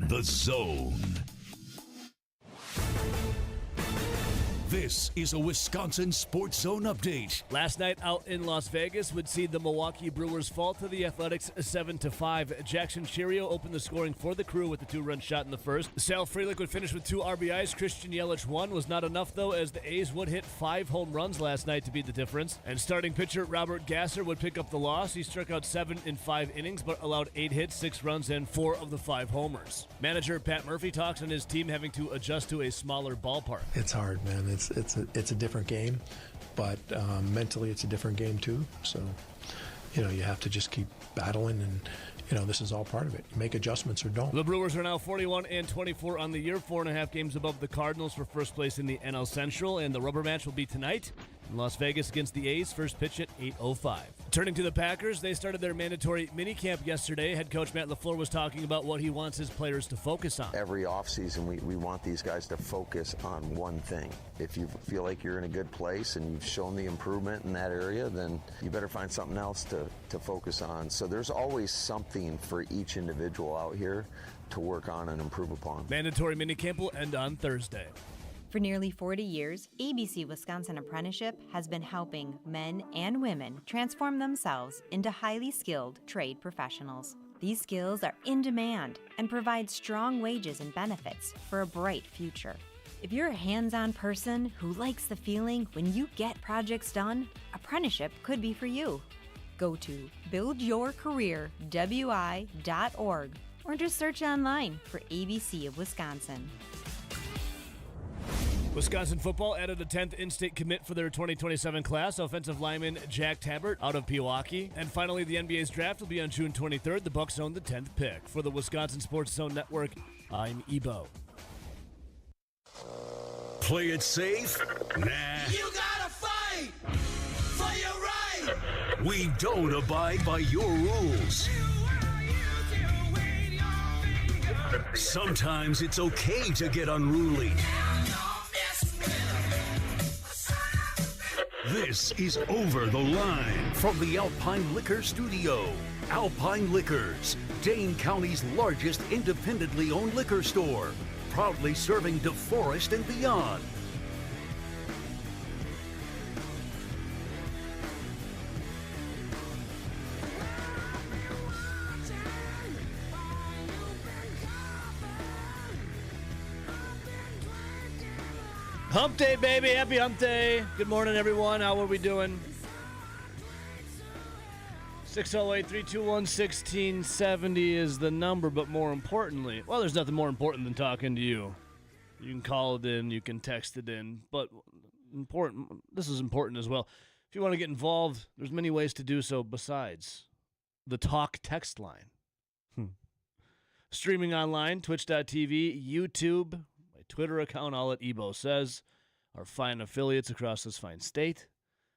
The Zone. This is a Wisconsin Sports Zone update. Last night out in Las Vegas would see the Milwaukee Brewers fall to the Athletics 7-5. Jackson Cheerio opened the scoring for the Crew with a 2-run shot in the first. Sal Frelick would finish with 2 RBIs. Christian Yelich 1 was not enough, though, as the A's would hit 5 home runs last night to beat the difference. And starting pitcher Robert Gasser would pick up the loss. He struck out 7 in 5 innings, but allowed 8 hits, 6 runs, and 4 of the 5 homers. Manager Pat Murphy talks on his team having to adjust to a smaller ballpark. It's hard, man. It's a different game, but mentally it's a different game too. So, you have to just keep battling, and this is all part of it. You make adjustments or don't. The Brewers are now 41-24 on the year, 4.5 games above the Cardinals for first place in the NL Central, and the rubber match will be tonight in Las Vegas against the A's. First pitch at 8:05. Turning to the Packers, they started their mandatory minicamp yesterday. Head coach Matt LaFleur was talking about what he wants his players to focus on. Every offseason, we want these guys to focus on one thing. If you feel like you're in a good place and you've shown the improvement in that area, then you better find something else to focus on. So there's always something for each individual out here to work on and improve upon. Mandatory minicamp will end on Thursday. For nearly 40 years, ABC Wisconsin Apprenticeship has been helping men and women transform themselves into highly skilled trade professionals. These skills are in demand and provide strong wages and benefits for a bright future. If you're a hands-on person who likes the feeling when you get projects done, apprenticeship could be for you. Go to buildyourcareerwi.org or just search online for ABC of Wisconsin. Wisconsin football added a 10th in-state commit for their 2027 class, offensive lineman Jack Tabbert out of Pewaukee. And finally, the NBA's draft will be on June 23rd. The Bucks own the 10th pick. For the Wisconsin Sports Zone Network, I'm Ebo. Play it safe? Nah. You gotta fight for your right. We don't abide by your rules. Sometimes it's okay to get unruly. This is Over the Line from the Alpine Liquor Studio. Alpine Liquors, Dane County's largest independently owned liquor store, proudly serving DeForest and beyond. Hump day, baby. Happy hump day. Good morning, everyone. How are we doing? 608-321-1670 is the number, but more importantly, well, there's nothing more important than talking to you. You can call it in, you can text it in, but this is important as well. If you want to get involved, there's many ways to do so besides the talk text line. Streaming online, twitch.tv, YouTube, Twitter account, all at Ebo Says, our fine affiliates across this fine state,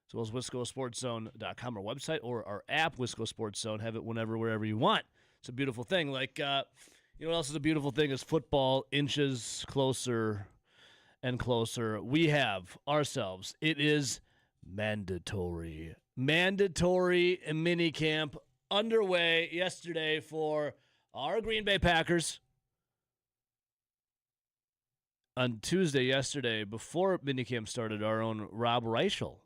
as well as WiscoSportsZone.com, our website, or our app, Wisco Sports Zone. Have it whenever, wherever you want. It's a beautiful thing. Like, you know what else is a beautiful thing is football inches closer and closer. We have ourselves. It is mandatory. Mandatory minicamp underway yesterday for our Green Bay Packers. On Tuesday, yesterday, before minicamp started, our own Rob Reichel,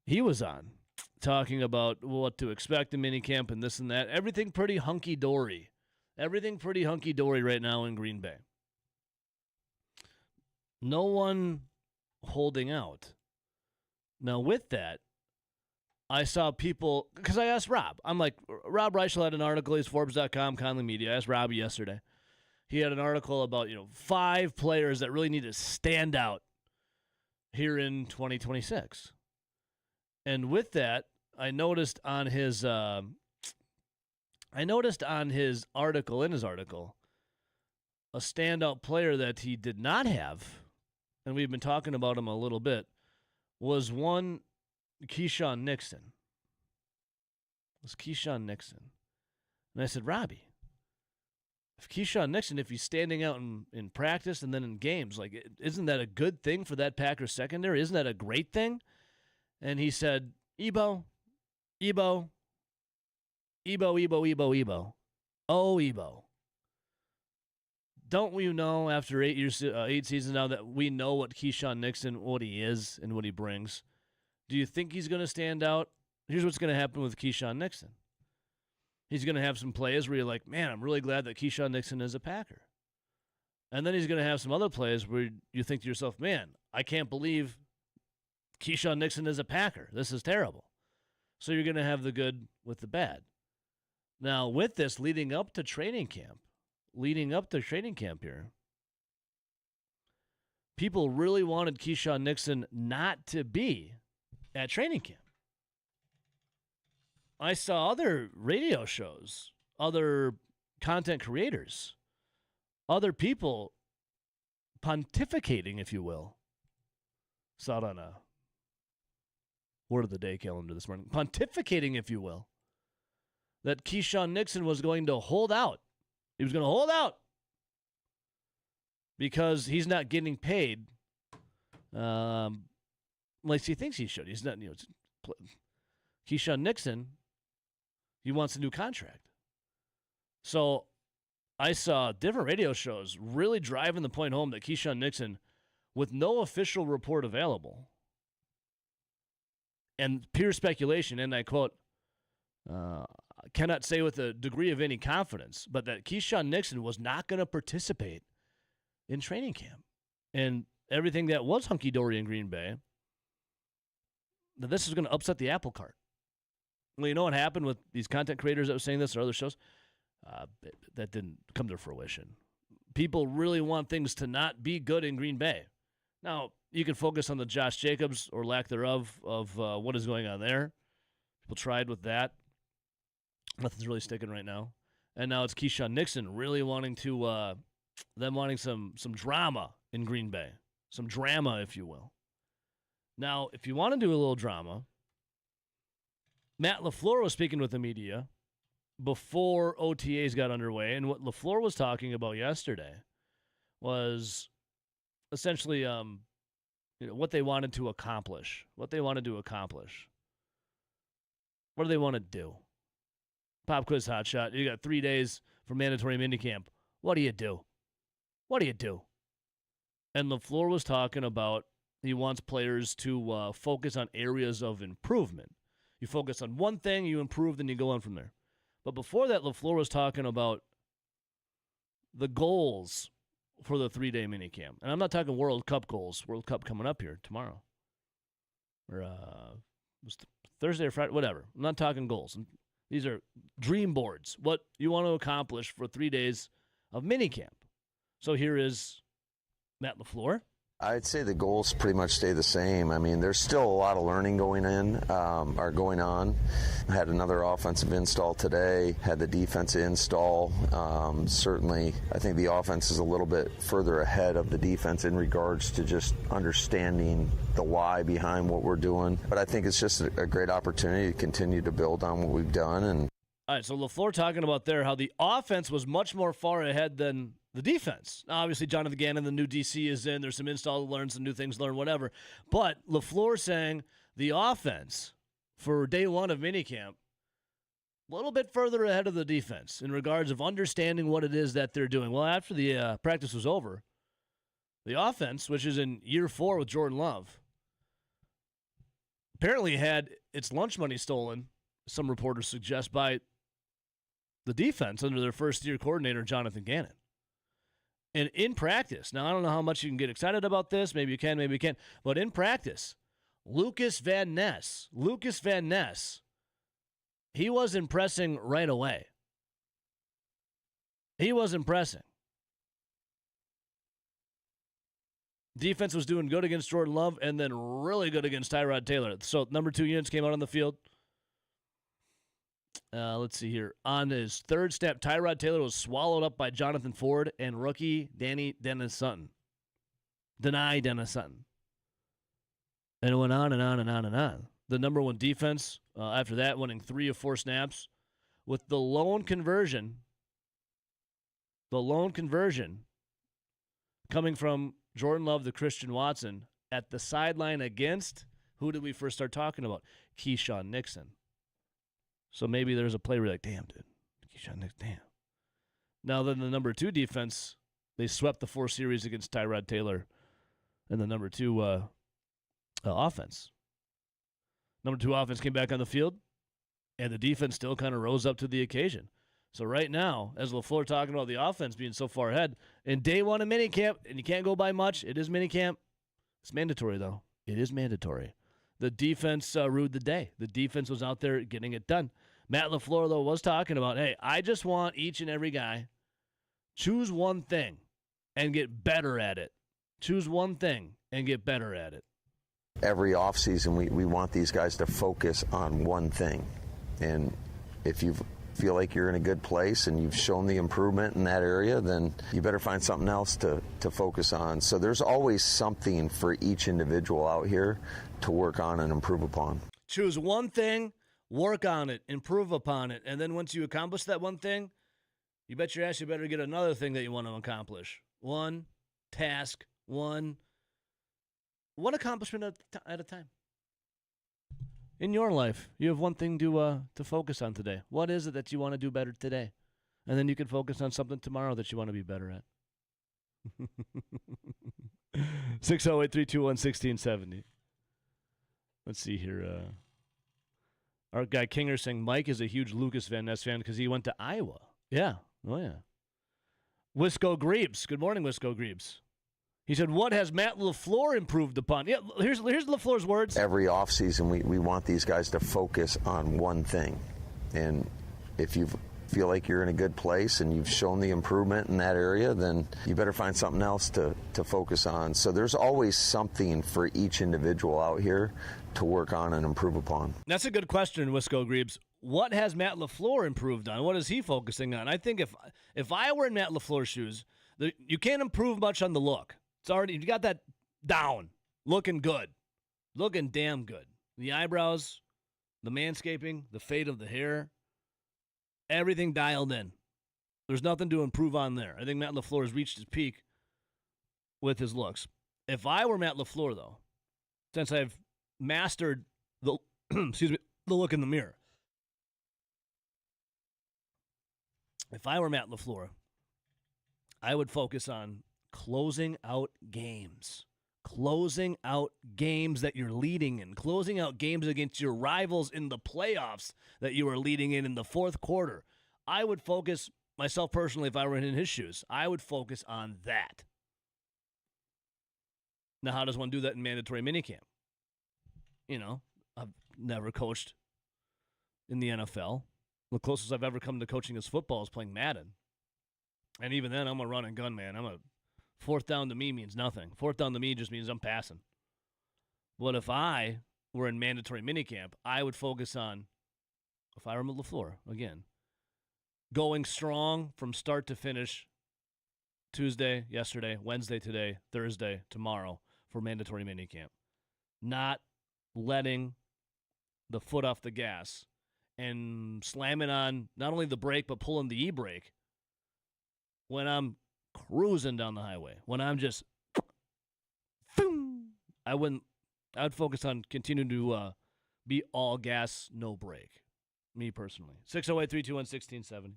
he was on talking about what to expect in minicamp and this and that. Everything pretty hunky-dory. Everything pretty hunky-dory right now in Green Bay. No one holding out. Now, with that, I saw people, because I asked Rob. I'm like, Rob Reichel had an article, he's Forbes.com, Conley Media. I asked Robbie yesterday. He had an article about, 5 players that really need to stand out here in 2026. And with that, I noticed on his article, a standout player that he did not have, and we've been talking about him a little bit, was one Keyshawn Nixon. And I said, Robbie, if Keyshawn Nixon, if he's standing out in practice and then in games, like, isn't that a good thing for that Packers secondary? Isn't that a great thing? And he said, Ebo. Oh, Ebo. don't we know after 8 years, 8 seasons now that we know what Keyshawn Nixon, what he is and what he brings? Do you think he's going to stand out? Here's what's going to happen with Keyshawn Nixon. He's going to have some plays where you're like, man, I'm really glad that Keyshawn Nixon is a Packer. And then he's going to have some other plays where you think to yourself, man, I can't believe Keyshawn Nixon is a Packer. This is terrible. So you're going to have the good with the bad. Now, with this leading up to training camp here, people really wanted Keyshawn Nixon not to be at training camp. I saw other radio shows, other content creators, other people pontificating, if you will. Saw it on a Word of the Day calendar this morning. Pontificating, if you will, that Keyshawn Nixon was going to hold out. He was going to hold out because he's not getting paid like he thinks he should. He's not, Keyshawn Nixon, he wants a new contract. So I saw different radio shows really driving the point home that Keyshawn Nixon, with no official report available, and pure speculation, and I quote, cannot say with a degree of any confidence, but that Keyshawn Nixon was not going to participate in training camp. And everything that was hunky-dory in Green Bay, that this is going to upset the apple cart. Well, you know what happened with these content creators that were saying this or other shows? That didn't come to fruition. People really want things to not be good in Green Bay. Now, you can focus on the Josh Jacobs or lack thereof of what is going on there. People tried with that. Nothing's really sticking right now. And now it's Keyshawn Nixon really wanting to, them wanting some drama in Green Bay. Some drama, if you will. Now, if you want to do a little drama, Matt LaFleur was speaking with the media before OTAs got underway, and what LaFleur was talking about yesterday was essentially what they wanted to accomplish. What they wanted to accomplish. What do they want to do? Pop quiz hotshot. You got 3 days for mandatory minicamp. What do you do? What do you do? And LaFleur was talking about he wants players to focus on areas of improvement. You focus on one thing, you improve, then you go on from there. But before that, LaFleur was talking about the goals for the 3-day minicamp. And I'm not talking World Cup goals. World Cup coming up here tomorrow. Or Thursday or Friday, whatever. I'm not talking goals. These are dream boards, what you want to accomplish for 3 days of minicamp. So here is Matt LaFleur. I'd say the goals pretty much stay the same. I mean, there's still a lot of learning going on. I had another offensive install today, had the defensive install. Certainly, I think the offense is a little bit further ahead of the defense in regards to just understanding the why behind what we're doing. But I think it's just a great opportunity to continue to build on what we've done. And all right, so LaFleur talking about there how the offense was much more far ahead than the defense. Now, obviously, Jonathan Gannon, the new DC, is in. There's some install to learn, some new things to learn, whatever. But LaFleur saying the offense for day one of minicamp, a little bit further ahead of the defense in regards of understanding what it is that they're doing. Well, after the practice was over, the offense, which is in year 4 with Jordan Love, apparently had its lunch money stolen, some reporters suggest, by the defense under their first-year coordinator, Jonathan Gannon. And in practice, now I don't know how much you can get excited about this. Maybe you can, maybe you can't. But in practice, Lucas Van Ness, he was impressing right away. He was impressing. Defense was doing good against Jordan Love and then really good against Tyrod Taylor. So number 2 units came out on the field. Let's see here. On his third snap, Tyrod Taylor was swallowed up by Jonathan Ford and rookie Denny Dennis Sutton. And it went on and on and on and on. The number 1 defense, after that, winning 3 of 4 snaps. With the lone conversion coming from Jordan Love to Christian Watson at the sideline against, who did we first start talking about? Keyshawn Nixon. So maybe there's a play where you're like, damn, dude. Keyshawn Nixon, damn. Now then the number 2 defense They swept the 4 series against Tyrod Taylor and the number 2 offense. Number 2 offense came back on the field, and the defense still kind of rose up to the occasion. So right now, as LaFleur talking about the offense being so far ahead, in day 1 of minicamp, and you can't go by much, it is minicamp. It's mandatory, though. It is mandatory. The defense ruled the day. The defense was out there getting it done. Matt LaFleur, though, was talking about, hey, I just want each and every guy, choose one thing and get better at it. Choose one thing and get better at it. Every offseason, we want these guys to focus on one thing. And if you feel like you're in a good place and you've shown the improvement in that area, then you better find something else to focus on. So there's always something for each individual out here to work on and improve upon. Choose one thing, work on it, improve upon it, and then once you accomplish that one thing, you bet your ass you better get another thing that you want to accomplish. One task, one accomplishment at a time. In your life, you have one thing to focus on today. What is it that you want to do better today? And then you can focus on something tomorrow that you want to be better at. 608-321-1670. Let's see here. Our guy Kinger saying Mike is a huge Lucas Van Ness fan because he went to Iowa. Yeah. Oh, yeah. Wisco Grebes. Good morning, Wisco Grebes. He said, what has Matt LaFleur improved upon? Yeah, here's LaFleur's words. Every offseason, we want these guys to focus on one thing. And if you feel like you're in a good place and you've shown the improvement in that area, then you better find something else to focus on. So there's always something for each individual out here to work on and improve upon. That's a good question, Wisco Grebes. What has Matt LaFleur improved on? What is he focusing on? I think if I were in Matt LaFleur's shoes, you can't improve much on the look. It's already, you got that down, looking good, looking damn good. The eyebrows, the manscaping, the fade of the hair, everything dialed in. There's nothing to improve on there. I think Matt LaFleur has reached his peak with his looks. If I were Matt LaFleur, though, since I've mastered the the look in the mirror, if I were Matt LaFleur, I would focus on closing out games. Closing out games that you're leading in. Closing out games against your rivals in the playoffs that you are leading in the fourth quarter. I would focus, myself personally, if I were in his shoes, I would focus on that. Now, how does one do that in mandatory minicamp? You know, I've never coached in the NFL. The closest I've ever come to coaching is football is playing Madden. And even then, I'm a run and gun man. Fourth down to me means nothing. Fourth down to me just means I'm passing. But if I were in mandatory minicamp, I would focus on, if I were LaFleur, again, going strong from start to finish Tuesday, yesterday, Wednesday, today, Thursday, tomorrow for mandatory minicamp. Not letting the foot off the gas and slamming on not only the brake but pulling the e-brake when I'm cruising down the highway, when I'm just, I'd focus on continuing to be all gas, no brake. Me personally. 608-321-1670. Let's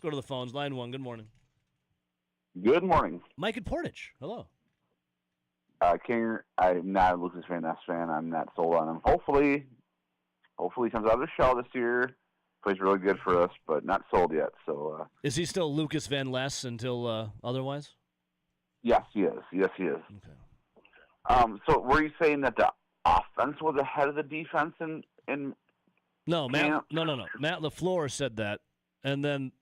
go to the phones. Line 1, good morning. Good morning. Mike and Portage, hello. Kinger, I'm not a Lucas Van Ness fan. I'm not sold on him. Hopefully he comes out of the shell this year. Plays really good for us, but not sold yet. So is he still Lucas Van Ness until otherwise? Yes, he is. Yes, he is. Okay. So were you saying that the offense was ahead of the defense in No, camp? No. Matt LaFleur said that, and then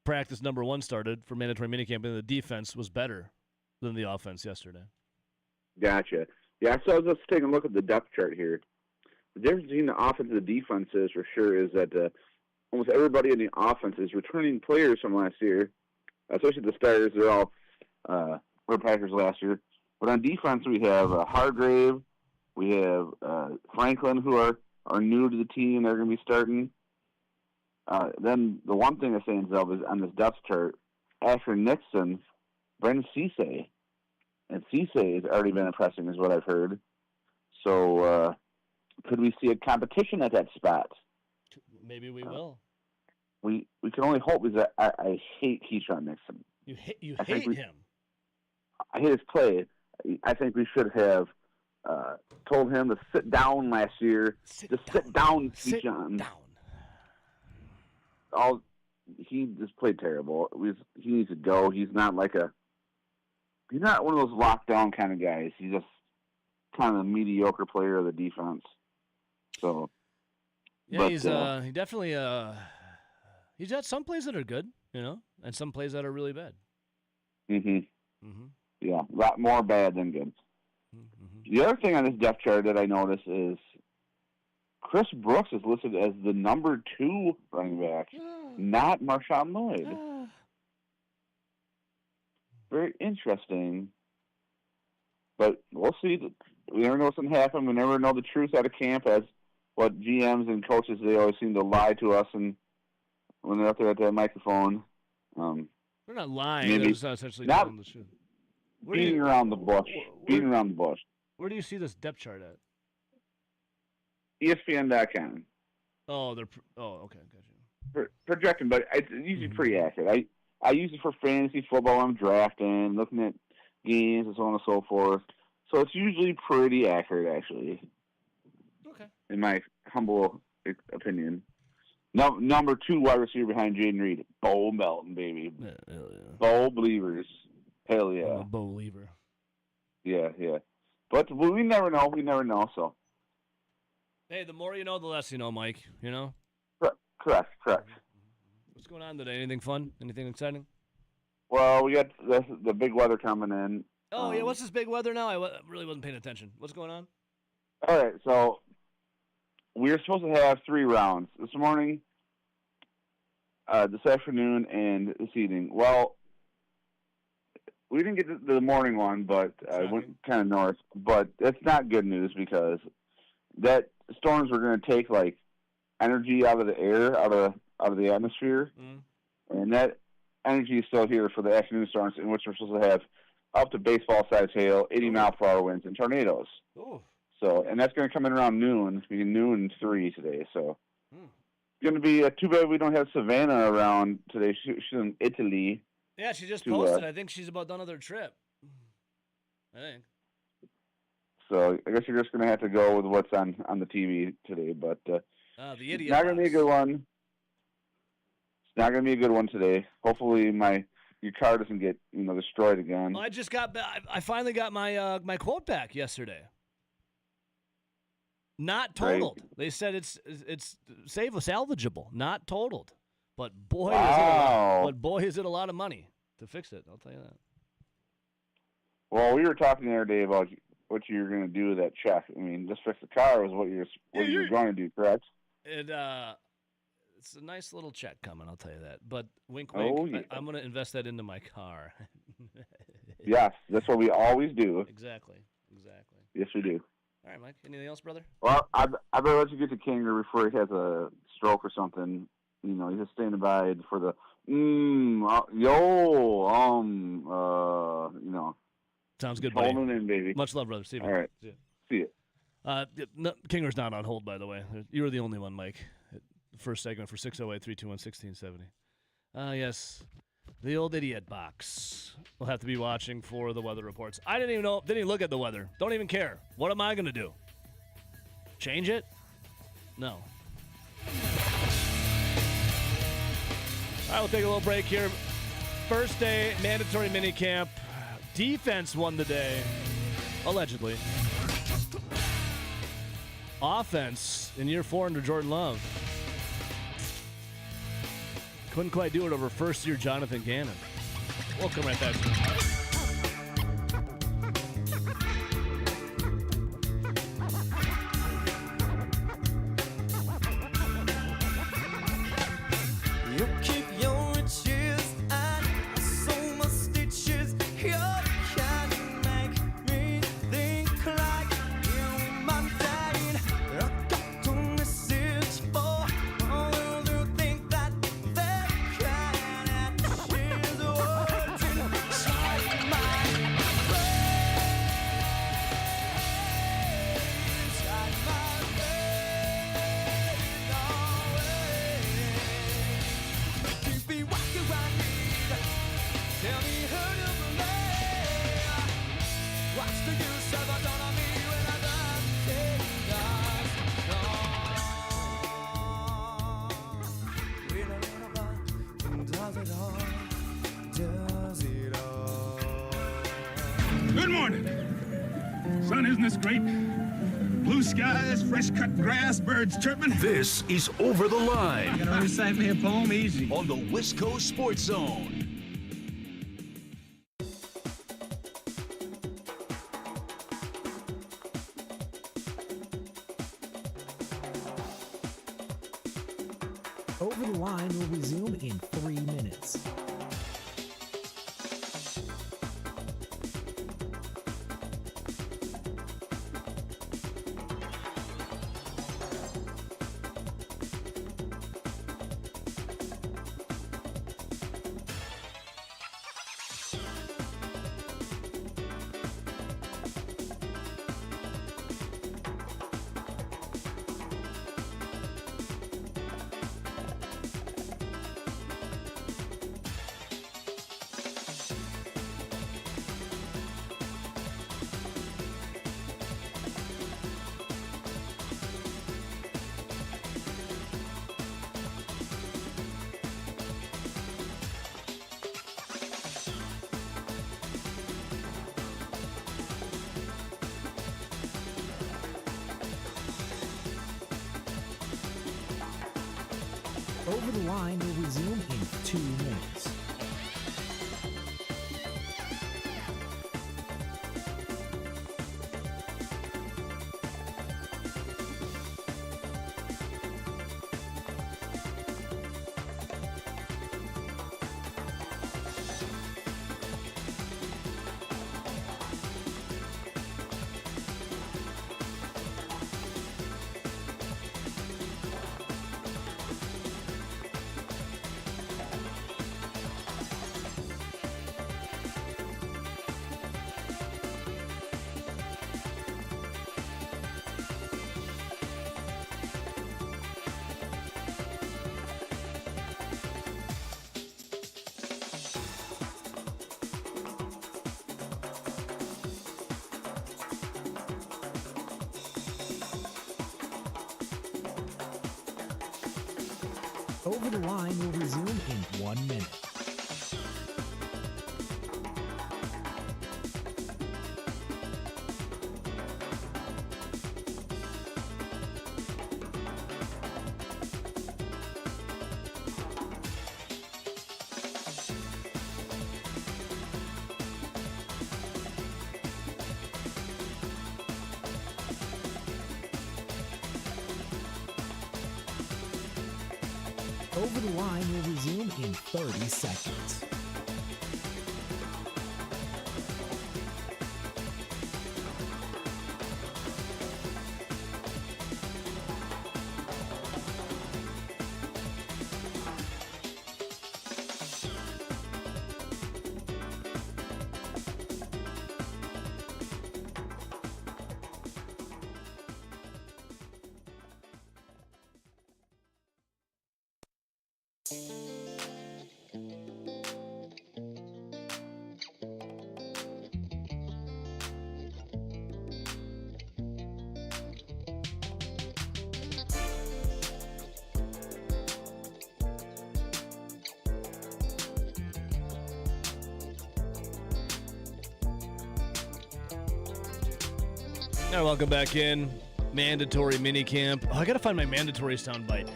practice number 1 started for mandatory minicamp, and the defense was better than the offense yesterday. Gotcha. Yeah, so I was just taking a look at the depth chart here. The difference between the offense and the defense is, for sure, is that almost everybody in the offense is returning players from last year, especially the starters. They're all were Packers last year. But on defense, we have Hargrave, we have Franklin, who are new to the team. They're going to be starting. Then the one thing that stands out is on this depth chart, Asher Nixon, Brendan Cisse. And Cisse has already been impressing, is what I've heard. So could we see a competition at that spot? Maybe we will. we can only hope is that I hate Keyshawn Nixon. You hate him. I hate his play. I think we should have told him to sit down last year. Sit down, Keyshawn. He just played terrible. He needs to go. He's not one of those lockdown kind of guys. He's just kind of a mediocre player of the defense. So yeah, but, he definitely he's got some plays that are good, and some plays that are really bad. Yeah, a lot more bad than good. The other thing on this depth chart that I noticed is Chris Brooks is listed as the number 2 running back, not Marshawn Lloyd. Very interesting. But we'll see. We never know what's going to happen. We never know the truth out of camp, as what GMs and coaches, they always seem to lie to us and when they're up there at the microphone. They're not lying. They're just essentially telling the truth. Beating around the bush. Where do you see this depth chart at? ESPN.com. Oh, okay, gotcha. Projecting, but it's usually pretty accurate. I use it for fantasy football. I'm drafting, looking at games, and so on and so forth. So it's usually pretty accurate, actually. Okay. In my humble opinion. Number 2 wide receiver behind Jaden Reed. Bo Melton, baby. Yeah, hell yeah. Bo Believers. Hell yeah. I'm a Bo believer. Yeah. But we never know, so. Hey, the more you know, the less you know, Mike, Correct. What's going on today? Anything fun? Anything exciting? Well, we got the big weather coming in. Oh, yeah, what's this big weather now? I really wasn't paying attention. What's going on? All right, so we were supposed to have 3 rounds this morning, this afternoon, and this evening. Well, we didn't get the morning one, but I went kind of north. But that's not good news because that storms were going to take energy out of the air, out of the atmosphere, and that energy is still here for the afternoon storms, in which we're supposed to have up to baseball-sized hail, 80-mile-per-hour winds, and tornadoes. Ooh. So, and that's going to come in around noon, between noon and 3 today. So, it's going to be too bad we don't have Savannah around today. She's in Italy. Yeah, she just posted. I think she's about done with her trip. I think. So, I guess you're just going to have to go with what's on the TV today. But the idiot. It's not going to be a good one. It's not going to be a good one today. Hopefully, your car doesn't get destroyed again. Well, I finally got my my quote back yesterday. Not totaled. Right. They said it's salvageable, not totaled. But boy, is it a lot of money to fix it. I'll tell you that. Well, we were talking the other day about what you're going to do with that check. I mean, just fix the car was what you're going to do, correct? It's a nice little check coming, I'll tell you that. But wink, wink, oh, yeah. I'm going to invest that into my car. Yes, that's what we always do. Exactly. Yes, we do. All right, Mike. Anything else, brother? Well, I better let you get to Kinger before he has a stroke or something. He's just standing by for the Sounds good, buddy. Holding in, baby. Much love, brother. See you. All right. See you. Kinger's not on hold, by the way. You were the only one, Mike. First segment for 608-321-1670. Yes, the old idiot box. We'll have to be watching for the weather reports. I didn't even look at the weather. Don't even care. What am I going to do? Change it? No. All right, we'll take a little break here. First day, mandatory minicamp. Defense won the day, allegedly. Offense in year 4 under Jordan Love. Couldn't quite do it over first-year Jonathan Gannon. We'll come right back. You keep your riches and so much stitches. You can make me think like you're my dad. I got a message for all who think that they can. And she's watching. Tell me who to believe. What's the use of autonomy when I got does it all? Does it all? Good morning. Sun, isn't this great? Blue skies, fresh cut grass, birds chirping. This is Over the Line. Gonna recite me a poem easy. On the Wisco Sports Zone. Over the Line will resume in 3 minutes. Over the Line will resume in 2 minutes. Over the Line will resume in 1 minute. Over the Line will resume in 30 seconds. All right, welcome back in. Mandatory minicamp. Oh, I gotta find my mandatory soundbite.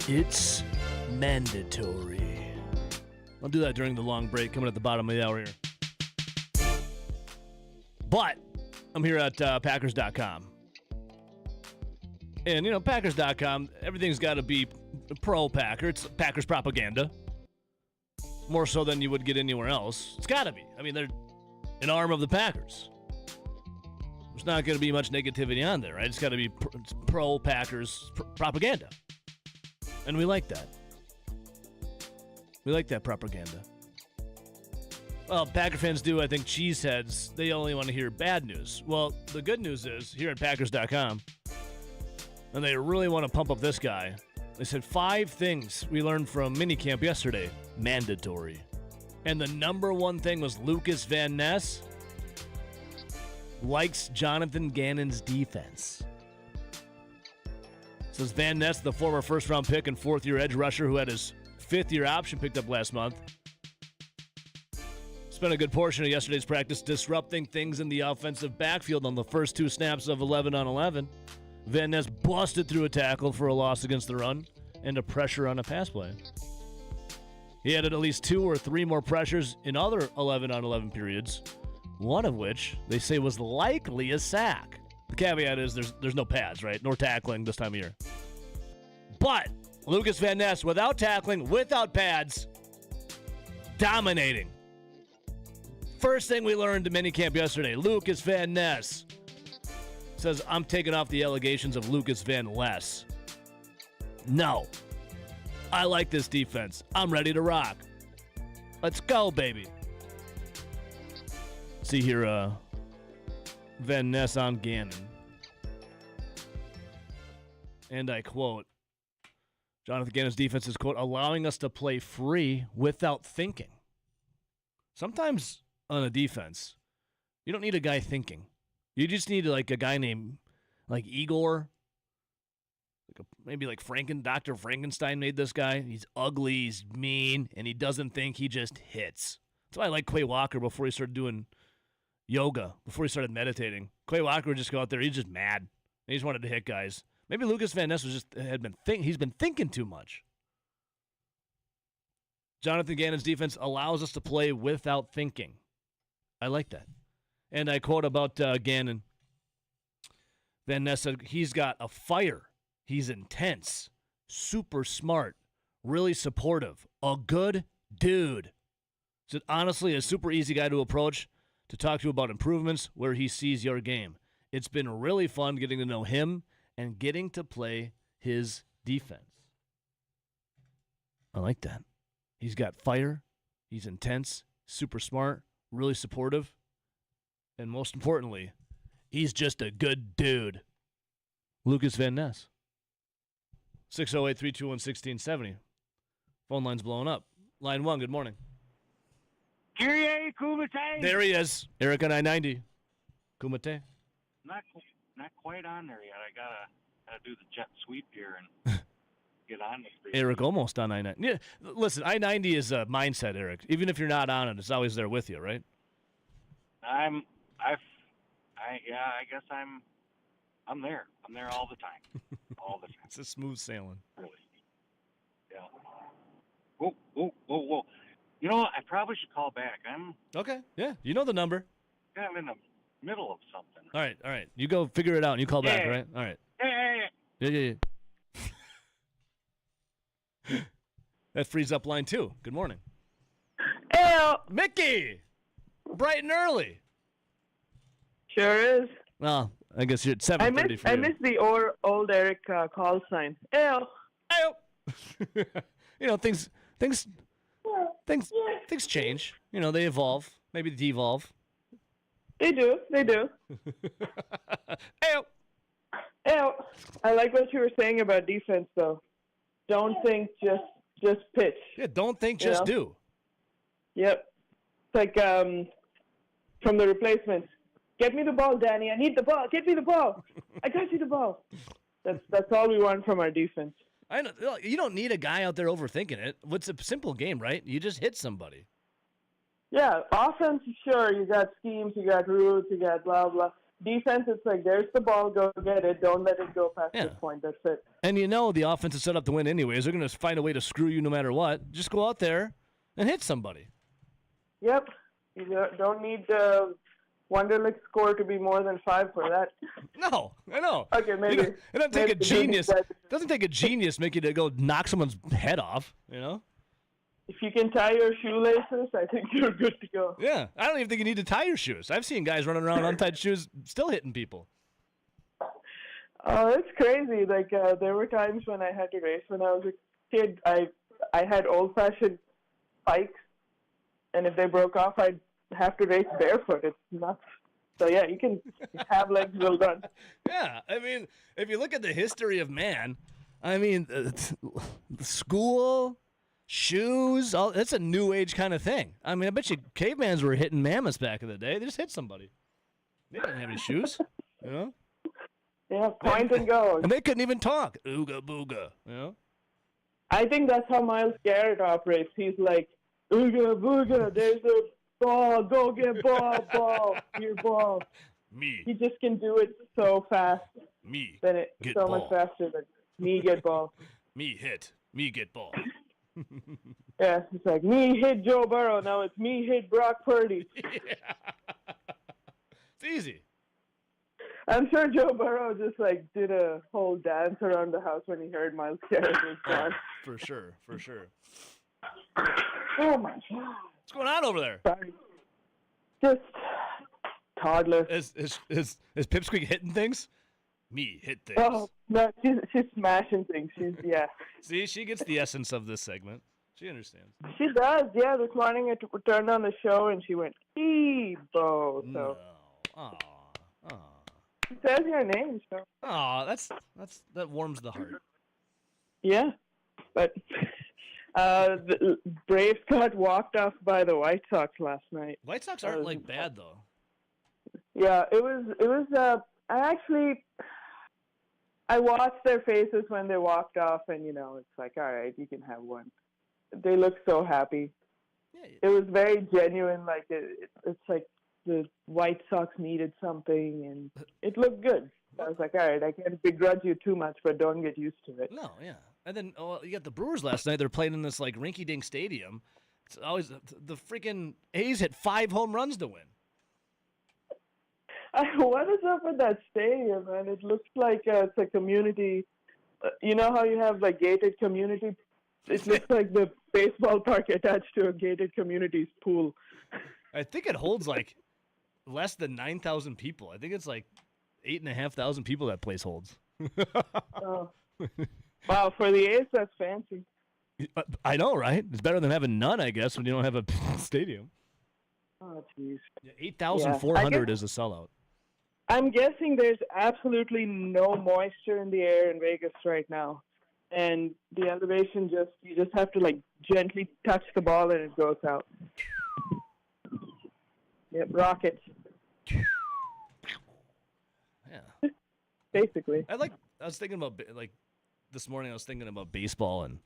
It's mandatory. I'll do that during the long break coming at the bottom of the hour here. But I'm here at Packers.com. And, you know, Packers.com, everything's got to be pro-Packer. It's Packers propaganda. More so than you would get anywhere else. It's got to be. I mean, they're an arm of the Packers. There's not going to be much negativity on there, right? It's got to be pro-Packers propaganda. And we like that. We like that propaganda. Well, Packer fans do, I think, cheeseheads. They only want to hear bad news. Well, the good news is, here at Packers.com, and they really want to pump up this guy, they said 5 things we learned from minicamp yesterday. Mandatory. And the number one thing was Lucas Van Ness likes Jonathan Gannon's defense. Says Van Ness, the former first-round pick and fourth-year edge rusher who had his fifth-year option picked up last month, spent a good portion of yesterday's practice disrupting things in the offensive backfield on the first two snaps of 11-on-11. Van Ness busted through a tackle for a loss against the run and a pressure on a pass play. He added at least 2 or 3 more pressures in other 11-on-11 periods, one of which they say was likely a sack. The caveat is there's no pads, right? Nor tackling this time of year. But Lucas Van Ness, without tackling, without pads, dominating. First thing we learned in minicamp yesterday, Lucas Van Ness says, I'm taking off the allegations of Lucas Van Ness. No. I like this defense. I'm ready to rock. Let's go, baby. See here, Van Ness on Gannon. And I quote, Jonathan Gannon's defense is, quote, allowing us to play free without thinking. Sometimes on a defense, you don't need a guy thinking. You just need like a guy named like Igor. Maybe like Dr. Frankenstein made this guy. He's ugly, he's mean, and he doesn't think, he just hits. That's why I like Quay Walker before he started doing yoga, before he started meditating. Quay Walker would just go out there, he's just mad. He just wanted to hit guys. Maybe Lucas Van Ness he's been thinking too much. Jonathan Gannon's defense allows us to play without thinking. I like that. And I quote about Gannon. Van Ness said, he's got a fire. He's intense, super smart, really supportive, a good dude. Said, honestly, a super easy guy to approach, to talk to about improvements where he sees your game. It's been really fun getting to know him and getting to play his defense. I like that. He's got fire. He's intense, super smart, really supportive. And most importantly, he's just a good dude. Lucas Van Ness. 608-321-1670. Phone line's blowing up. Line 1, good morning. Kyrie Kumite. There he is. Eric on I-90. Kumite. Not quite on there yet. I gotta do the jet sweep here and get on this. Eric almost on I-90. Yeah, listen, I-90 is a mindset, Eric. Even if you're not on it, it's always there with you, right? I guess I'm there. I'm there all the time. All the time. It's a smooth sailing. Really. Yeah. Whoa. You know what? I probably should call back. I'm okay. Yeah, you know the number. kind of in the middle of something. All right. You go figure it out and you call back, right? All right. Hey. Yeah. That frees up line 2. Good morning. Hey, Mickey! Bright and early. Sure is. Well, I guess you're at 7:30 for you. I miss the old Eric call sign. Ew. You know, things change. You know, they evolve. Maybe devolve. They do. Ew. I like what you were saying about defense, though. Don't think, just pitch. Yeah, don't think, just do. Yep. It's like from The Replacements. Get me the ball, Danny. I need the ball. Get me the ball. I got you the ball. That's all we want from our defense. I know. You don't need a guy out there overthinking it. It's a simple game, right? You just hit somebody. Yeah, offense, sure. You got schemes, you got rules, you got blah, blah. Defense, it's like, there's the ball, go get it. Don't let it go past this point. That's it. And you know the offense is set up to win anyways. They're going to find a way to screw you no matter what. Just go out there and hit somebody. Yep. You don't need the Wonderlic score to be more than 5 for that. No, I know. Okay, maybe. It doesn't take a genius. Doesn't take a genius make you to go knock someone's head off, you know? If you can tie your shoelaces, I think you're good to go. Yeah, I don't even think you need to tie your shoes. I've seen guys running around untied shoes still hitting people. Oh, it's crazy. Like, there were times when I had to race when I was a kid. I had old-fashioned spikes, and if they broke off, I'd have to race barefoot. It's nuts. So, yeah, you can have legs well done. Yeah, I mean, if you look at the history of man, I mean, school, Shoes, all that's a new age kind of thing. I mean, I bet you cavemans were hitting mammoths back in the day. They just hit somebody. They didn't have any shoes, you know? Yeah, point and go. And they couldn't even talk. Ooga booga, you know? I think that's how Myles Garrett operates. He's like, ooga booga, there's a ball, go get ball, your ball. Me. He just can do it so fast. Me Get so ball. much faster than me get ball. Me hit. Me get ball. Yeah, it's like me hit Joe Burrow. Now it's me hit Brock Purdy. It's easy. I'm sure Joe Burrow just like did a whole dance around the house when he heard Myles Garrett was gone. For sure. Oh my God! What's going on over there? Sorry. Just toddler. Is Pipsqueak hitting things? Me hit things. Oh no, she's smashing things. Yeah. See, she gets the essence of this segment. She understands. She does. Yeah, this morning I turned on the show and she went Ebo. So No. she says your name. So That warms the heart. yeah, but the Braves got walked off by the White Sox last night. White Sox aren't like bad though. Yeah, it was. I watched their faces when they walked off, and it's like, all right, you can have one. They look so happy. Yeah. It was very genuine. Like it's like the White Sox needed something, and it looked good. I was like, all right, I can't begrudge you too much, but don't get used to it. No, yeah. And then you got the Brewers last night. They're playing in this like rinky-dink stadium. It's always the freaking A's hit 5 home runs to win. What is up with that stadium, man? It looks like it's a community. You know how you have like gated community? It looks like the baseball park attached to a gated community's pool. I think it holds like less than 9,000 people. I think it's like 8,500 people that place holds. Oh. Wow, for the A's, that's fancy. I know, right? It's better than having none, I guess, when you don't have a stadium. Oh, jeez. 8,400 is a sellout. I'm guessing there's absolutely no moisture in the air in Vegas right now. And the elevation you just have to like gently touch the ball and it goes out. Yep, rockets. Yeah. Basically. I was thinking about like this morning. I was thinking about baseball and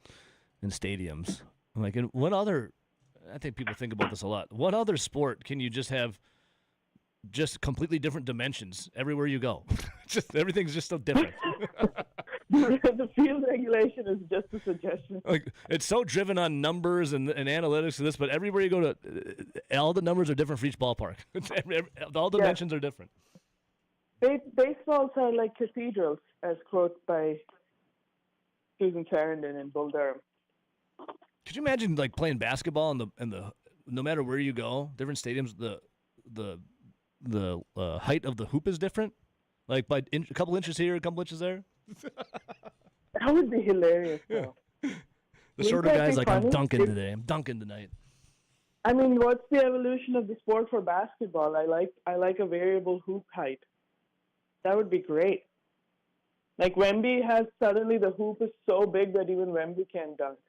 stadiums. I'm like, and what other? I think people think about this a lot. What other sport can you just have just completely different dimensions everywhere you go? Just everything's just so different. The field regulation is just a suggestion. Like it's so driven on numbers and analytics and this, but everywhere you go to, all the numbers are different for each ballpark. All dimensions are different. Baseballs are like cathedrals, as quoted by Susan Sarandon in Bull Durham. Could you imagine like playing basketball and the no matter where you go, different stadiums, the height of the hoop is different, like by a couple inches here, a couple inches there. That would be hilarious. Yeah. The shorter guy's like, I'm dunking today. I'm dunking tonight. I mean, what's the evolution of the sport for basketball? I like a variable hoop height. That would be great. Like Wemby has suddenly the hoop is so big that even Wemby can't dunk.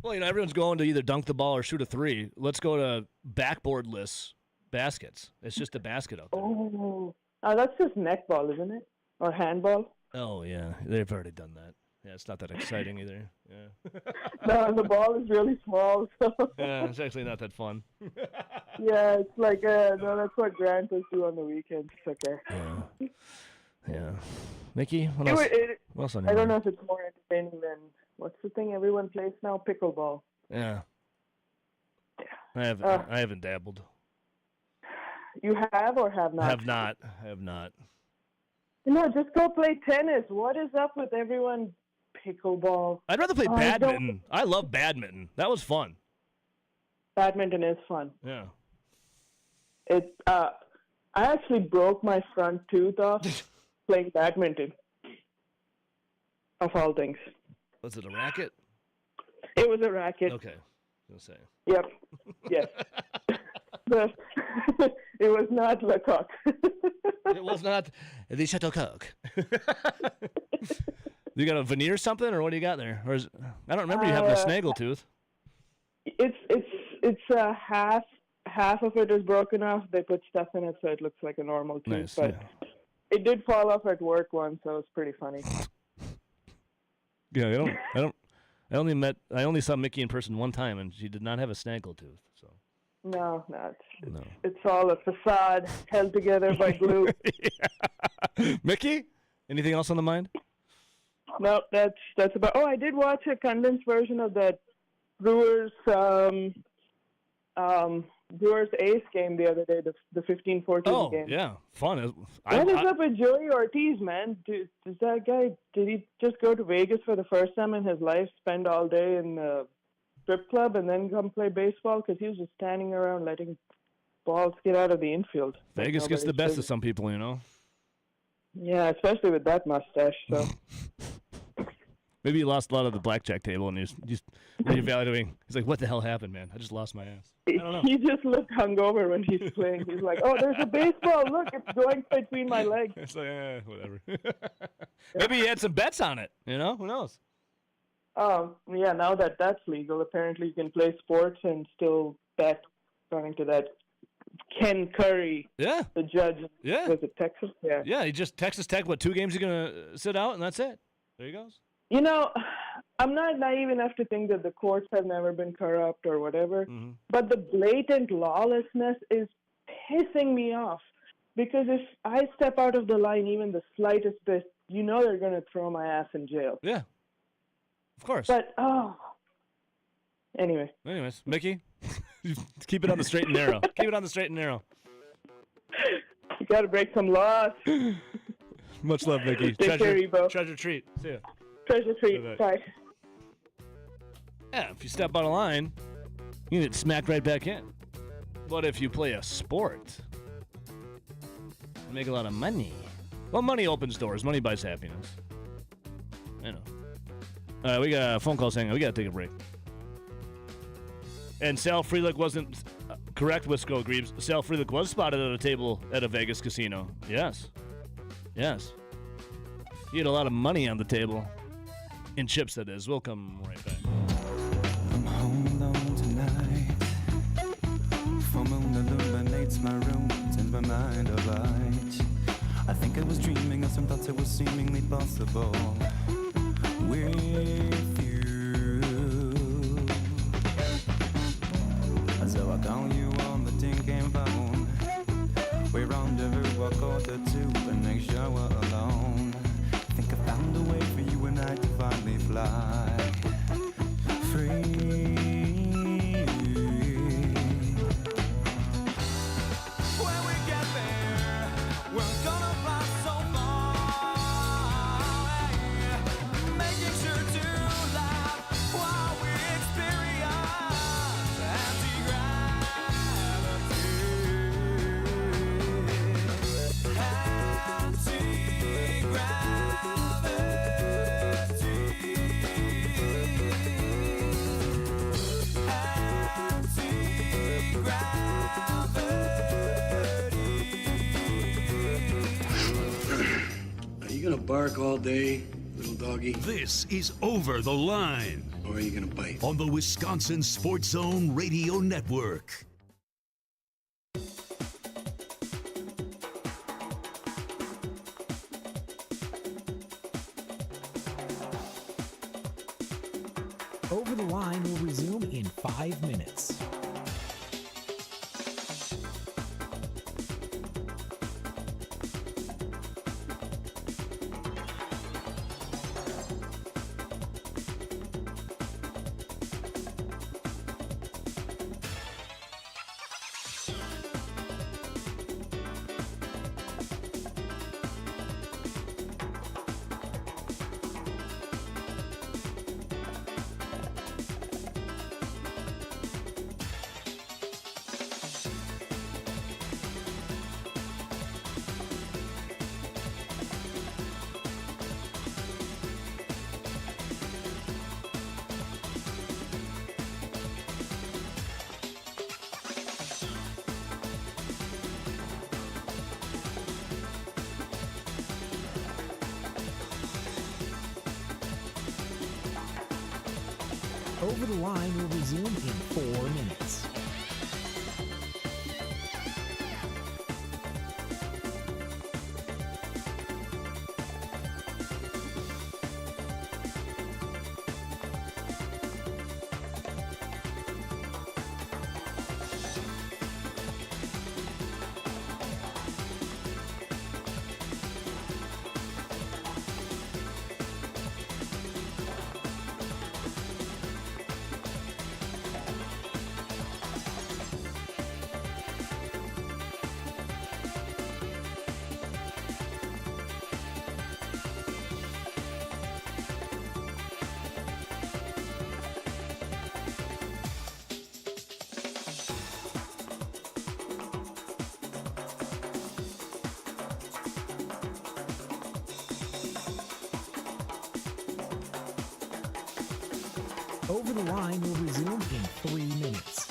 Well, everyone's going to either dunk the ball or shoot a three. Let's go to backboardless baskets. It's just a basket out there. Oh, that's just netball, isn't it? Or handball? Oh, yeah. They've already done that. Yeah, it's not that exciting either. Yeah. No, the ball is really small. So. Yeah, it's actually not that fun. Yeah, it's like, no, that's what grandpas do on the weekends. It's okay. Yeah. Yeah. Mickey, what else? What else on your I don't mind? know if it's more entertaining than, what's the thing everyone plays now? Pickleball. Yeah. I haven't dabbled. You have or have not? I have not. No, just go play tennis. What is up with everyone pickleball? I'd rather play badminton. I love badminton. That was fun. Badminton is fun. Yeah. I actually broke my front tooth off playing badminton. Of all things. Was it a racket? It was a racket. Okay. I was gonna say. Yep. Yes. It was not Lecoq. It was not the Shuttlecock. You got a veneer or something, or what do you got there? Or I don't remember you having a snaggletooth. half of it is broken off. They put stuff in it so it looks like a normal tooth. Nice, but it did fall off at work once, so it was pretty funny. Yeah, I only saw Mickey in person one time, and she did not have a snaggle tooth. So No, it's all a facade held together by glue. Mickey, anything else on the mind? No, that's about. Oh, I did watch a condensed version of that Brewers Ace game the other day, the 15-14 game. Yeah, fun. What is up with Joey Ortiz, man? Does that guy, did he just go to Vegas for the first time in his life, spend all day in the strip club, and then come play baseball? Because he was just standing around letting balls get out of the infield. Vegas gets the best of some people, you know? Yeah, especially with that mustache, so... Maybe he lost a lot of the blackjack table, and he's just reevaluating. He's like, what the hell happened, man? I just lost my ass. I don't know. He just looked hungover when he's playing. He's like, oh, there's a baseball. Look, it's going between my legs. It's like, whatever. Maybe he had some bets on it, you know? Who knows? Yeah, now that that's legal, apparently you can play sports and still bet, according to that Ken Curry, the judge. Yeah. Was it Texas? Yeah. Yeah, he just Texas Tech, 2 games you're going to sit out, and that's it. There he goes. You know, I'm not naive enough to think that the courts have never been corrupt or whatever, but the blatant lawlessness is pissing me off. Because if I step out of the line even the slightest bit, you know they're going to throw my ass in jail. Yeah. Of course. But, Anyways, Mickey, keep it on the straight and narrow. Keep it on the straight and narrow. You got to break some laws. Much love, Mickey. Take care, Ebo. Treasure treat. See ya. Treasure treat. Bye. Yeah, if you step out of line, you get smacked right back in. But if you play a sport, you make a lot of money. Well, money opens doors. Money buys happiness. I know. All right, we got a phone call saying we got to take a break. And Sal Frelick wasn't correct, Wisco Greaves. Sal Frelick was spotted at a table at a Vegas casino. Yes. He had a lot of money on the table. In chips, that is. We'll come right back. I'm home alone tonight. Full moon illuminates my room, turns my mind alight. I think I was dreaming of some thoughts that were seemingly possible with you. So I call you on the tin-can phone. We rendezvous a 1:45 and make sure we're alone. Think I found a way for you and I to finally fly free. When we get there, we're gonna fly so far, making sure to laugh while we experience anti-gravity. Are you gonna bark all day, little doggy? This is Over the Line. Or are you gonna bite? On the Wisconsin Sports Zone Radio Network. Over the Line will resume in 5 minutes. Over the Line will resume in 4 minutes. Over the Line will resume in 3 minutes.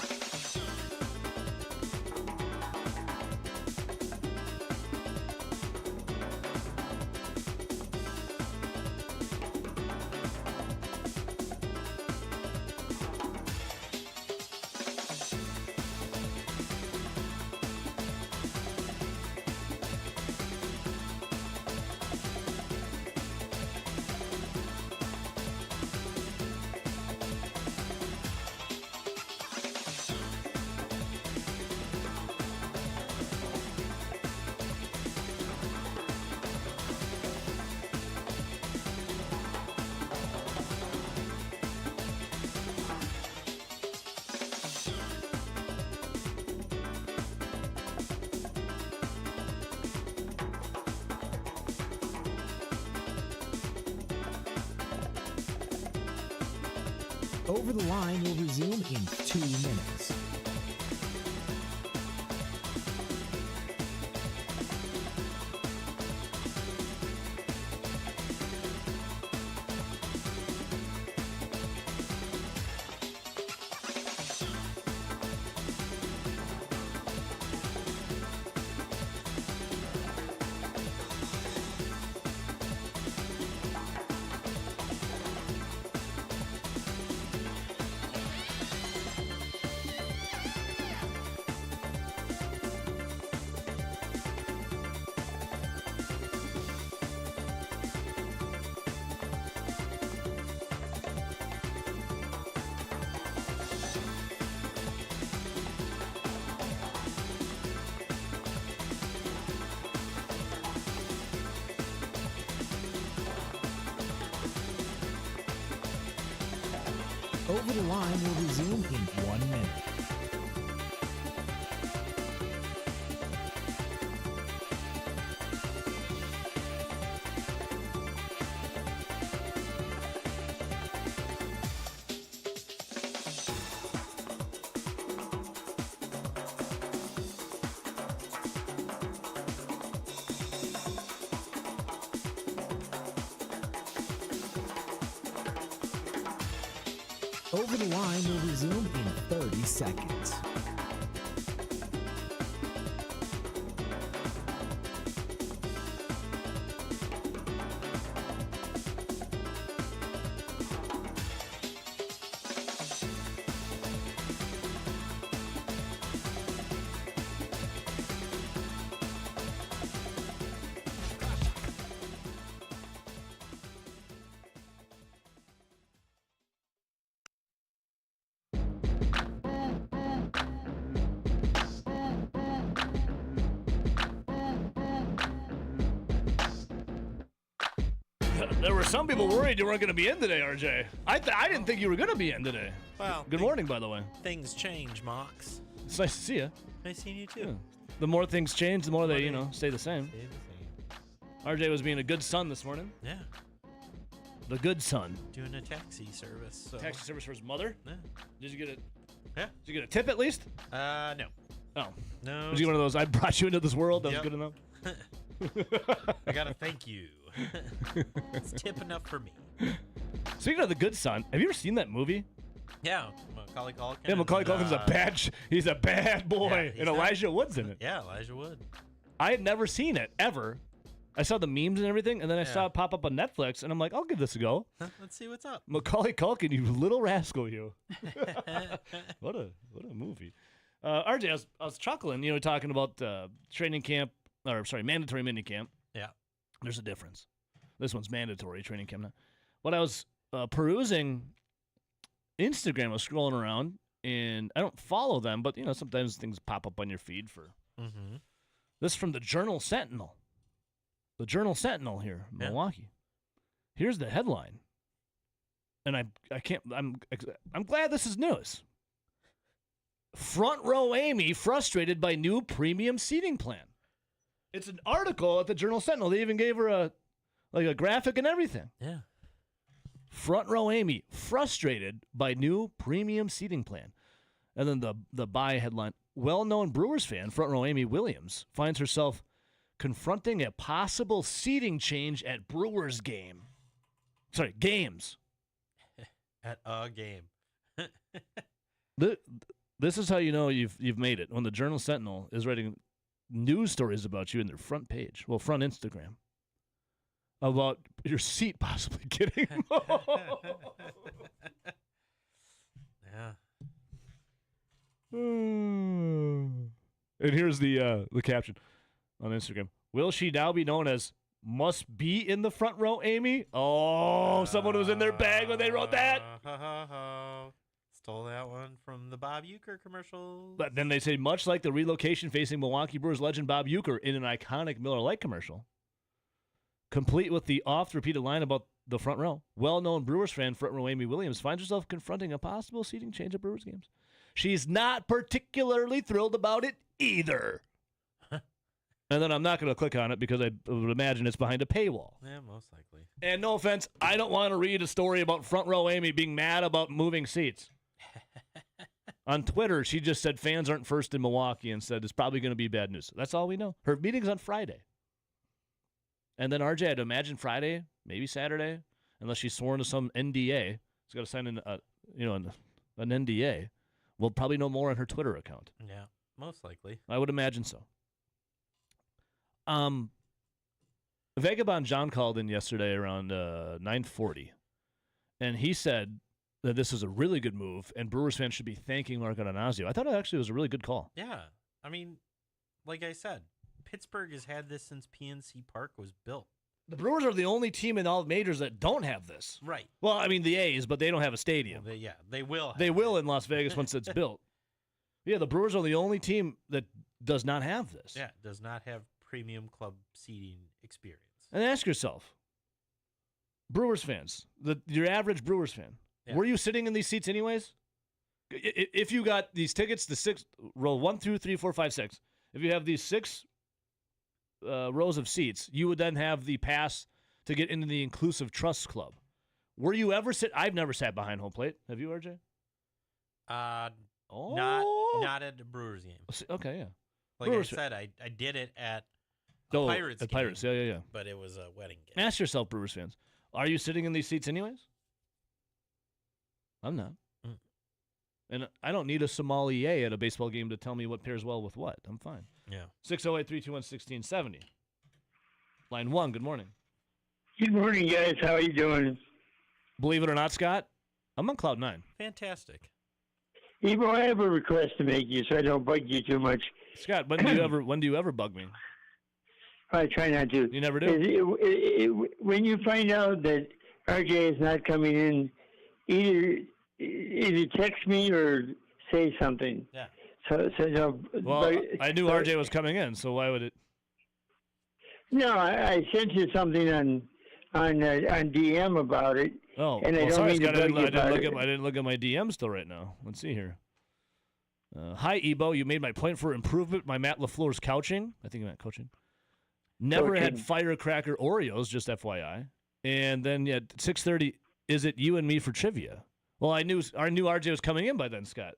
Over the Line will resume in 2 minutes. Over the Line will resume in 1 minute. Over the Line will resume in 30 seconds. There were some people worried you weren't going to be in today, RJ. I didn't think you were going to be in today. Well, good morning, by the way. Things change, Mox. It's nice to see you. Nice seeing you too. Yeah. The more things change, the more they, stay the same. RJ was being a good son this morning. Yeah. The good son. Doing a taxi service. So. Taxi service for his mother? Yeah. Did you get it? Yeah. Did you get a tip at least? No. Oh. No. Was he one of those, I brought you into this world, that was good enough? I gotta thank you. It's tip enough for me. Speaking of the good son, have you ever seen that movie? Yeah, Macaulay Culkin. Yeah, Macaulay Culkin's he's a bad boy. Yeah, and Elijah Wood's in it. Yeah, Elijah Wood. I had never seen it, ever. I saw the memes and everything, and then I saw it pop up on Netflix, and I'm like, I'll give this a go. Let's see what's up. Macaulay Culkin, you little rascal, you. What a movie. RJ, I was chuckling, talking about training camp, mandatory mini camp. Yeah. There's a difference. This one's mandatory training camp now. But I was perusing Instagram, I was scrolling around, and I don't follow them, but, sometimes things pop up on your feed for. Mm-hmm. This is from the Journal Sentinel. The Journal Sentinel here in Milwaukee. Here's the headline. And I'm glad this is news. Front row Amy frustrated by new premium seating plan. It's an article at the Journal Sentinel. They even gave her a graphic and everything. Yeah. Front row Amy frustrated by new premium seating plan. And then the by headline, well-known Brewers fan, front row Amy Williams, finds herself confronting a possible seating change at Brewers games. At a game. This is how you know you've made it. When the Journal Sentinel is writing news stories about you in their front page, front Instagram, about your seat possibly getting Yeah. And here's the caption on Instagram. Will she now be known as must be in the front row, Amy? Oh, someone was in their bag when they wrote that. Stole that one from the Bob Uecker commercial. But then they say, much like the relocation facing Milwaukee Brewers legend Bob Uecker in an iconic Miller Lite commercial, complete with the oft-repeated line about the front row, well-known Brewers fan front row Amy Williams finds herself confronting a possible seating change at Brewers games. She's not particularly thrilled about it either. And then I'm not going to click on it because I would imagine it's behind a paywall. Yeah, most likely. And no offense, I don't want to read a story about front row Amy being mad about moving seats. On Twitter, she just said fans aren't first in Milwaukee and said it's probably going to be bad news. That's all we know. Her meeting's on Friday. And then RJ, I'd imagine Friday, maybe Saturday, unless she's sworn to some NDA. She's got to sign an NDA. We'll probably know more on her Twitter account. Yeah, most likely. I would imagine so. Vagabond John called in yesterday around 9:40, and he said that this is a really good move, and Brewers fans should be thanking Marco Donazio. I thought it actually was a really good call. Yeah. I mean, like I said, Pittsburgh has had this since PNC Park was built. The Brewers are the only team in all majors that don't have this. Right. Well, I mean, the A's, but they don't have a stadium. Well, they will. They will in Las Vegas once it's built. Yeah, the Brewers are the only team that does not have this. Yeah, does not have premium club seating experience. And ask yourself, Brewers fans, your average Brewers fan, were you sitting in these seats anyways? If you got these tickets, the row 1, 2, 3, 4, 5, 6, if you have these 6 rows of seats, you would then have the pass to get into the Inclusive Trust Club. Were you ever I've never sat behind home plate. Have you, RJ? Not at the Brewers game. Okay, yeah. Like Brewers I said, I did it at Pirates game. Pirates, yeah. But it was a wedding game. Ask yourself, Brewers fans, are you sitting in these seats anyways? I'm not. And I don't need a sommelier at a baseball game to tell me what pairs well with what. I'm fine. Yeah. 608-321-1670. Line 1, good morning. Good morning, guys. How are you doing? Believe it or not, Scott, I'm on cloud 9. Fantastic. Evo, I have a request to make you so I don't bug you too much. Scott, when do you ever bug me? I try not to. You never do? When you find out that RJ is not coming in, either text me or say something. Yeah. So no. Well, I knew RJ was coming in, so why would it? No, I sent you something on DM about it. Oh, and I don't sorry, mean Scott. to I bug you about it. didn't look at my DM still right now. Let's see here. Hi, Ebo. You made my point for improvement. My Matt LaFleur's couching. I think you meant coaching. Never had firecracker Oreos, just FYI. And then at 6:30, is it you and me for trivia? Well, I knew RJ was coming in by then, Scott.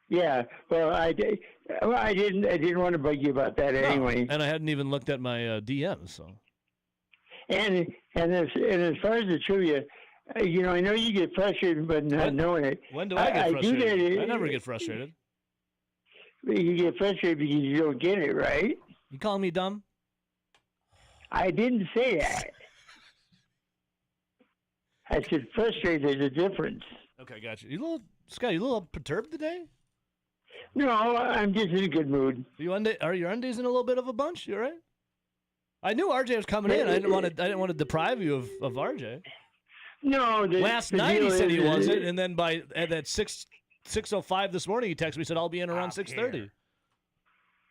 Yeah, well, I didn't want to bug you about that anyway. And I hadn't even looked at my DMs, so. And as far as the trivia, I know you get frustrated, but not knowing it. When do I get frustrated? I never get frustrated. You get frustrated because you don't get it, right? You calling me dumb? I didn't say that. I said frustrated. There's a difference. Okay, gotcha. Scott, you a little perturbed today? No, I'm just in a good mood. Are your undies in a little bit of a bunch? You all right? I knew RJ was coming in. I didn't want to deprive you of RJ. No, last night he said he wasn't, and then at 6:05 this morning he texted me, said I'll be in around 6:30.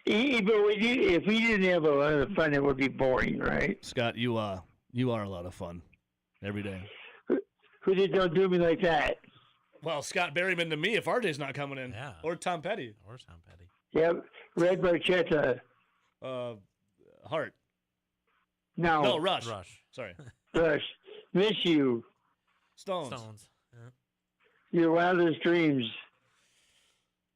If we didn't have a lot of fun, it would be boring, right? Scott, you are a lot of fun every day. Who don't do me like that? Well, Scott Berryman to me if RJ's not coming in. Yeah. Or Tom Petty. Yep. Red Barchetta. Hart. No, Rush. Sorry. Rush. Miss you. Stones. Yeah. Your wildest dreams.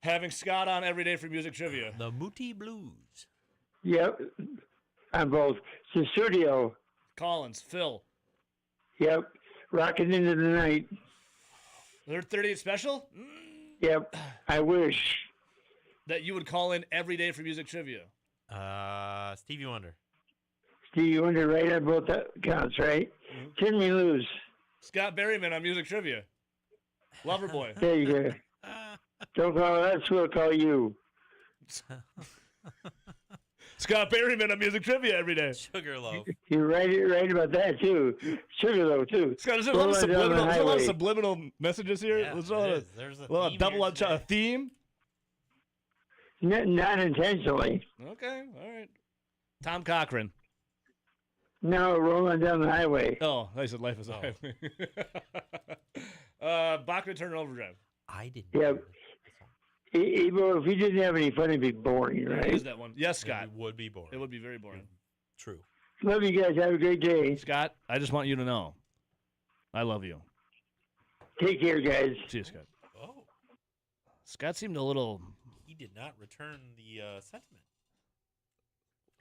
Having Scott on every day for music trivia. The Moody Blues. Yep. On both. Studio. Collins. Phil. Yep. Rocking into the night. Their 30th special? Yep. I wish. That you would call in every day for music trivia. Stevie Wonder. Stevie Wonder, right on both counts, right? Turn me loose. Scott Berryman on music trivia. Loverboy. There you go. Don't call us, we'll call you. Scott Berryman on music trivia every day. Sugarloaf. You're right about that, too. Sugarloaf, too. Scott, is there a lot of subliminal messages here? Yeah, There's a a theme double here a theme? Not intentionally. Okay, all right. Tom Cochran. No, rolling down the highway. Oh, I said life is a highway. Bachman Turner Overdrive. I didn't. Yeah. Ebo, if you didn't have any fun, it'd be boring, right? Is that one? Yes, Scott. It would be boring. It would be very boring. True. Love you guys. Have a great day. Scott, I just want you to know, I love you. Take care, guys. See you, Scott. Oh. Scott seemed a little... He did not return the sentiment.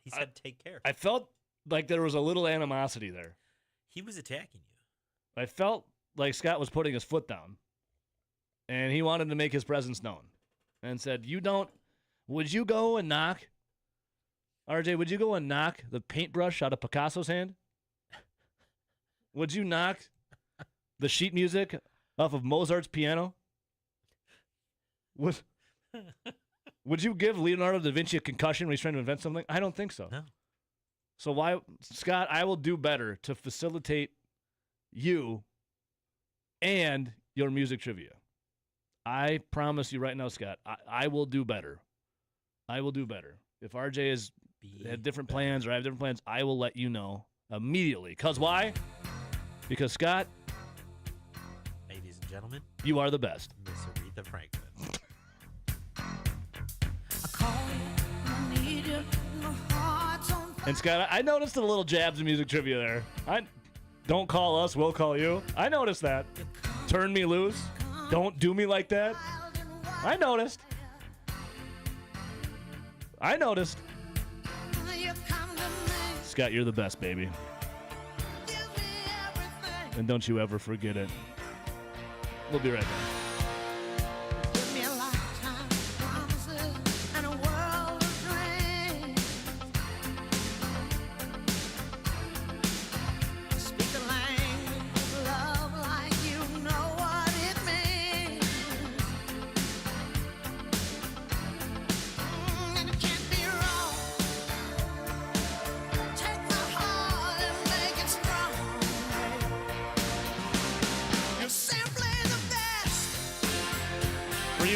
He said, take care. I felt like there was a little animosity there. He was attacking you. I felt like Scott was putting his foot down, and he wanted to make his presence known, and said, would you go and knock, RJ, would you go and knock the paintbrush out of Picasso's hand? Would you knock the sheet music off of Mozart's piano? Would you give Leonardo da Vinci a concussion when he's trying to invent something? I don't think so. No. So why, Scott, I will do better to facilitate you and your music trivia. I promise you right now, Scott, I will do better. I will do better. If RJ has had different plans or I have different plans, I will let you know immediately. Because why? Because, Scott, ladies and gentlemen, you are the best. Miss Aretha Franklin. And Scott, I noticed the little jabs of music trivia there. Don't call us, we'll call you. I noticed that. Turn me loose. Don't do me like that. I noticed. Scott, you're the best, baby. And don't you ever forget it. We'll be right back.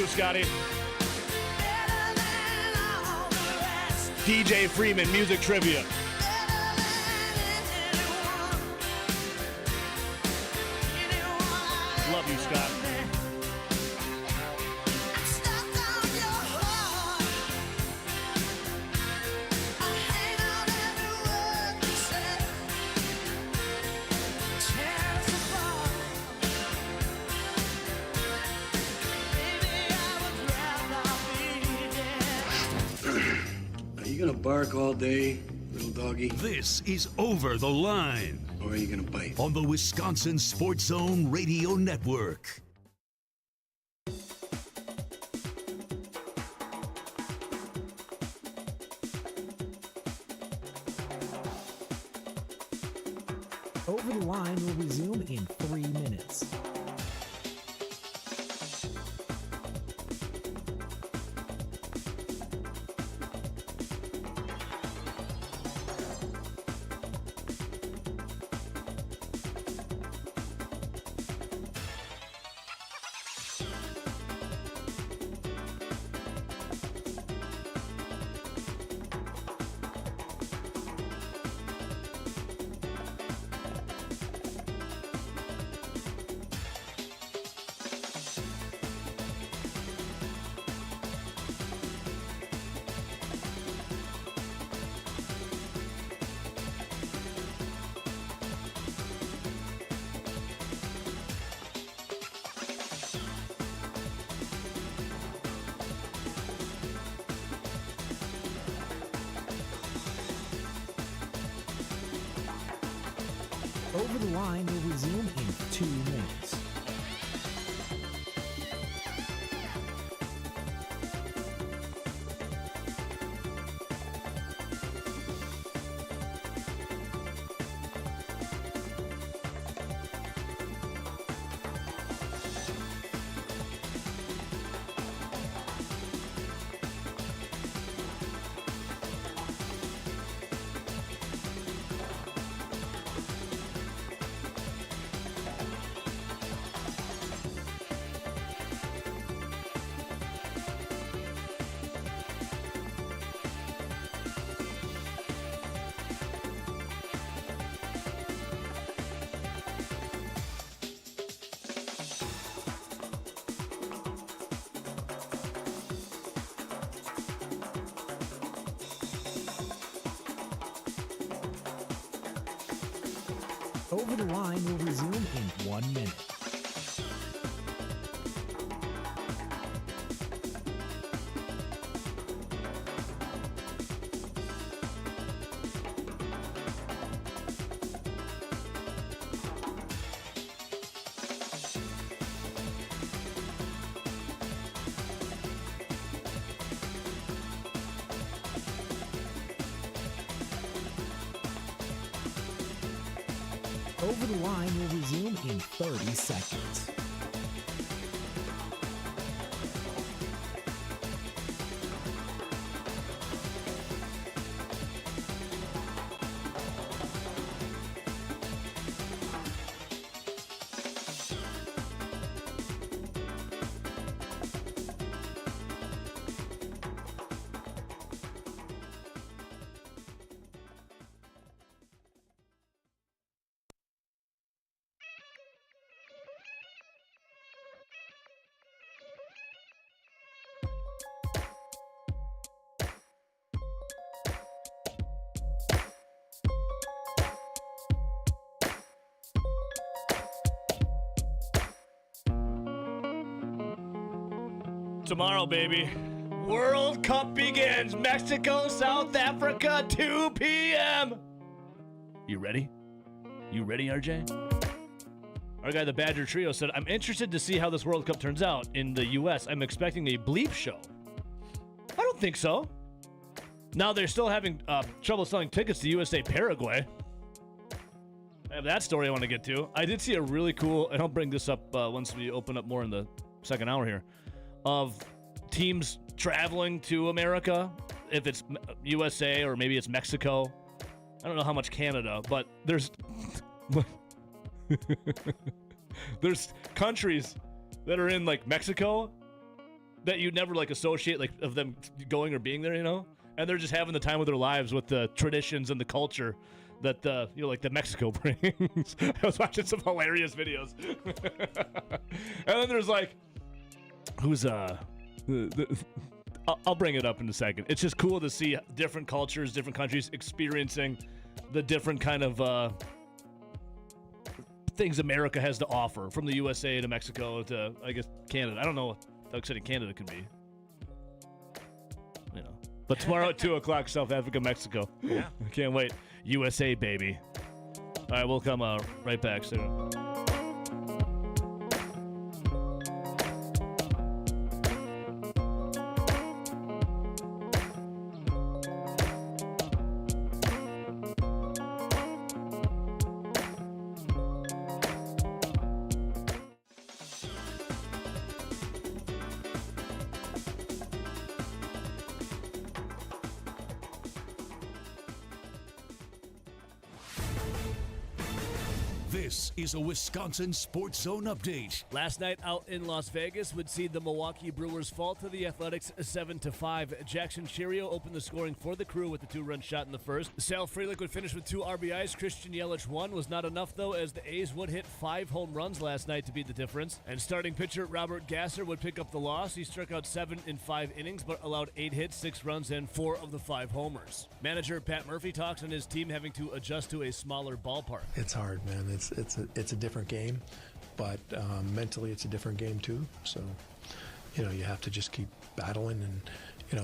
Scotty. DJ Freeman, music trivia. Love you, Scott. You gonna bark all day, little doggy? This is Over the Line. Or are you gonna bite? On the Wisconsin Sports Zone Radio Network. Over the Line will resume in 3 minutes. Over the Line will resume in 2 minutes. Over the Line will resume in 1 minute. Over the Line will resume in 30 seconds. Tomorrow, baby. World Cup begins. Mexico, South Africa, 2 p.m. You ready? You ready, RJ? Our guy, the Badger Trio, said, I'm interested to see how this World Cup turns out in the U.S. I'm expecting a bleep show. I don't think so. Now, they're still having trouble selling tickets to USA Paraguay. I have that story I want to get to. I did see a really cool, and I'll bring this up once we open up more in the second hour here, of teams traveling to America, if it's USA or maybe it's Mexico. I don't know how much Canada, but there's there's countries that are in like Mexico that you never like associate like of them going or being there, you know, and they're just having the time of their lives with the traditions and the culture that like the Mexico brings. I was watching some hilarious videos, and then there's like, who's I'll bring it up in a second. It's just cool to see different cultures, different countries experiencing the different kind of things America has to offer, from the USA to Mexico to, I guess, Canada. I don't know what Doug City, Canada can be. You know. But tomorrow at 2 o'clock, South Africa, Mexico. Yeah. Can't wait. USA, baby. All right, we'll come right back soon. This is a Wisconsin Sports Zone update. Last night out in Las Vegas would see the Milwaukee Brewers fall to the Athletics 7-5. Jackson Cheerio opened the scoring for the Crew with a 2-run shot in the first. Sal Frelick would finish with 2 RBIs. Christian Yelich 1 was not enough, though, as the A's would hit 5 home runs last night to be the difference. And starting pitcher Robert Gasser would pick up the loss. He struck out 7 in 5 innings, but allowed 8 hits, 6 runs, and 4 of the 5 homers. Manager Pat Murphy talks on his team having to adjust to a smaller ballpark. It's hard, man. It's a different game, but mentally it's a different game too. So, you have to just keep battling, and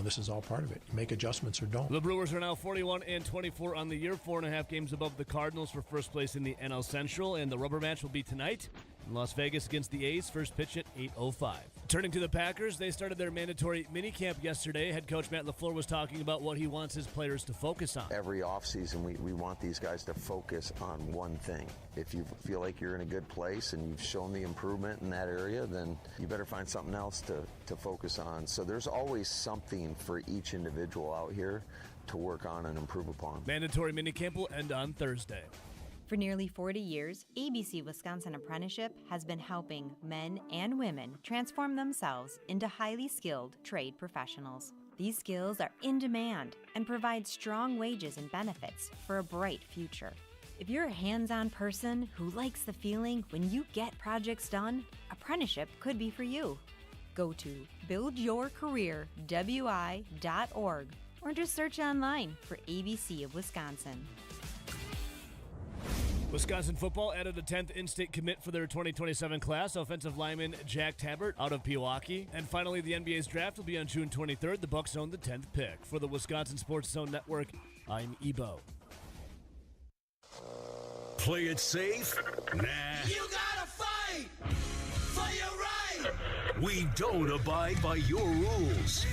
this is all part of it. You make adjustments or don't. The Brewers are now 41-24 on the year, 4.5 games above the Cardinals for first place in the NL Central, and the rubber match will be tonight in Las Vegas against the A's. First pitch at 8:05. Turning to the Packers, they started their mandatory minicamp yesterday. Head coach Matt LaFleur was talking about what he wants his players to focus on. Every offseason, we want these guys to focus on one thing. If you feel like you're in a good place and you've shown the improvement in that area, then you better find something else to focus on. So there's always something for each individual out here to work on and improve upon. Mandatory minicamp will end on Thursday. For nearly 40 years, ABC Wisconsin Apprenticeship has been helping men and women transform themselves into highly skilled trade professionals. These skills are in demand and provide strong wages and benefits for a bright future. If you're a hands-on person who likes the feeling when you get projects done, apprenticeship could be for you. Go to buildyourcareerwi.org or just search online for ABC of Wisconsin. Wisconsin football added a 10th in-state commit for their 2027 class, offensive lineman Jack Tabbert out of Pewaukee. And finally, the NBA's draft will be on June 23rd. The Bucks own the 10th pick. For the Wisconsin Sports Zone Network, I'm Ebo. Play it safe? Nah. You gotta fight for your right. We don't abide by your rules.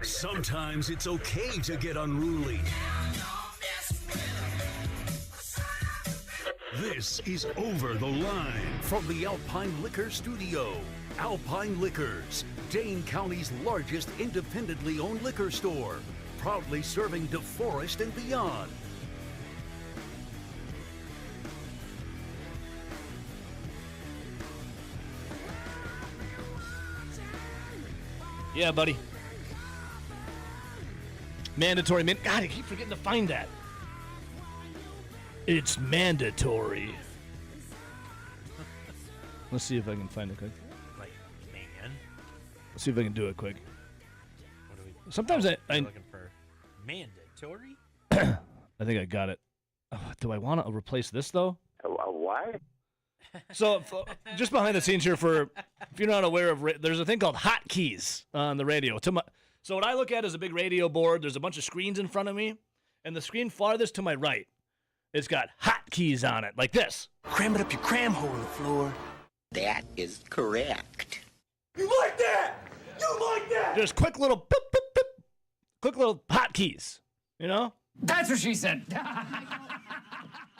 Sometimes it's okay to get unruly. This is Over the Line from the Alpine Liquor Studio. Alpine Liquors, Dane County's largest independently owned liquor store, proudly serving DeForest and beyond. Yeah, buddy. Mandatory God, I keep forgetting to find that. It's mandatory. Let's see if I can find it quick. Like, man. Let's see if I can do it quick. What are we? Sometimes I looking for mandatory. I think I got it. Oh, do I want to replace this though? Why? So, just behind the scenes here, for if you're not aware of, there's a thing called hotkeys on the radio. So what I look at is a big radio board. There's a bunch of screens in front of me, and the screen farthest to my right, it's got hotkeys on it, like this. Cram it up your cram hole on the floor. That is correct. You like that? You like that? Just quick little boop, boop, boop, quick little hotkeys. You know? That's what she said.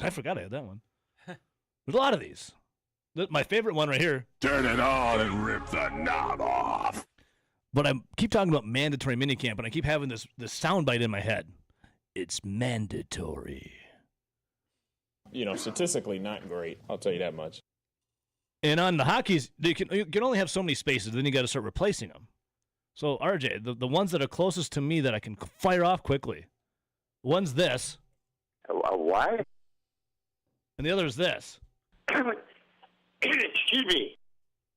I forgot I had that one. There's a lot of these. My favorite one right here. Turn it on and rip the knob off. But I keep talking about mandatory minicamp, and I keep having this soundbite in my head. It's mandatory. You know, statistically not great. I'll tell you that much. And on the hotkeys, you can only have so many spaces. Then you got to start replacing them. So RJ, the ones that are closest to me that I can fire off quickly, one's this. Why? And the other is this. Excuse me.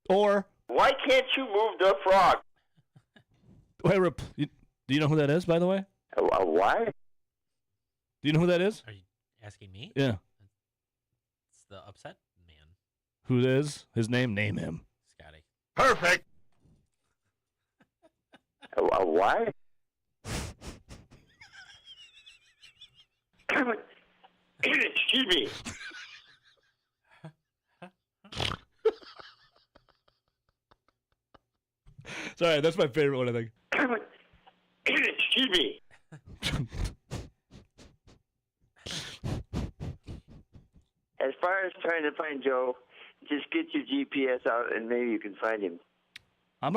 Or why can't you move the frog? Do you know who that is, by the way? Why? Do you know who that is? Are you asking me? Yeah. It's the upset man. Who it is? His name? Name him. Scotty. Perfect. Why? Excuse me. Sorry, that's my favorite one, I think. Excuse me. As far as trying to find Joe, just get your GPS out and maybe you can find him.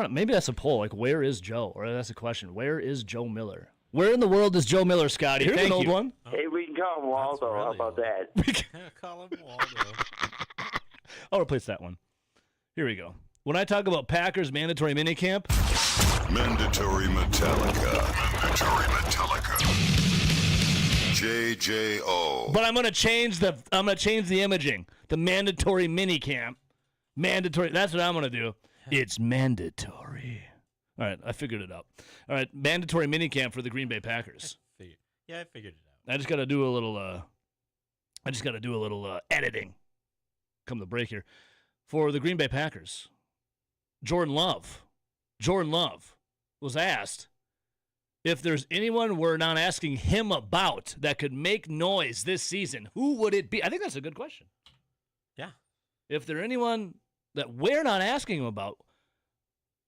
Maybe that's a poll. Like, where is Joe? Or that's a question. Where is Joe Miller? Where in the world is Joe Miller, Scotty? Here's an old one. Hey, we can call him Waldo. How about that? Call him Waldo. I'll replace that one. Here we go. When I talk about Packers mandatory minicamp. Mandatory Metallica. Mandatory Metallica. JJO. But I'm gonna change the imaging. The mandatory minicamp. Mandatory. That's what I'm gonna do. It's mandatory. All right, I figured it out. All right, mandatory minicamp for the Green Bay Packers. Yeah, I figured it out. I just got to do a little. Editing. Come the break here, for the Green Bay Packers. Jordan Love was asked if there's anyone we're not asking him about that could make noise this season. Who would it be? I think that's a good question. Yeah. If there's anyone that we're not asking him about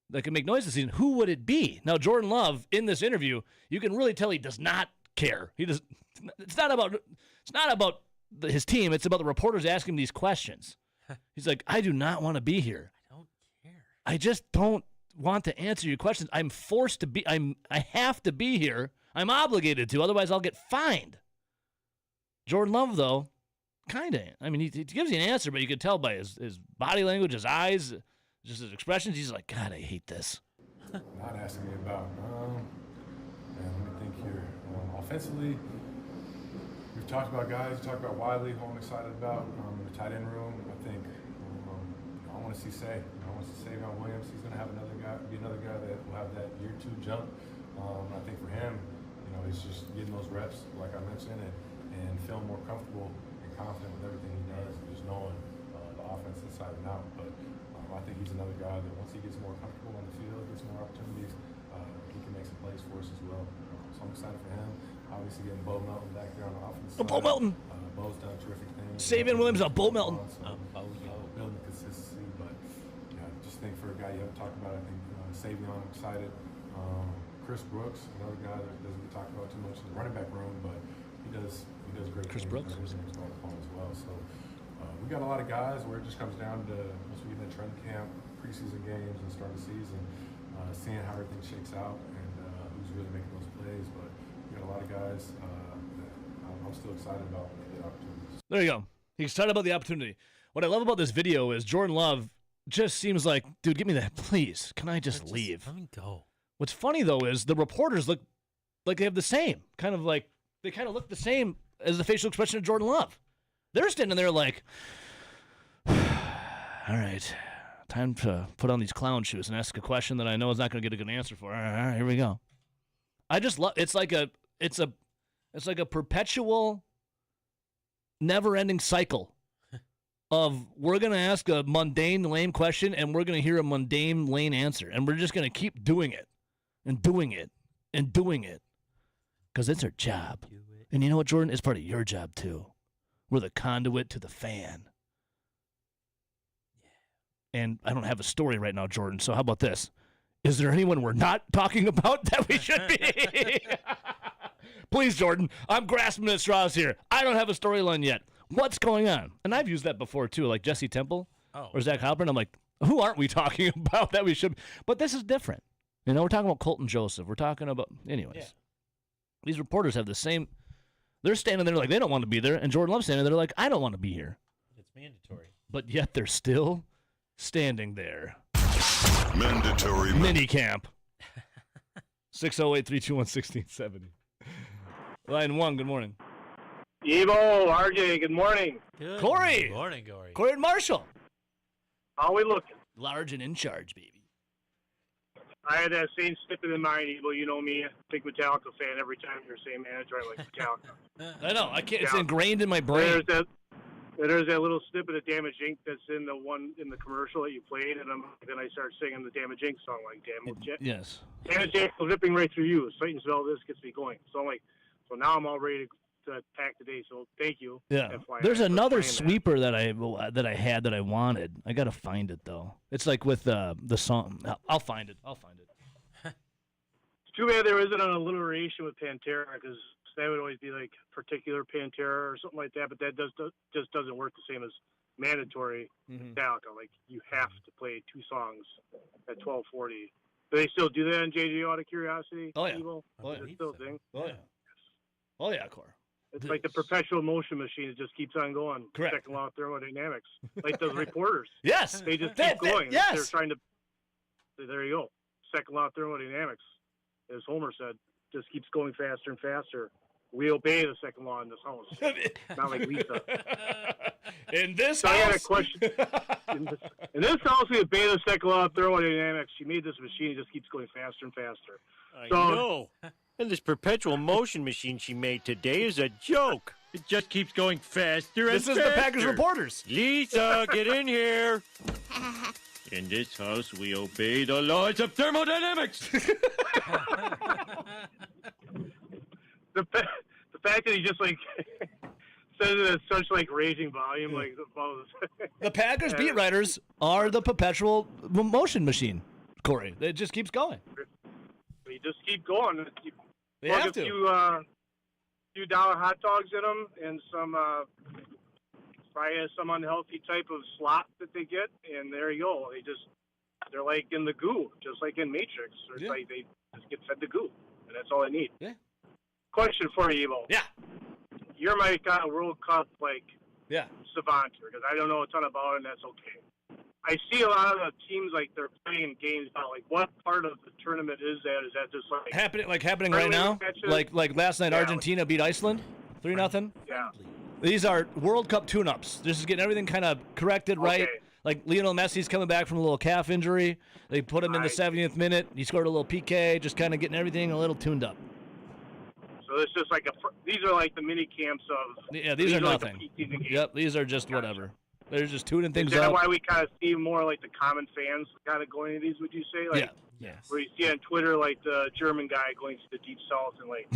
that could make noise this season, who would it be? Now, Jordan Love, in this interview, you can really tell he does not care. It's not about his team. It's about the reporters asking him these questions. He's like, I do not want to be here. I don't care. I just don't want to answer your questions. I'm forced to be. I have to be here. I'm obligated to. Otherwise, I'll get fined. Jordan Love, though, kind of. I mean, he gives you an answer, but you can tell by his body language, his eyes, just his expressions. He's like, God, I hate this. Not asking me about. Let me think here. Offensively, we've talked about guys. We talked about Wiley, who I'm excited about. The tight end room, I think. I want to see Say. I want to see Savion Williams. He's going to have another guy that will have that year 2 jump. I think for him, he's just getting those reps, like I mentioned, and and feel more comfortable and confident with everything he does, and just knowing the offense inside and out. But I think he's another guy that once he gets more comfortable on the field, gets more opportunities, he can make some plays for us as well. So I'm excited for him. Obviously getting Bo Melton back there on the offense side. Bo Melton. Bo's done terrific things. Savion Williams, Bo Melton. Building consistency, but yeah, just think for a guy you haven't talked about, I think Savion, I'm excited. Chris Brooks, another guy that doesn't get talked about too much in the running back room, but he does great Chris things. Brooks. Everything's going upon as well. So we got a lot of guys where it just comes down to once we get in training camp, preseason games, and start the season, seeing how everything shakes out and who's really making those plays. But we got a lot of guys that I'm still excited about the opportunities. There you go. He's excited about the opportunity. What I love about this video is Jordan Love just seems like, dude, give me that, please. Can I just leave? Let me go. What's funny, though, is the reporters look like they have the same, they kind of look the same as the facial expression of Jordan Love. They're standing there like, all right, time to put on these clown shoes and ask a question that I know is not going to get a good answer for. All right, here we go. I just love, it's like a perpetual, never-ending cycle of we're going to ask a mundane, lame question, and we're going to hear a mundane, lame answer. And we're just going to keep doing it and doing it and doing it because it's our job. And you know what, Jordan? It's part of your job, too. We're the conduit to the fan. And I don't have a story right now, Jordan, so how about this? Is there anyone we're not talking about that we should be? Please, Jordan, I'm grasping at straws here. I don't have a storyline yet. What's going on? And I've used that before, too, like Jesse Temple or Zach Halpern. I'm like, who aren't we talking about that we should? But this is different. You know, we're talking about Colton Joseph. We're talking about, anyways. Yeah. These reporters have the same, they're standing there like they don't want to be there, and Jordan Love's standing there like, I don't want to be here. It's mandatory. But yet they're still standing there. Mandatory. Mini camp. 608-321-1670. Line 1, good morning. Evo, RJ, good morning. Good Corey. morning, Corey. Corey and Marshall. How we looking? Large and in charge, baby. I had that same snippet in mind, Evo. You know me, big Metallica fan. Every time you're saying manager, I like Metallica. I know. I can't. It's ingrained in my brain. There's that little snippet of Damage Inc. that's in the commercial that you played, and then I start singing the Damage Inc. song like Yes. Damage Inc. was ripping right through you. Titans-Ville, this gets me going. So I'm like, so now I'm all ready to attack today. So thank you. Yeah. FYI. There's another sweeper that I had that I wanted. I gotta find it though. It's like with the song. I'll find it. It's too bad there isn't an alliteration with Pantera, because that would always be like particular Pantera or something like that. But that just doesn't work the same as mandatory Metallica. Like you have to play 2 songs at 12:40. Do they still do that in JJ out of curiosity? Oh yeah. Evil? Oh Is yeah. it still a thing? Oh yeah. Oh yeah, Cor. It's like the perpetual motion machine. It just keeps on going. Correct. Second law of thermodynamics. Like those reporters. Yes. They just keep going. Yes. They're trying to. There you go. Second law of thermodynamics, as Homer said, just keeps going faster and faster. We obey the second law in this house. Not like Lisa. In this so house. I got a question. In this house, we obey the second law of thermodynamics. She made this machine. It just keeps going faster and faster. I know. And this perpetual motion machine she made today is a joke. It just keeps going faster and faster. This is the Packers reporters. Lisa, get in here. In this house, we obey the laws of thermodynamics. The fact that he just like says it at such like raging volume, like The Packers beat writers are the perpetual motion machine, Corey. It just keeps going. You just keep going. You They plug have a to. few dollar hot dogs in them and some probably some unhealthy type of slop that they get, and there you go. They're like in the goo, just like in Matrix. It's like they just get fed the goo, and that's all they need. Yeah. Question for you, Evo. Yeah. You're my kind of World Cup savant here, because I don't know a ton about it, and that's okay. I see a lot of the teams like they're playing games about like what part of the tournament is that? Is that just like happening right now? matches? Like last night, Argentina beat Iceland 3-0. Yeah. These are World Cup tune-ups. This is getting everything kind of corrected right. Like Lionel Messi's coming back from a little calf injury. They put him in the 70th minute. He scored a little PK, just kind of getting everything a little tuned up. So it's just like these are like the mini camps of. Yeah, these are like nothing. the preseason games. Yep, these are just whatever. They're just tuning things Is that up. why we kind of see more like the common fans kind of going to these? Would you say? Like, Yes. Where you see on Twitter like the German guy going to the Deep South and like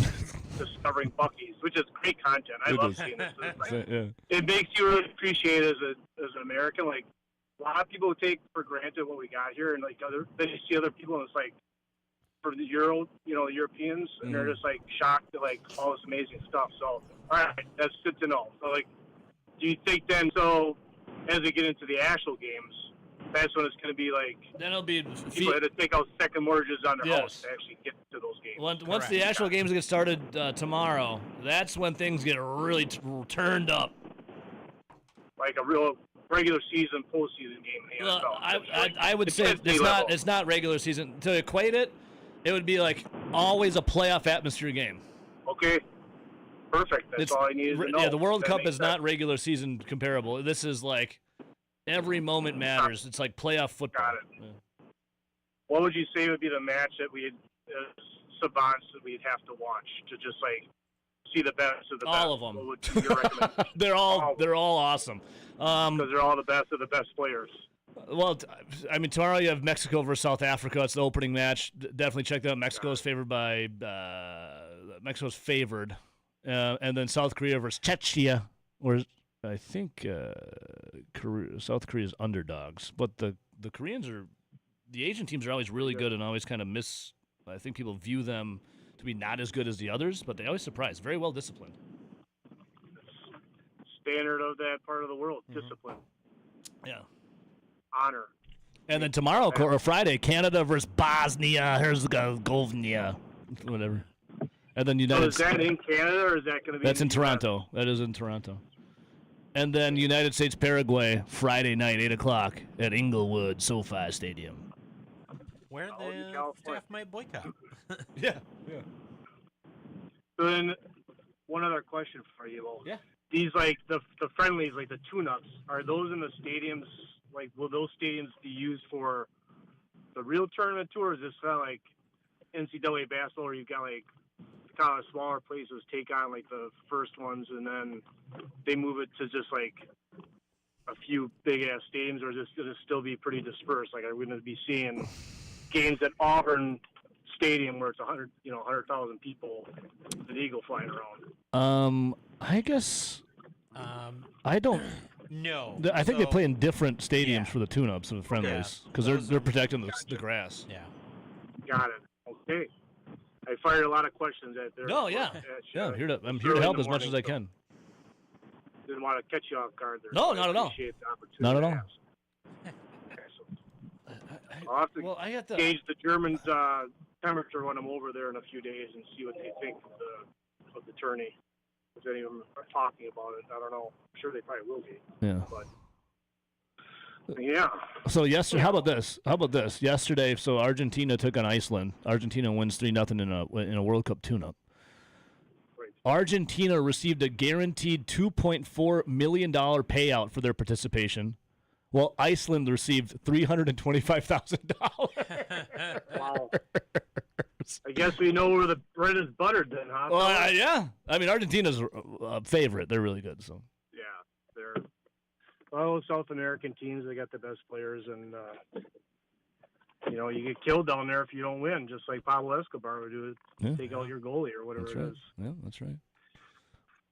discovering Buc-ee's, which is great content. I It love is. seeing this. It's like, Yeah. it makes you really appreciate it as an American. Like a lot of people take for granted what we got here, and like then you see other people, and it's like for the the Europeans, and they're just like shocked at like all this amazing stuff. So, all right, that's good to know. So, like, do you think then? So, as they get into the actual games, that's when it's going to be like. Then it'll be people had to take out second mortgages on their Yes. house to actually get to those games. Once the actual games get started tomorrow, that's when things get really turned up. Like a real regular season, postseason game in the Well, NFL. I would say it's not regular season. To equate it, it would be like always a playoff atmosphere game. Okay. Perfect. That's all I needed to know. Yeah, the World That Cup makes is not regular season comparable. This is like every moment matters. It's like playoff football. Got it. What would you say would be the match that we'd savants that we'd have to watch to just like see the best of the best? All of them. What would be your recommendation? they're all awesome. Because they're all the best of the best players. Well, I mean, tomorrow you have Mexico versus South Africa. It's the opening match. Definitely check that out. Mexico's favored by and then South Korea versus Czechia, or I think South Korea's underdogs. But the Koreans the Asian teams are always really good and always kind of I think people view them to be not as good as the others, but they always surprise. Very well disciplined. Standard of that part of the world, discipline. Yeah. Honor. And then tomorrow, or Friday, Canada versus Bosnia Herzegovina, whatever. And then United. So is that in Canada or is that going to be? That's in Toronto. That is in Toronto. And then United States Paraguay Friday night, 8:00 at Inglewood SoFi Stadium. Where the staff might boycott. Yeah. So then, one other question for you. Well, yeah. These like the friendlies, like the tune-ups, are those in the stadiums? Like, will those stadiums be used for the real tournament tour? Or is this kind of like NCAA basketball, where you've got like kind of smaller places take on like the first ones, and then they move it to just like a few big ass stadiums, or is this going to still be pretty dispersed? Like, are we going to be seeing games at Auburn Stadium where it's 100,000 people with an eagle flying around? I guess. I don't. No. I think they play in different stadiums for the tune-ups and the friendlies because they're protecting the grass. Yeah. Got it. Okay. I fired a lot of questions at there. No, yeah. I'm here to help as much as I can. Didn't want to catch you off guard there. No, so not I at all. appreciate the opportunity Not at to all. ask. I'll have to I got gauge the Germans' temperature when I'm over there in a few days and see what they think of the tourney. If any of them are talking about it, I don't know. I'm sure they probably will be. Yeah. But yeah. So yesterday, how about this? Yesterday, so Argentina took on Iceland. Argentina wins 3-0 in a World Cup tune-up. Argentina received a guaranteed $2.4 million payout for their participation, while Iceland received $325,000. Wow. I guess we know where the bread is buttered then, huh? Well, yeah. I mean, Argentina's a favorite. They're really good. So. Yeah, they're well, South American teams. They got the best players, and you get killed down there if you don't win, just like Pablo Escobar would do. Take out your goalie or whatever That's it right. is. Yeah, that's right.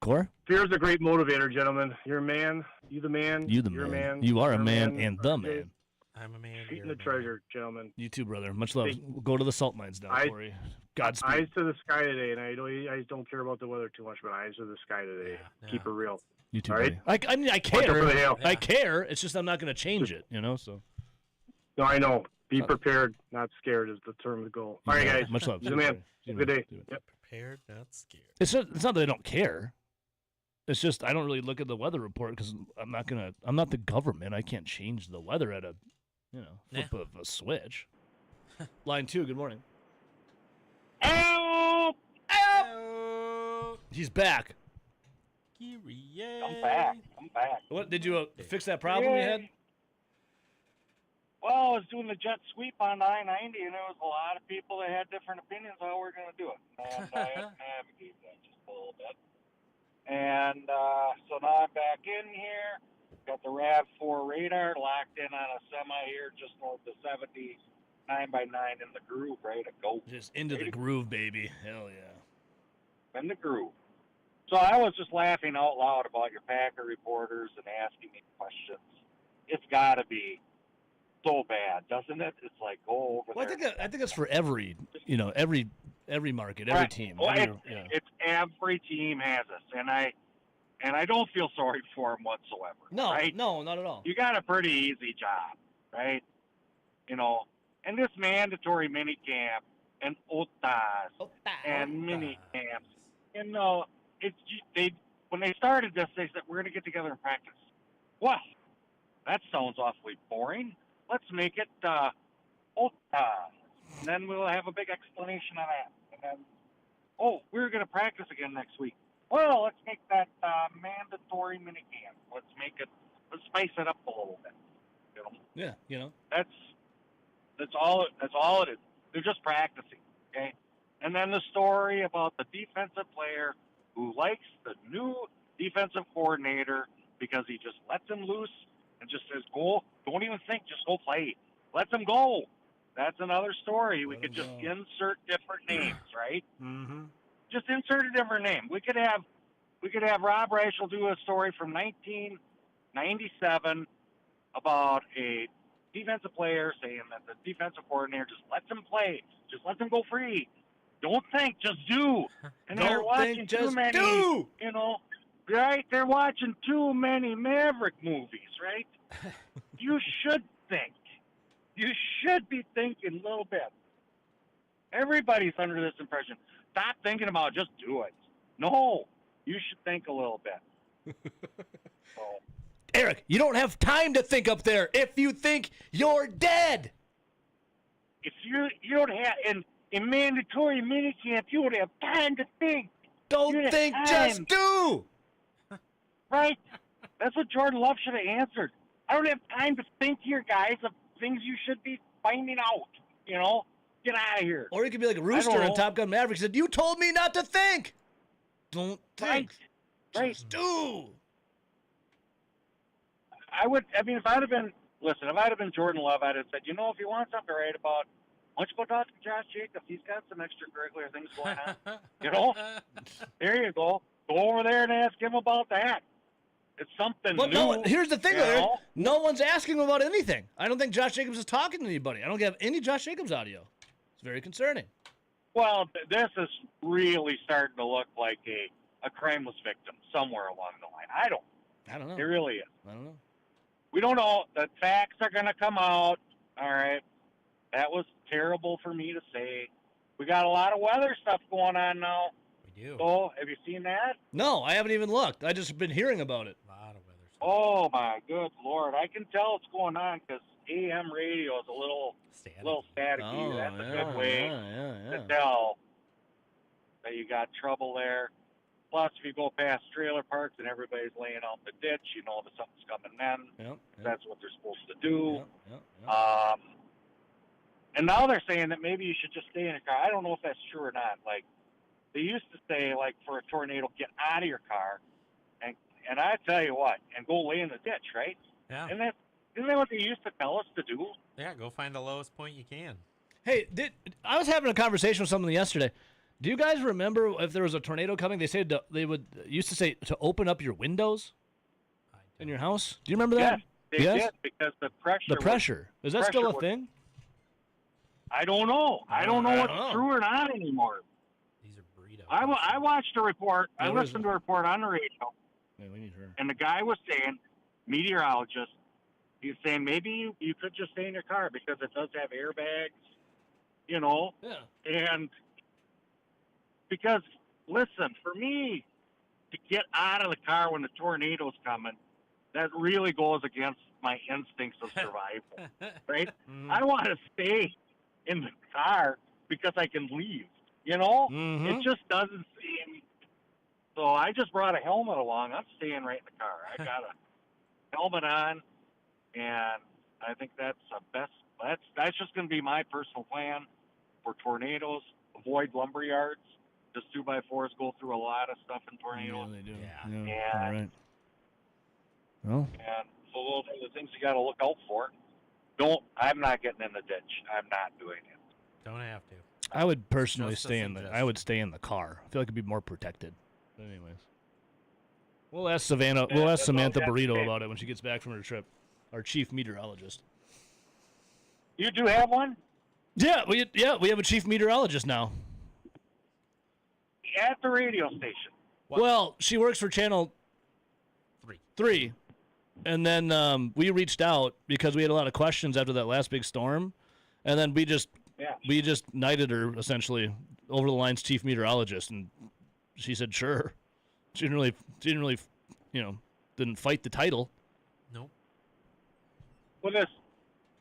Core? Fear's a great motivator, gentlemen. You're a man. You the man. You the You're man. a man. You are a I'm man and the man. I'm a man. Shooting the treasure, gentlemen. You too, brother. Much love. We'll go to the salt mines now, Corey. Godspeed. Eyes to the sky today, and I know you guys don't care about the weather too much, but eyes to the sky today. Keep it real. You too, All right? buddy. I mean, I Watch out care. for the hail. I care. It's just I'm not going to change it, So. No, I know. Be prepared, not scared is the term to go. All right, guys. Much love. You're the man. See you, Good day. Yep. Prepared, not scared. It's not that I don't care. It's just I don't really look at the weather report because I'm not the government. I can't change the weather at a, flip of a switch. Line 2. Good morning. Help! He's back. Kyrie. I'm back. What did you fix that problem you had? Well, I was doing the jet sweep on I-90, and there was a lot of people that had different opinions on how we're going to do it. And I had to navigate that just a little bit. And so now I'm back in here. Got the RAV4 radar locked in on a semi here just north of 70, 9x9 in the groove, ready to go. Just into the groove, baby. Hell yeah. In the groove. So I was just laughing out loud about your Packer reporters and asking me questions. It's got to be so bad, doesn't it? It's like, go over Well, there. I think it's for every market, every Right. team. Well, Yeah. it's every team has this, and I don't feel sorry for them whatsoever. No, right? no, not at all. You got a pretty easy job, right? And this mandatory mini camp and OTAs and mini camps, when they started this, they said we're going to get together and practice. Well, that sounds awfully boring. Let's make it OTAs, and then we'll have a big explanation on that. And then, we're going to practice again next week. Well, let's make that mandatory mini camp. Let's spice it up a little bit. Yeah, That's all it is. They're just practicing, okay? And then the story about the defensive player who likes the new defensive coordinator because he just lets him loose and just says, go, don't even think, just go play. Lets him go. That's another story. We could just insert different names, right? Mm-hmm. Just insert a different name. We could have Rob Reichel do a story from 1997 about a defensive player saying that the defensive coordinator just lets him play, just lets him go free. Don't think, just do. And they're Don't watching think, too just many, do. Right? They're watching too many Maverick movies, right? You should think. You should be thinking a little bit. Everybody's under this impression. Stop thinking about it, just do it. No, you should think a little bit. Eric, you don't have time to think up there. If you think, you're dead. If you don't have in mandatory minicamp, you don't have time to think. Don't think, just do. Right? That's what Jordan Love should have answered. I don't have time to think here, guys, of things you should be finding out. Get out of here. Or you could be like a rooster in Top Gun Maverick. Said, you told me not to think. Don't think. Right. Just do. If I'd have been Jordan Love, I'd have said, if you want something to write about, why don't you go talk to Josh Jacobs? He's got some extracurricular things going on. There you go. Go over there and ask him about that. It's something Well, new. no, here's the thing, Eric. know? No one's asking him about anything. I don't think Josh Jacobs is talking to anybody. I don't have any Josh Jacobs audio. It's very concerning. Well, this is really starting to look like a crimeless victim somewhere along the line. I don't know. It really is. I don't know. We don't know. The facts are going to come out. All right. That was terrible for me to say. We got a lot of weather stuff going on now. We do. So, have you seen that? No, I haven't even looked. I just been hearing about it. A lot of weather stuff. Oh, my good Lord. I can tell what's going on because AM radio is a little staticky. Oh, That's a yeah, good way yeah. to tell that you got trouble there. Plus, if you go past trailer parks and everybody's laying out the ditch, you know that something's coming then. Yep. That's what they're supposed to do. Yep. And now they're saying that maybe you should just stay in a car. I don't know if that's true or not. Like, they used to say, like, for a tornado, get out of your car. And I tell you what, and go lay in the ditch, right? Yeah. And isn't that what they used to tell us to do? Yeah, go find the lowest point you can. Hey, I was having a conversation with someone yesterday. Do you guys remember if there was a tornado coming? They said they used to say to open up your windows in your house. Do you remember that? Yes, they did because the pressure. The pressure. Is that still a thing? I don't know. I don't know what's true or not anymore. These are burritos. I watched a report. Yeah, I what is listened to a report on the radio. Yeah, we need her. And the guy was saying, meteorologist, he's saying maybe you could just stay in your car because it does have airbags, Yeah. And because, listen, for me to get out of the car when the tornado's coming, that really goes against my instincts of survival, right? I want to stay in the car because I can leave, It just doesn't seem. So I just brought a helmet along. I'm staying right in the car. I got a helmet on, and I think that's the best. That's just going to be my personal plan for tornadoes. Avoid lumber yards. Just 2x4s go through a lot of stuff in tornadoes. Yeah, they do. Yeah. All right. Well, And so those are the things you got to look out for. I'm not getting in the ditch. I'm not doing it. Don't have to. I would personally Just a stay in the. I would stay in the car. I feel like it'd be more protected. But anyways, we'll ask Savannah. We'll ask Samantha Burrito about it when she gets back from her trip. Our chief meteorologist. You do have one? Yeah, we have a chief meteorologist now. At the radio station. Well, she works for Channel 3. And then we reached out because we had a lot of questions after that last big storm, and then we just knighted her essentially over the line's chief meteorologist, and she said sure. She didn't really, didn't fight the title. Nope. Well,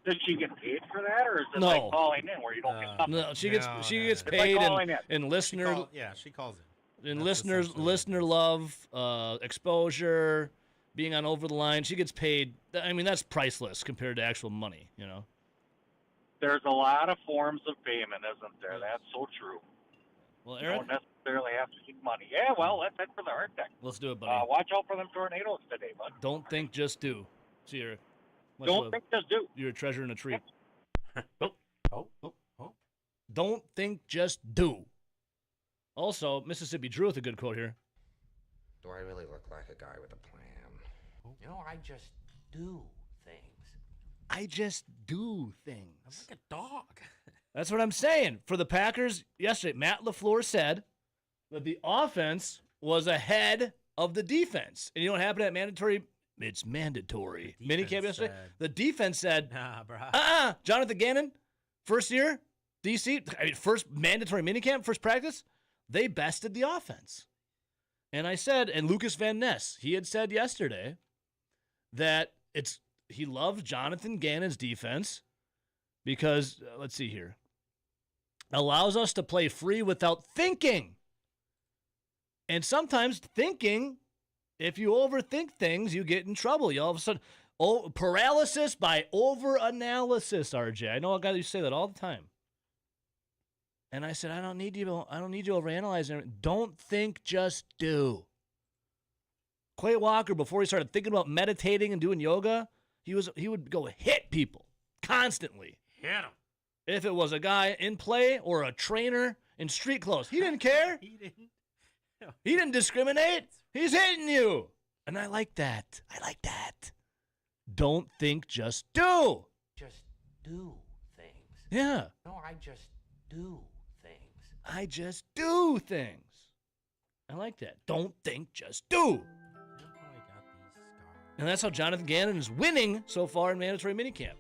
did she get paid for that, or is it No. like calling in where you don't get something? No, she gets paid It's like calling in listener. She calls it. In listener love, exposure, being on over the line, she gets paid. I mean, that's priceless compared to actual money, There's a lot of forms of payment, isn't there? That's so true. Well, You Eric, don't necessarily have to need money. Yeah, well, that's it for the hard deck. let's do it, buddy. Watch out for them tornadoes today, bud. Don't think, just do. See, Eric. Much Don't love. think, just do. You're a treasure and a treat. Oh. Don't think, just do. Also, Mississippi Drew with a good quote here. Do I really look like a guy with a plan? You know, I just do things. I just do things. I'm like a dog. That's what I'm saying. For the Packers yesterday, Matt LaFleur said that the offense was ahead of the defense. And you know what happened at mandatory? It's mandatory. Minicamp yesterday. The defense said, nah, bro. Jonathan Gannon, first year, DC, first mandatory minicamp, first practice, they bested the offense. And I said, and Lucas Van Ness, he had said yesterday that he loves Jonathan Gannon's defense because, let's see here, allows us to play free without thinking. And sometimes thinking, if you overthink things, you get in trouble. You all of a sudden, paralysis by overanalysis, RJ. I know a guy that used to say that all the time. And I said, I don't need you to overanalyze it. Don't think, just do. Clay Walker, before he started thinking about meditating and doing yoga, he would go hit people constantly. Hit him. If it was a guy in play or a trainer in street clothes, he didn't care. He didn't discriminate. He's hitting you. And I like that. Don't think, just do. Just do things. Yeah. No, I just do things. I just do things. I like that. Don't think, just do. And that's how Jonathan Gannon is winning so far in mandatory minicamp.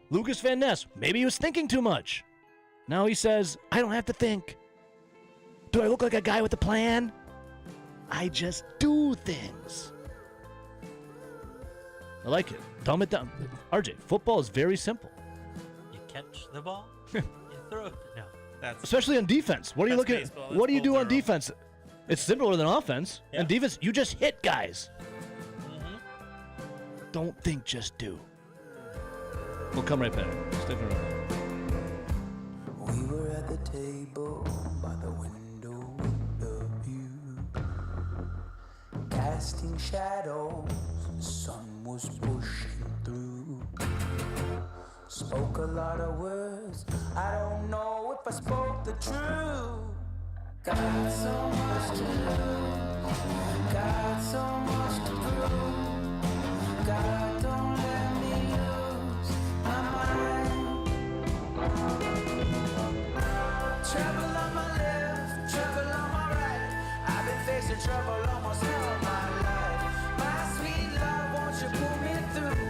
Lucas Van Ness, maybe he was thinking too much. Now he says, I don't have to think. Do I look like a guy with a plan? I just do things. I like it. Dumb it down. RJ, football is very simple. You catch the ball, you throw it. No, that's especially on defense. What are you looking at? What do you do on defense? It's simpler than offense. Yeah. On defense, you just hit guys. Don't think, just do. We'll come right back. Stick around. We were at the table by the window of view, casting shadows, the sun was pushing through. Spoke a lot of words, I don't know if I spoke the truth. Got so much to lose, got so much to prove. God, don't let me lose my mind. Trouble on my left, trouble on my right. I've been facing trouble almost all my life. My sweet love, won't you pull me through?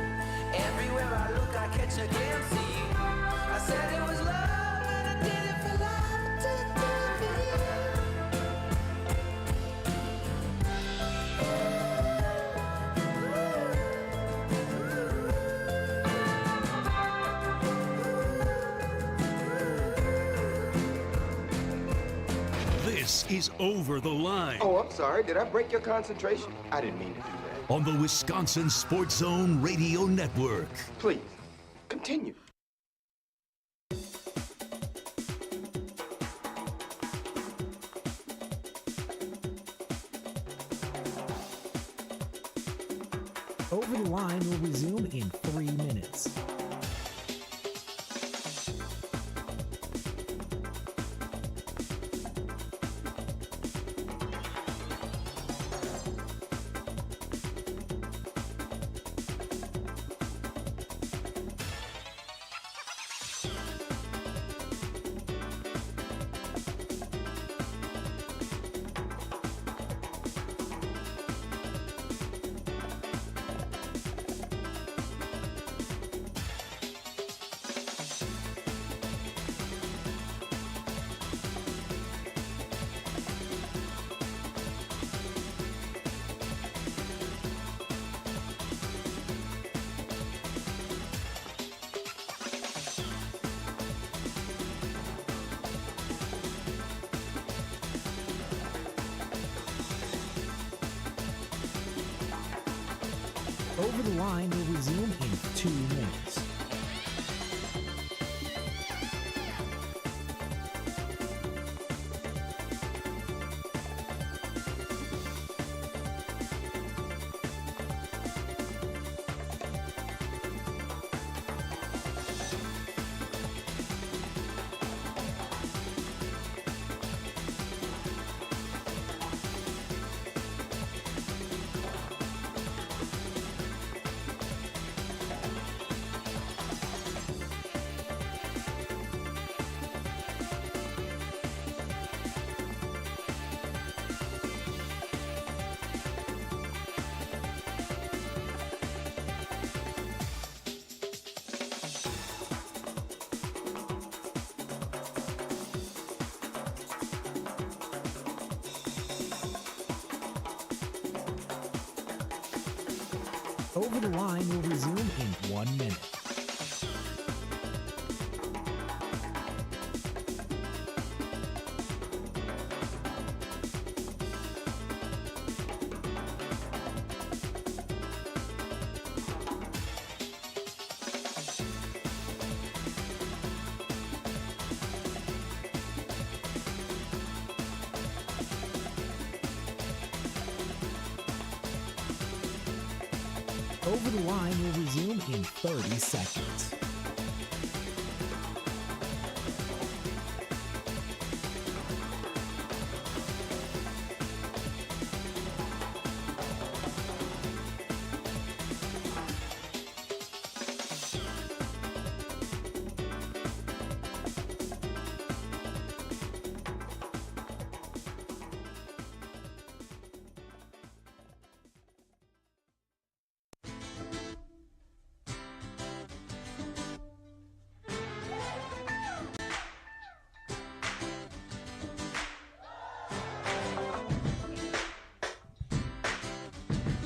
Everywhere I look, I catch a glimpse of you. I said it was love, and I did it for love, did it for you. This is Over the Line. Oh, I'm sorry. Did I break your concentration? I didn't mean to do that. On the Wisconsin Sports Zone Radio Network. Please, Continue. Over the Line will resume in 3 minutes. Over the Line will resume in 2 minutes. Over the Line will resume in 1 minute. Over the Line will resume in 30 seconds.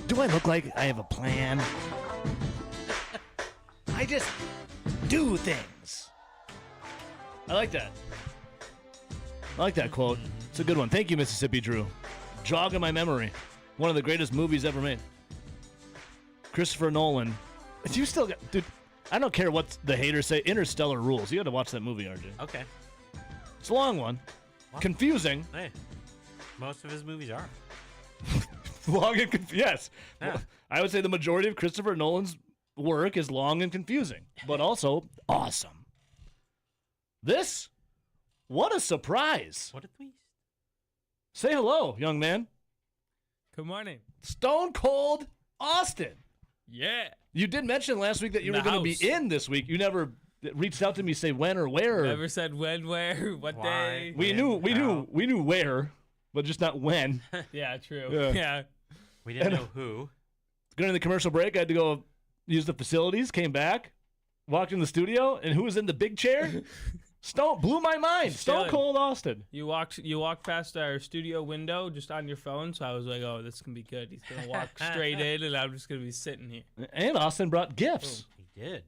Do I look like I have a plan? I just do things. I like that. I like that quote. It's a good one. Thank you, Mississippi Drew. Jogging my memory. One of the greatest movies ever made. Christopher Nolan. If you still got, dude, I don't care what the haters say. Interstellar rules. You got to watch that movie, RJ. Okay. It's a long one. Well, confusing. Hey, most of his movies are. Long and yes. Yeah. I would say the majority of Christopher Nolan's work is long and confusing, but also awesome. This? What a surprise. What a twist. Say hello, young man. Good morning. Stone Cold Austin. Yeah. You did mention last week that you were going to be in this week. You never reached out to me, say when or where. Never said when, where, what day. We knew where, but just not when. Yeah, true. Yeah. We didn't know who. During the commercial break, I had to go use the facilities, came back, walked in the studio, and who was in the big chair? Blew my mind. Stone Cold Austin. You walked past our studio window just on your phone, so I was like, oh, this can be good. He's going to walk straight in, and I'm just going to be sitting here. And Austin brought gifts. He did.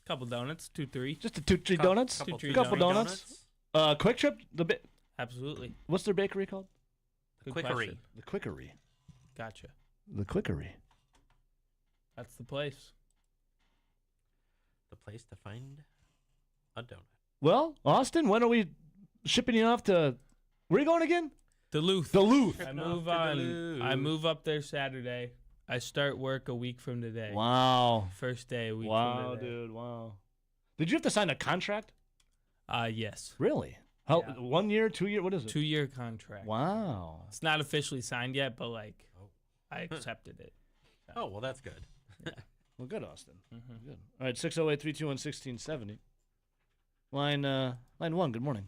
Couple donuts, 2-3. Just a 2-3 donuts? Couple donuts. Quick Trip? Absolutely. What's their bakery called? The Quickery. The Quickery. Gotcha. The Quickery. That's the place. the place to find a donut. Well, Austin, when are we shipping you off to? Where are you going again? Duluth. Duluth. I move up there Saturday. I start work a week from today. Wow. First day a week Wow, from today. dude. Wow. Did you have to sign a contract? Yes. Really? How? 1 year, 2 year? What is it? 2-year contract. Wow. It's not officially signed yet, but I accepted it. Oh, well, that's good. Well, good, Austin. Good. All right, 608-321-1670. Line 1, good morning.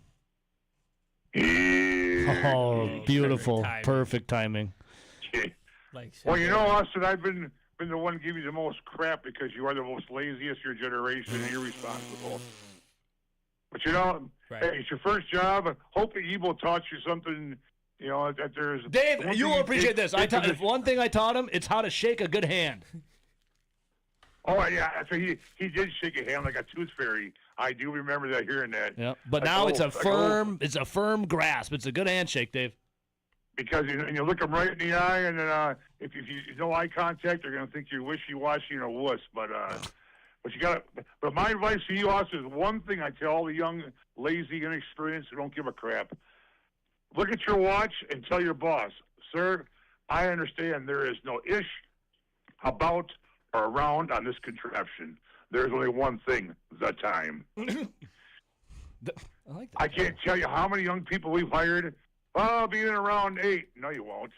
Oh, beautiful. Perfect timing. Well, you know, Austin, I've been the one to give you the most crap because you are the most laziest of your generation and irresponsible. But, you know, hey, it's your first job. Hope that Ebo taught you something, you know, that there's... Dave, you will appreciate this. If one thing I taught him, it's how to shake a good hand. Oh, yeah. So he did shake a hand like a tooth fairy. I do remember that, hearing that. Yeah, but now it's a firm grasp. It's a good handshake, Dave. Because you look them right in the eye, and then if you no eye contact, they're gonna think you're wishy-washy and a wuss. But you got. But my advice to you, Austin, is one thing I tell all the young, lazy, inexperienced who don't give a crap: look at your watch and tell your boss, "Sir, I understand there is no ish, about, or around on this contraption. There's only one thing: the time." I like that. I can't tell you how many young people we've hired. Well, I'll be in around 8. No, you won't.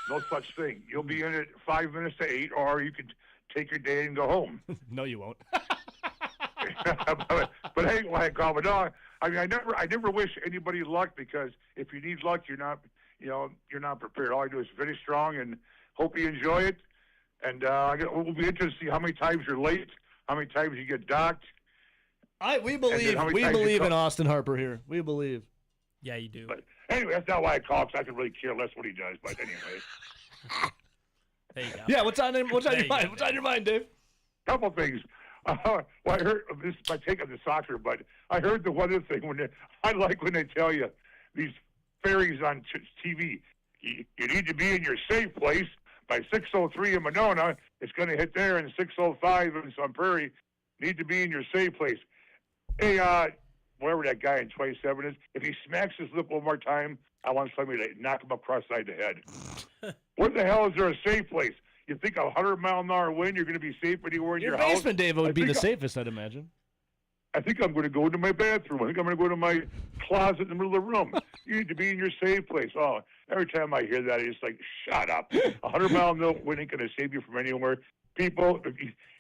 No such thing. You'll be in at 5 minutes to 8, or you could take your day and go home. No, you won't. but hey, like, no, I mean, I never wish anybody luck, because if you need luck, you're not prepared. All I do is finish strong and hope you enjoy it. And we'll be interested to see how many times you're late, how many times you get docked. We believe in Austin Harper here. We believe. Yeah, you do. But anyway, that's not why I call, because I can really care less what he does. But anyway. There you go. Yeah, what's on your mind? What's on your mind, Dave? Couple things. Well, I heard this is my take on the soccer, but I heard the weather thing I like when they tell you these fairies on TV. You need to be in your safe place by 6:03 in Monona. It's going to hit there, and 6:05 in Sun Prairie. Need to be in your safe place. Hey, whatever that guy in 27 is, if he smacks his lip one more time, I want somebody to knock him across the side of the head. Where the hell is there a safe place? You think a 100-mile-an-hour wind, you're going to be safe anywhere in your house? Your basement, Dave, would be the safest, I'd imagine. I think I'm going to go into my bathroom. I think I'm going to go to my closet in the middle of the room. You need to be in your safe place. Oh, every time I hear that, it's like, shut up. 100-mile-an-hour wind ain't going to save you from anywhere. People,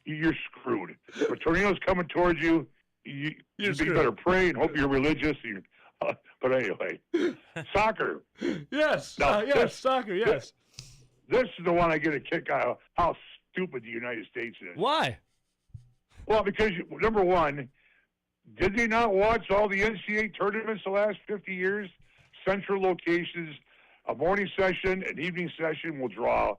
you're screwed. If a tornado's coming towards you, you better pray and hope you're religious. But anyway, soccer. Yes. Soccer, yes. This is the one I get a kick out of, how stupid the United States is. Why? Well, because, number one, did they not watch all the NCAA tournaments the last 50 years? Central locations, a morning session, an evening session will draw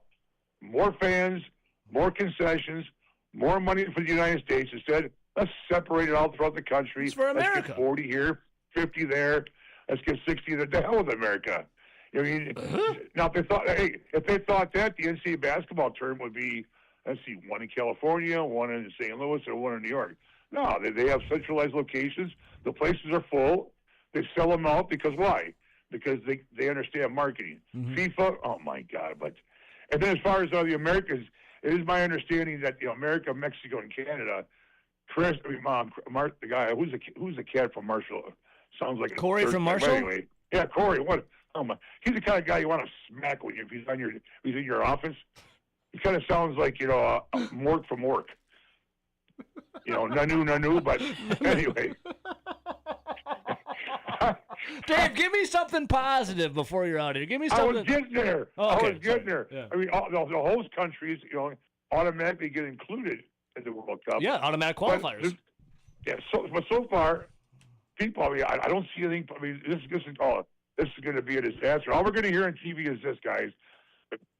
more fans, more concessions, more money for the United States. Instead, let's separate it all throughout the country. It's for America. Let's get 40 here, 50 there. Let's get 60 there. The hell with America. I mean, now if they thought that, the NCAA basketball tournament would be, let's see, one in California, one in St. Louis, or one in New York. No, they have centralized locations. The places are full. They sell them out because why? Because they understand marketing. FIFA, oh my God! And then as far as the Americans, it is my understanding that America, Mexico, and Canada. The guy who's the cat from Marshall? Sounds like Corey from Marshall. Anyway, yeah, Corey. What? Oh my! He's the kind of guy you want to smack when if he's in your office. He kind of sounds like Mort from work. Nanu. But anyway. Dave, give me something positive before you're out here. Give me something. I was getting there. Oh, okay. I was getting there. Yeah. I mean, the host countries, automatically get included in the World Cup. Yeah, automatic qualifiers. But so far, people. I mean, I don't see anything. I mean, this is going to be a disaster. All we're going to hear on TV is this, guys.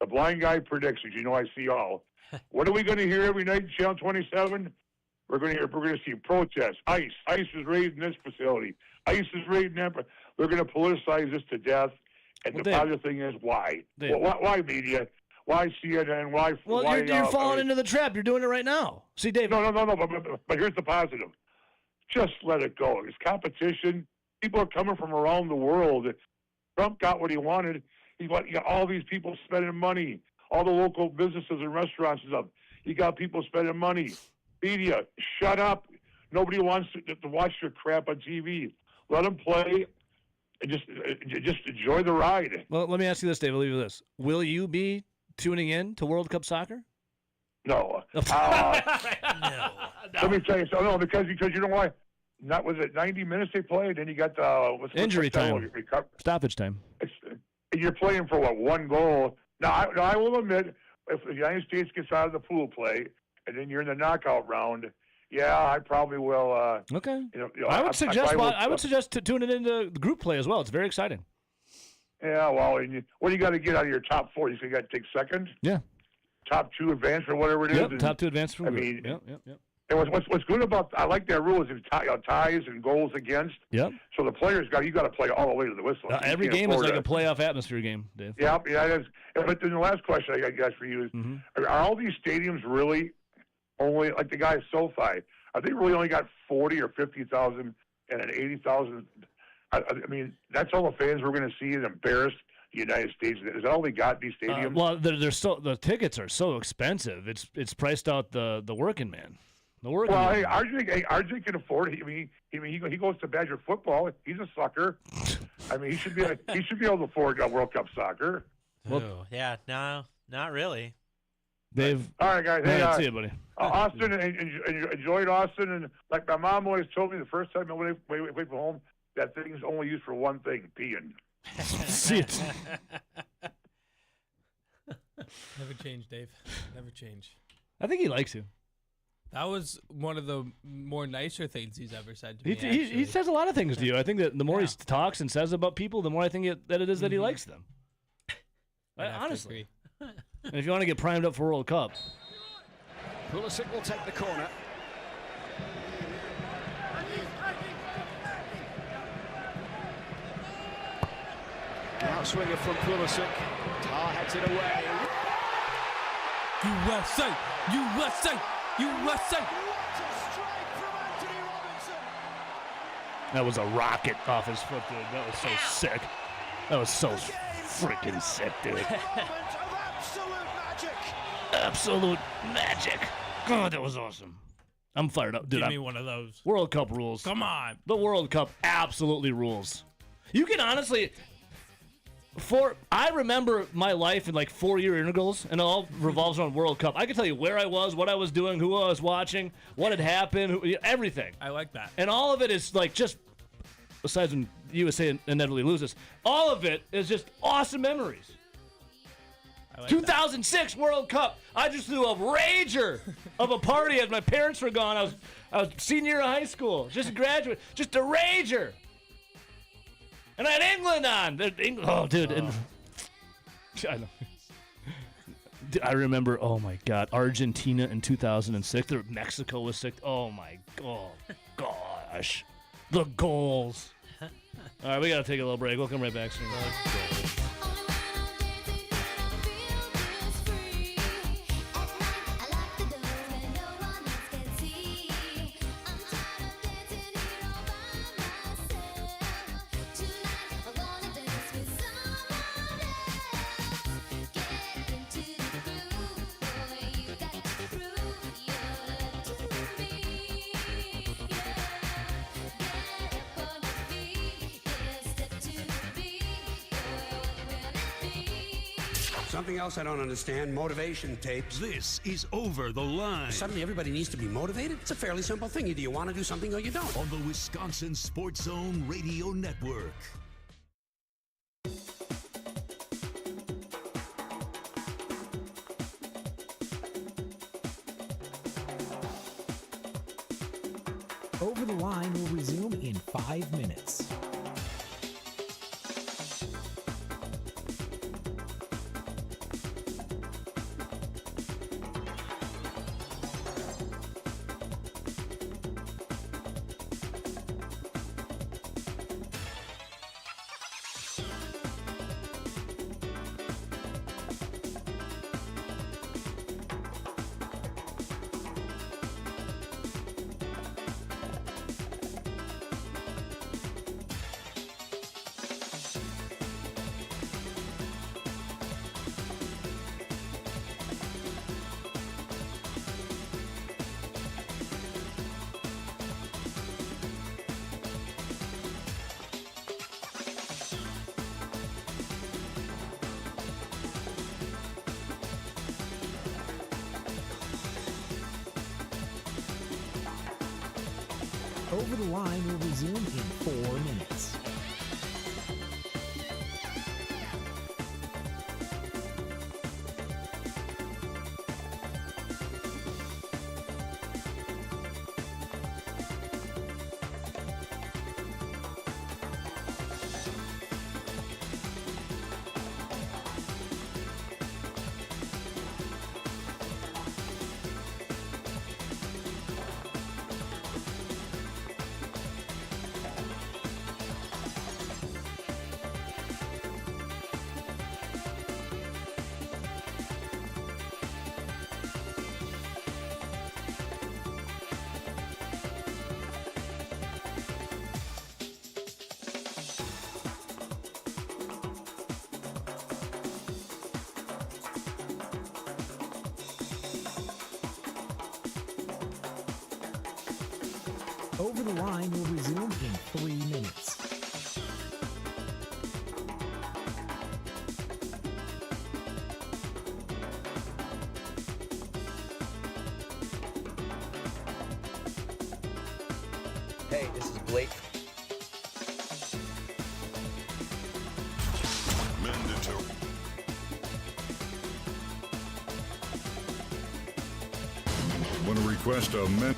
The blind guy predictions. I see all. What are we going to hear every night in Channel 27? We're going to see protests. ICE is raiding this facility. ICE is raiding that. We're going to politicize this to death. And the positive thing is, why? Why media? CNN? Why? Well, why, you're falling into the trap. You're doing it right now. See, Dave. No. But here's the positive. Just let it go. It's competition. People are coming from around the world. Trump got what he wanted. He got all these people spending money. All the local businesses and restaurants is up. You got people spending money. Media, shut up. Nobody wants to watch your crap on TV. Let them play and just enjoy the ride. Well, let me ask you this, Dave. I'll leave you with this. Will you be tuning in to World Cup soccer? No. No. Let me tell you something. No, because you know why? Not was it 90 minutes they played? Then you got injury time, stoppage time. You're playing for what, one goal? Now I will admit, if the United States gets out of the pool play and then you're in the knockout round, yeah, I probably will. Okay. I would suggest tuning into the group play as well. It's very exciting. Yeah, well, what do you got to get out of your top four? You got to take second. Yeah. Top two advance or whatever it is. Yep. Top two advance from group. Yep. And what's good about I like that rule is ties and goals against. Yep. So the players you got to play all the way to the whistle. Every game is like a playoff atmosphere game, Dave. Yeah, it is. But then the last question I guess for you is: are all these stadiums really only like the guys SoFi? Are they really only got 40 or 50,000 and an 80,000? I mean, that's all the fans we're going to see and embarrass the United States. Is that all they got? These stadiums? Well, the tickets are so expensive. It's priced out the working man. Well, hey, RJ can afford it. I mean, he goes to Badger football. He's a sucker. I mean, he should be able to afford World Cup soccer. Well, yeah, no, not really. Dave. All right, guys. Hey, see you, buddy. Austin, enjoyed Austin, and like my mom always told me, the first time I went away from home, that thing's only used for one thing: peeing. See it. Never change, Dave. Never change. I think he likes you. That was one of the more nicer things he's ever said to me. He says a lot of things to you. I think that the more he talks and says about people, the more I think that it is that he likes them. Honestly. And if you want to get primed up for World Cup. Pulisic will take the corner. Outswinger from Pulisic. Tar heads it away. USA! USA! USA! That was a rocket off his foot, dude. That was so sick. That was so freaking sick, dude. Absolute magic. God, that was awesome. I'm fired up, dude. Give me one of those. World Cup rules. Come on. The World Cup absolutely rules. You can honestly... I remember my life in like 4-year intervals, and it all revolves around World Cup. I can tell you where I was, what I was doing, who I was watching, what had happened, everything. I like that. And all of it is like just, besides when USA inevitably loses, all of it is just awesome memories. I like 2006 World Cup. I just threw a rager of a party as my parents were gone. I was senior year of high school, just a graduate, just a rager. And I had England on. Oh, dude. And, I know. I remember, oh, my God, Argentina in 2006. Mexico was sick. Oh, my gosh. The goals. All right, we got to take a little break. We'll come right back soon. Something else I don't understand, motivation tapes. This is Over the Line. Suddenly everybody needs to be motivated? It's a fairly simple thing. Either you want to do something or you don't. On the Wisconsin Sports Zone Radio Network. Over the Line will resume in 5 minutes. Over the Line will resume in 4 minutes. Over the Line will resume in 3 minutes. Hey, this is Blake. Mandatory. Want to request a men?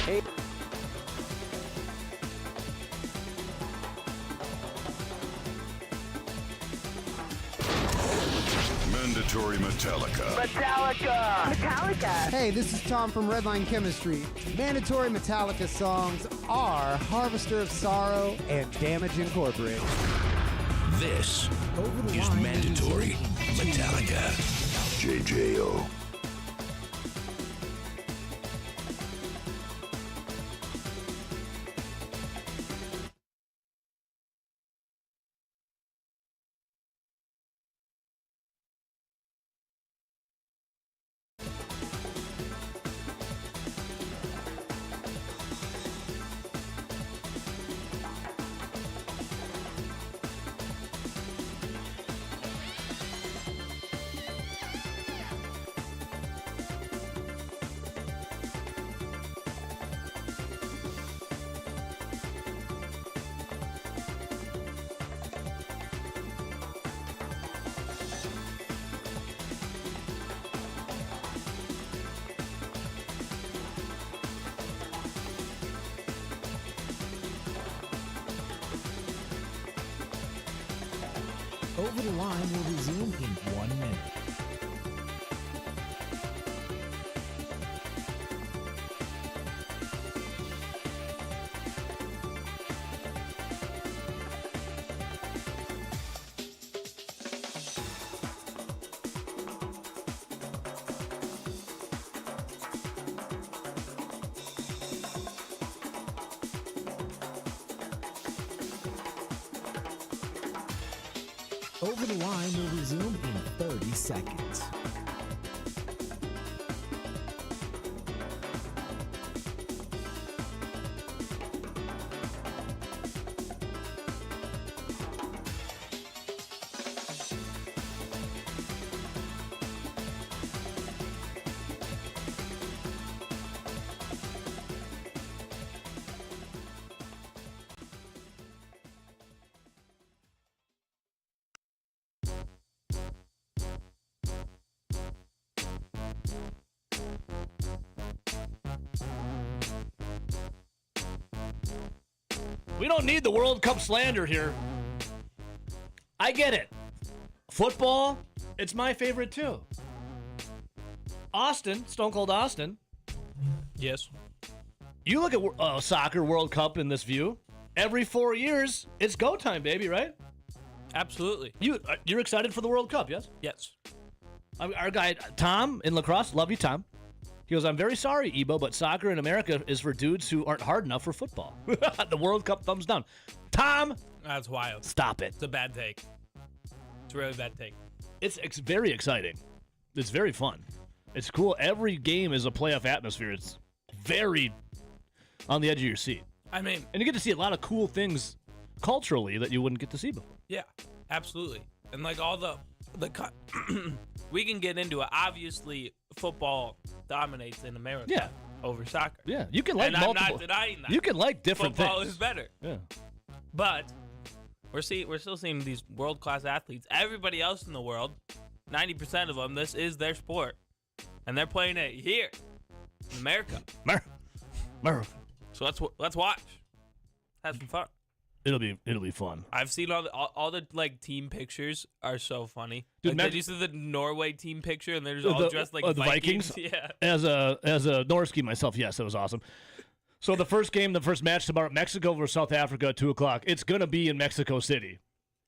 Hey. Mandatory Metallica. Metallica! Hey, this is Tom from Redline Chemistry. Mandatory Metallica songs are Harvester of Sorrow and Damage Incorporated. This is Mandatory Metallica. JJO. Over the Line will resume in 1 minute. Over the Line will resume in 30 seconds. We don't need the World Cup slander here. I get it. Football, it's my favorite too. Austin, Stone Cold Austin. Yes. You look at soccer World Cup in this view. Every 4 years, it's go time, baby, right? Absolutely. You're excited for the World Cup, yes? Yes. Our guy, Tom, in lacrosse, love you, Tom. He goes, I'm very sorry, Ebo, but soccer in America is for dudes who aren't hard enough for football. The World Cup thumbs down. Tom! That's wild. Stop it. It's a bad take. It's a really bad take. It's very exciting. It's very fun. It's cool. Every game is a playoff atmosphere. It's very on the edge of your seat. I mean... And you get to see a lot of cool things culturally that you wouldn't get to see before. Yeah, absolutely. and like all the we can get into it. Obviously, football dominates in America. Yeah. Over soccer. Yeah, you can like and multiple. I'm not denying that. You can like different Football things. is better. Yeah. But we're still seeing these world-class athletes. Everybody else in the world, 90% of them, this is their sport. And they're playing it here in America. America. So let's watch. Have some fun. It'll be fun. I've seen all the like team pictures are so funny. Dude, Like, did you see the Norway team picture and they're just all dressed like the Vikings? Vikings. Yeah. As a Norski myself, yes, that was awesome. So the first match tomorrow, Mexico versus South Africa at 2:00. It's gonna be in Mexico City.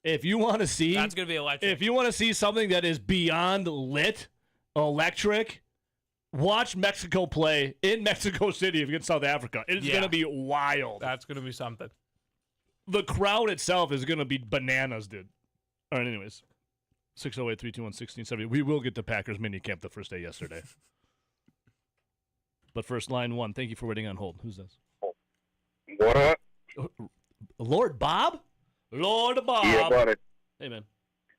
If you want to see, That's gonna be electric. If you want to see something that is beyond electric, watch Mexico play in Mexico City against South Africa. It's gonna be wild. That's gonna be something. The crowd itself is gonna be bananas, dude. All right, anyways. 608-321-1670. We will get to Packers minicamp the first day yesterday. But first, line one. Thank you for waiting on hold. Who's this? What up? Lord Bob? Lord Bob. Yeah, buddy. Hey, man.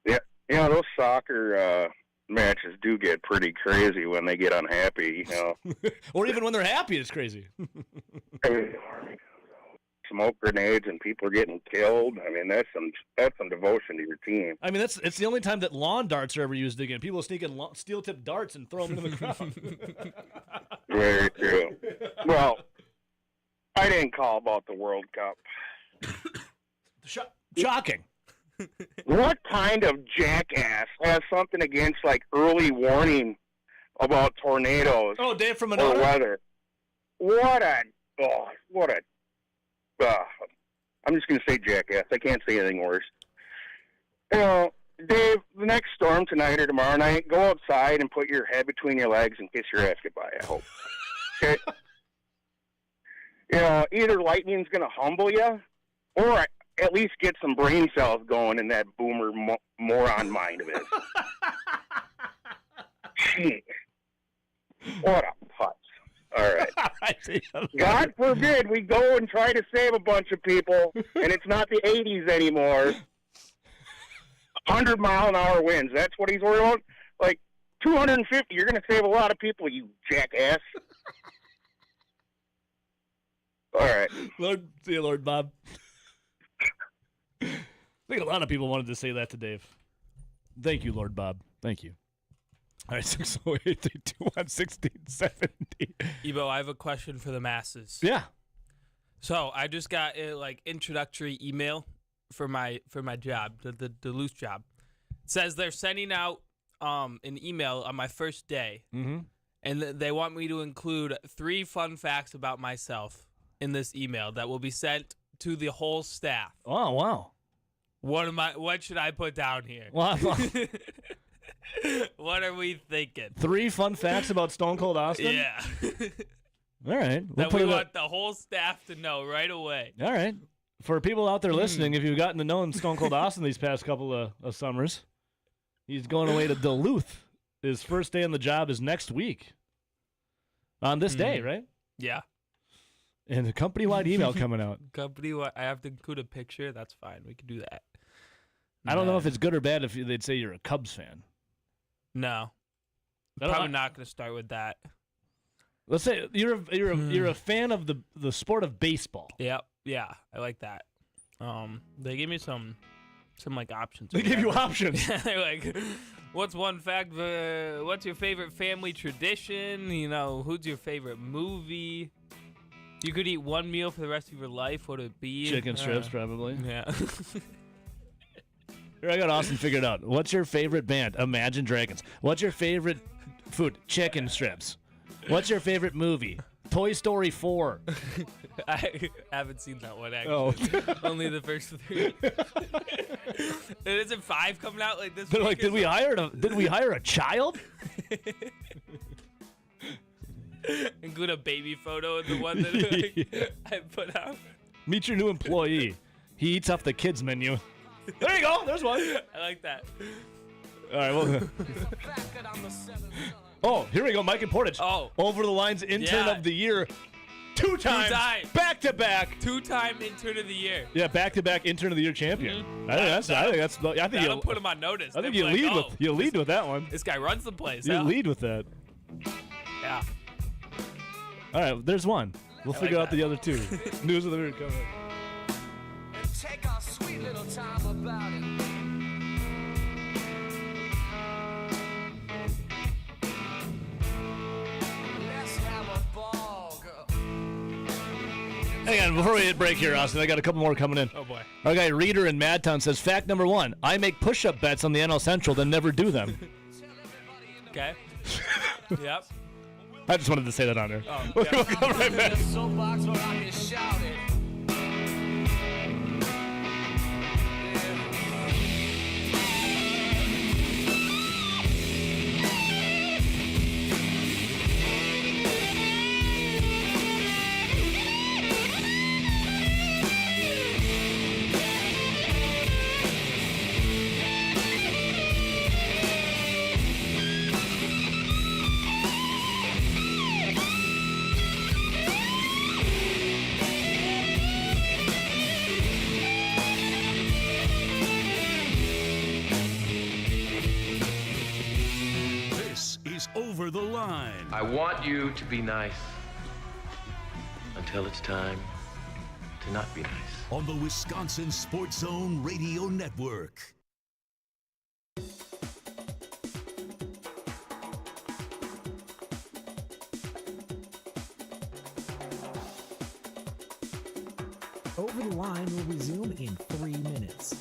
Yeah, those soccer matches do get pretty crazy when they get unhappy, Or even when they're happy, it's crazy. Smoke grenades and people are getting killed. I mean, that's some devotion to your team. I mean, it's the only time that lawn darts are ever used again. People sneak in steel-tipped darts and throw them into the crowd. Very true. Well, I didn't call about the World Cup. Shocking. What kind of jackass has something against like early warning about tornadoes? Oh, Dave from or Monona? weather. What a I'm just going to say jackass. I can't say anything worse. Dave, the next storm tonight or tomorrow night, go outside and put your head between your legs and kiss your ass goodbye, I hope. Okay? Either lightning's going to humble you or at least get some brain cells going in that boomer moron mind of his. Jeez. What a putz. All right. God forbid we go and try to save a bunch of people, and it's not the 80s anymore. 100-mile-an-hour winds. That's what he's worried about? Like, 250, you're going to save a lot of people, you jackass. All right. See you, Lord Bob. I think a lot of people wanted to say that to Dave. Thank you, Lord Bob. Thank you. All right, 608-321-1670. Ebo, I have a question for the masses. Yeah. So I just got a introductory email for my job, the Duluth job. It says they're sending out an email on my first day, and they want me to include 3 fun facts about myself in this email that will be sent to the whole staff. Oh, wow. What should I put down here? Wow. What are we thinking? 3 fun facts about Stone Cold Austin? Yeah. All right. That we want the whole staff to know right away. All right. For people out there listening, if you've gotten to know Stone Cold Austin these past couple of summers, he's going away to Duluth. His first day on the job is next week. On this day, right? Yeah. And a company-wide email coming out. Company-wide. I have to include a picture. That's fine. We can do that. I don't know if it's good or bad if they'd say you're a Cubs fan. No. Probably not going to start with that. Let's say you're a fan of the sport of baseball. Yep. Yeah, I like that. They gave me some options. They give you options. They're like, what's one fact? What's your favorite family tradition? Who's your favorite movie? You could eat one meal for the rest of your life. What would it be? Chicken strips, probably. Yeah. Here, I got Austin figured out. What's your favorite band? Imagine Dragons. What's your favorite food? Chicken strips. What's your favorite movie? Toy Story 4. I haven't seen that one, actually. Oh. Only the first 3. Isn't 5 coming out like this They're week? like, did we hire a child? Include a baby photo in the one that I put out. Meet your new employee. He eats off the kids menu. There you go. There's one. I like that. All right. Well. Oh, here we go. Mike and Portage. Oh. Over the Lines Intern of the Year Two times. Back-to-back. Two-time intern of the year. Yeah, back-to-back intern of the year champion. Mm-hmm. I think that's. I think That'll you put him on notice. I think They'll you be like, lead with that one. This guy runs the place. You huh? lead with that. Yeah. All right, there's one. We'll figure out the other two. News of the week coming. Take our sweet little time about it. Let's have a ball, girl. Hang on, before we hit break here, Austin, I got a couple more coming in. Oh, boy. Our guy Reader in Madtown says, fact number 1, I make push-up bets on the NL Central, then never do them. Okay. Yep. I just wanted to say that on there. Oh, We'll yeah. come right back. Soapbox where I can shout it. This is Over the Line. I want you to be nice until it's time to not be nice. On the Wisconsin Sports Zone Radio Network. Over the Line will resume in 3 minutes.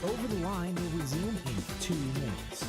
Over the Line will resume in 2 minutes.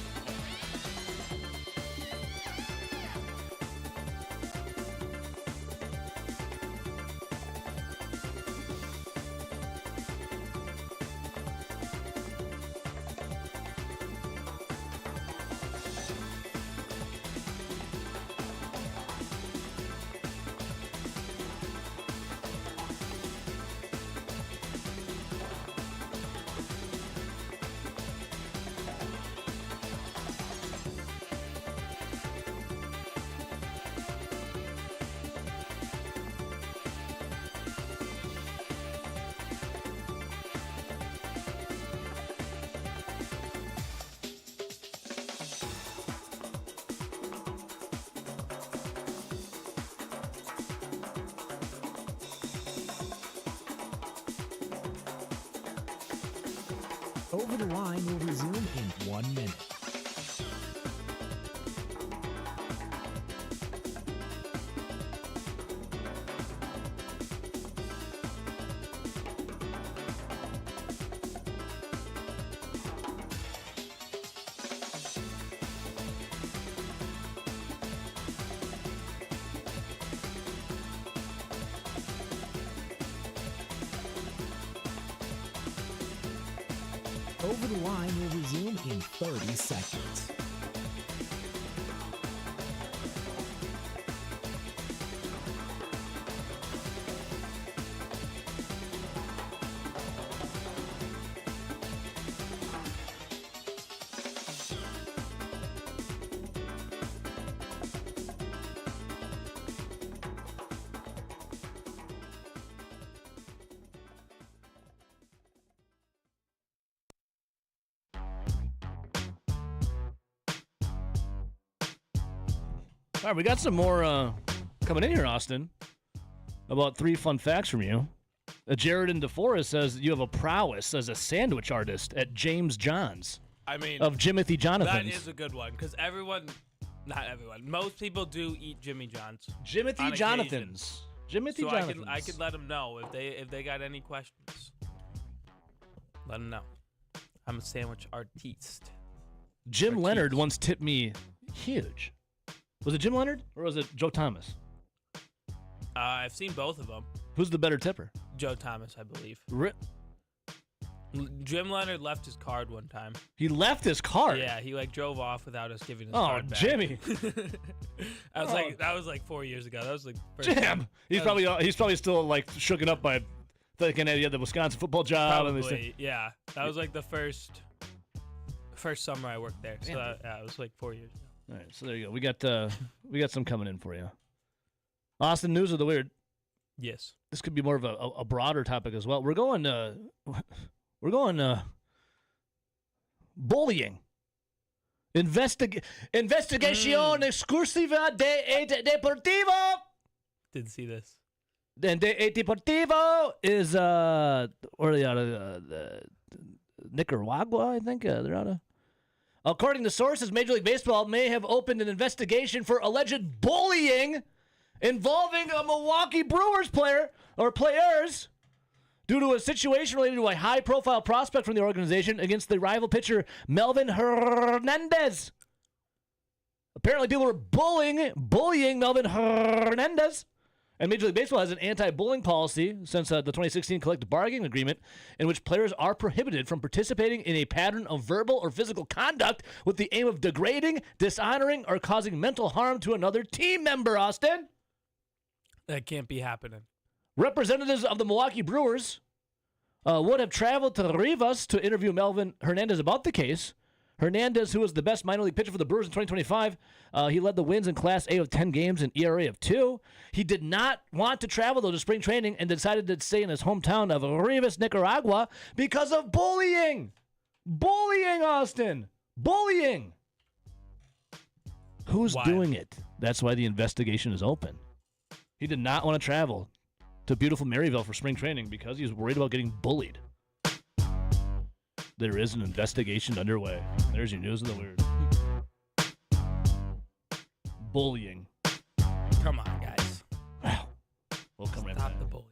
Over the Line will resume in 1 minute. Over the Line will resume in 30 seconds. All right, we got some more coming in here, Austin, about 3 fun facts from you. Jared in DeForest says you have a prowess as a sandwich artist at James John's. I mean, of Jimothy Jonathan's. That is a good one because not everyone, most people do eat Jimmy John's. Jimothy Jonathan's. Jimothy Jonathan's. I could let them know if they got any questions. Let them know. I'm a sandwich artiste. Jim Leonard once tipped me huge. Was it Jim Leonard or was it Joe Thomas? I've seen both of them. Who's the better tipper? Joe Thomas, I believe. Jim Leonard left his card one time. He left his card? Yeah, he drove off without us giving his card back. Jimmy. That was 4 years ago. That was Jim. He's probably still shooken up by thinking that he had the Wisconsin football job. Probably, yeah. That was the first summer I worked there. So it was 4 years ago. All right, so there you go. We got some coming in for you. Austin, news of the weird. Yes. This could be more of a broader topic as well. We're going bullying. Investigación exclusiva de Deportivo. Didn't see this. And Deportivo is where are they out of? Nicaragua, I think. They're out of. According to sources, Major League Baseball may have opened an investigation for alleged bullying involving a Milwaukee Brewers player or players due to a situation related to a high-profile prospect from the organization against the rival pitcher Melvin Hernandez. Apparently, people were bullying Melvin Hernandez. And Major League Baseball has an anti-bullying policy since the 2016 collective bargaining agreement in which players are prohibited from participating in a pattern of verbal or physical conduct with the aim of degrading, dishonoring, or causing mental harm to another team member, Austin. That can't be happening. Representatives of the Milwaukee Brewers would have traveled to Rivas to interview Melvin Hernandez about the case. Hernandez, who was the best minor league pitcher for the Brewers in 2025, he led the wins in Class A of 10 games and ERA of 2. He did not want to travel, though, to spring training and decided to stay in his hometown of Rivas, Nicaragua, because of bullying. Bullying, Austin. Bullying. Who's doing it? That's why the investigation is open. He did not want to travel to beautiful Maryville for spring training because he was worried about getting bullied. There is an investigation underway. There's your news of the weird. Bullying. Come on, guys. Wow. We'll come right back. Stop the bully.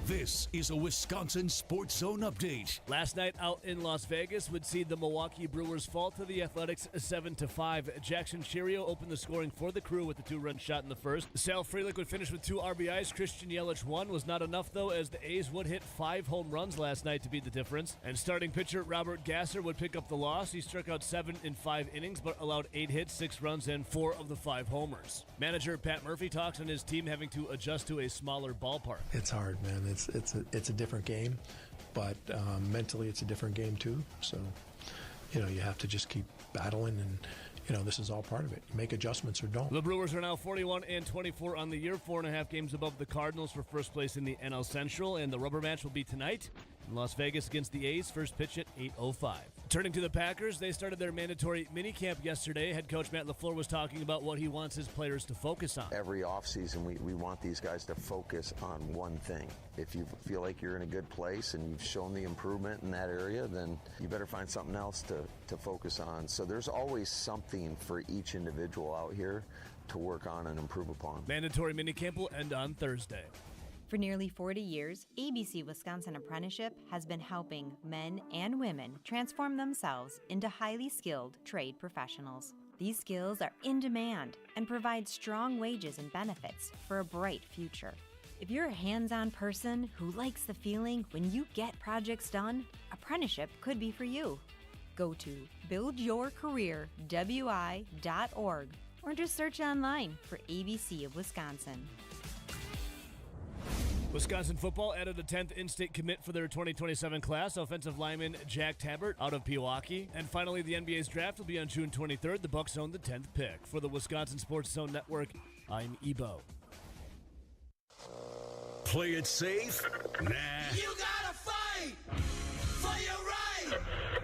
This is a Wisconsin Sports Zone update. Last night out in Las Vegas would see the Milwaukee Brewers fall to the Athletics 7-5. Jackson Cheerio opened the scoring for the Crew with the 2-run shot in the first. Sal Frelick would finish with 2 RBIs. Christian Yelich 1 was not enough, though, as the A's would hit 5 home runs last night to be the difference. And starting pitcher Robert Gasser would pick up the loss. He struck out 7 in 5 innings, but allowed 8 hits, 6 runs, and 4 of the 5 homers. Manager Pat Murphy talks on his team having to adjust to a smaller ballpark. It's hard, man. It's a different game, but mentally it's a different game too. So, you have to just keep battling, and this is all part of it. You make adjustments or don't. The Brewers are now 41-24 on the year, 4.5 games above the Cardinals for first place in the NL Central, and the rubber match will be tonight in Las Vegas against the A's. First pitch at 8:05. Turning to the Packers, they started their mandatory minicamp yesterday. Head coach Matt LaFleur was talking about what he wants his players to focus on. Every offseason, we want these guys to focus on one thing. If you feel like you're in a good place and you've shown the improvement in that area, then you better find something else to focus on. So there's always something for each individual out here to work on and improve upon. Mandatory minicamp will end on Thursday. For nearly 40 years, ABC Wisconsin Apprenticeship has been helping men and women transform themselves into highly skilled trade professionals. These skills are in demand and provide strong wages and benefits for a bright future. If you're a hands-on person who likes the feeling when you get projects done, apprenticeship could be for you. Go to buildyourcareerwi.org or just search online for ABC of Wisconsin. Wisconsin football added a 10th in-state commit for their 2027 class, offensive lineman Jack Tabbert out of Pewaukee. And finally, the NBA's draft will be on June 23rd. The Bucks own the 10th pick. For the Wisconsin Sports Zone Network, I'm Ebo. Play it safe? Nah. You gotta fight for your right.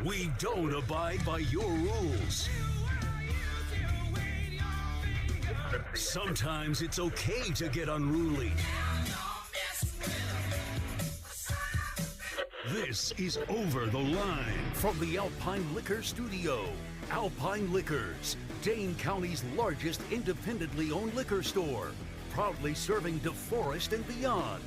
We don't abide by your rules. Sometimes it's okay to get unruly. This is Over the Line from the Alpine Liquor Studio. Alpine Liquors, Dane County's largest independently owned liquor store, proudly serving DeForest and beyond.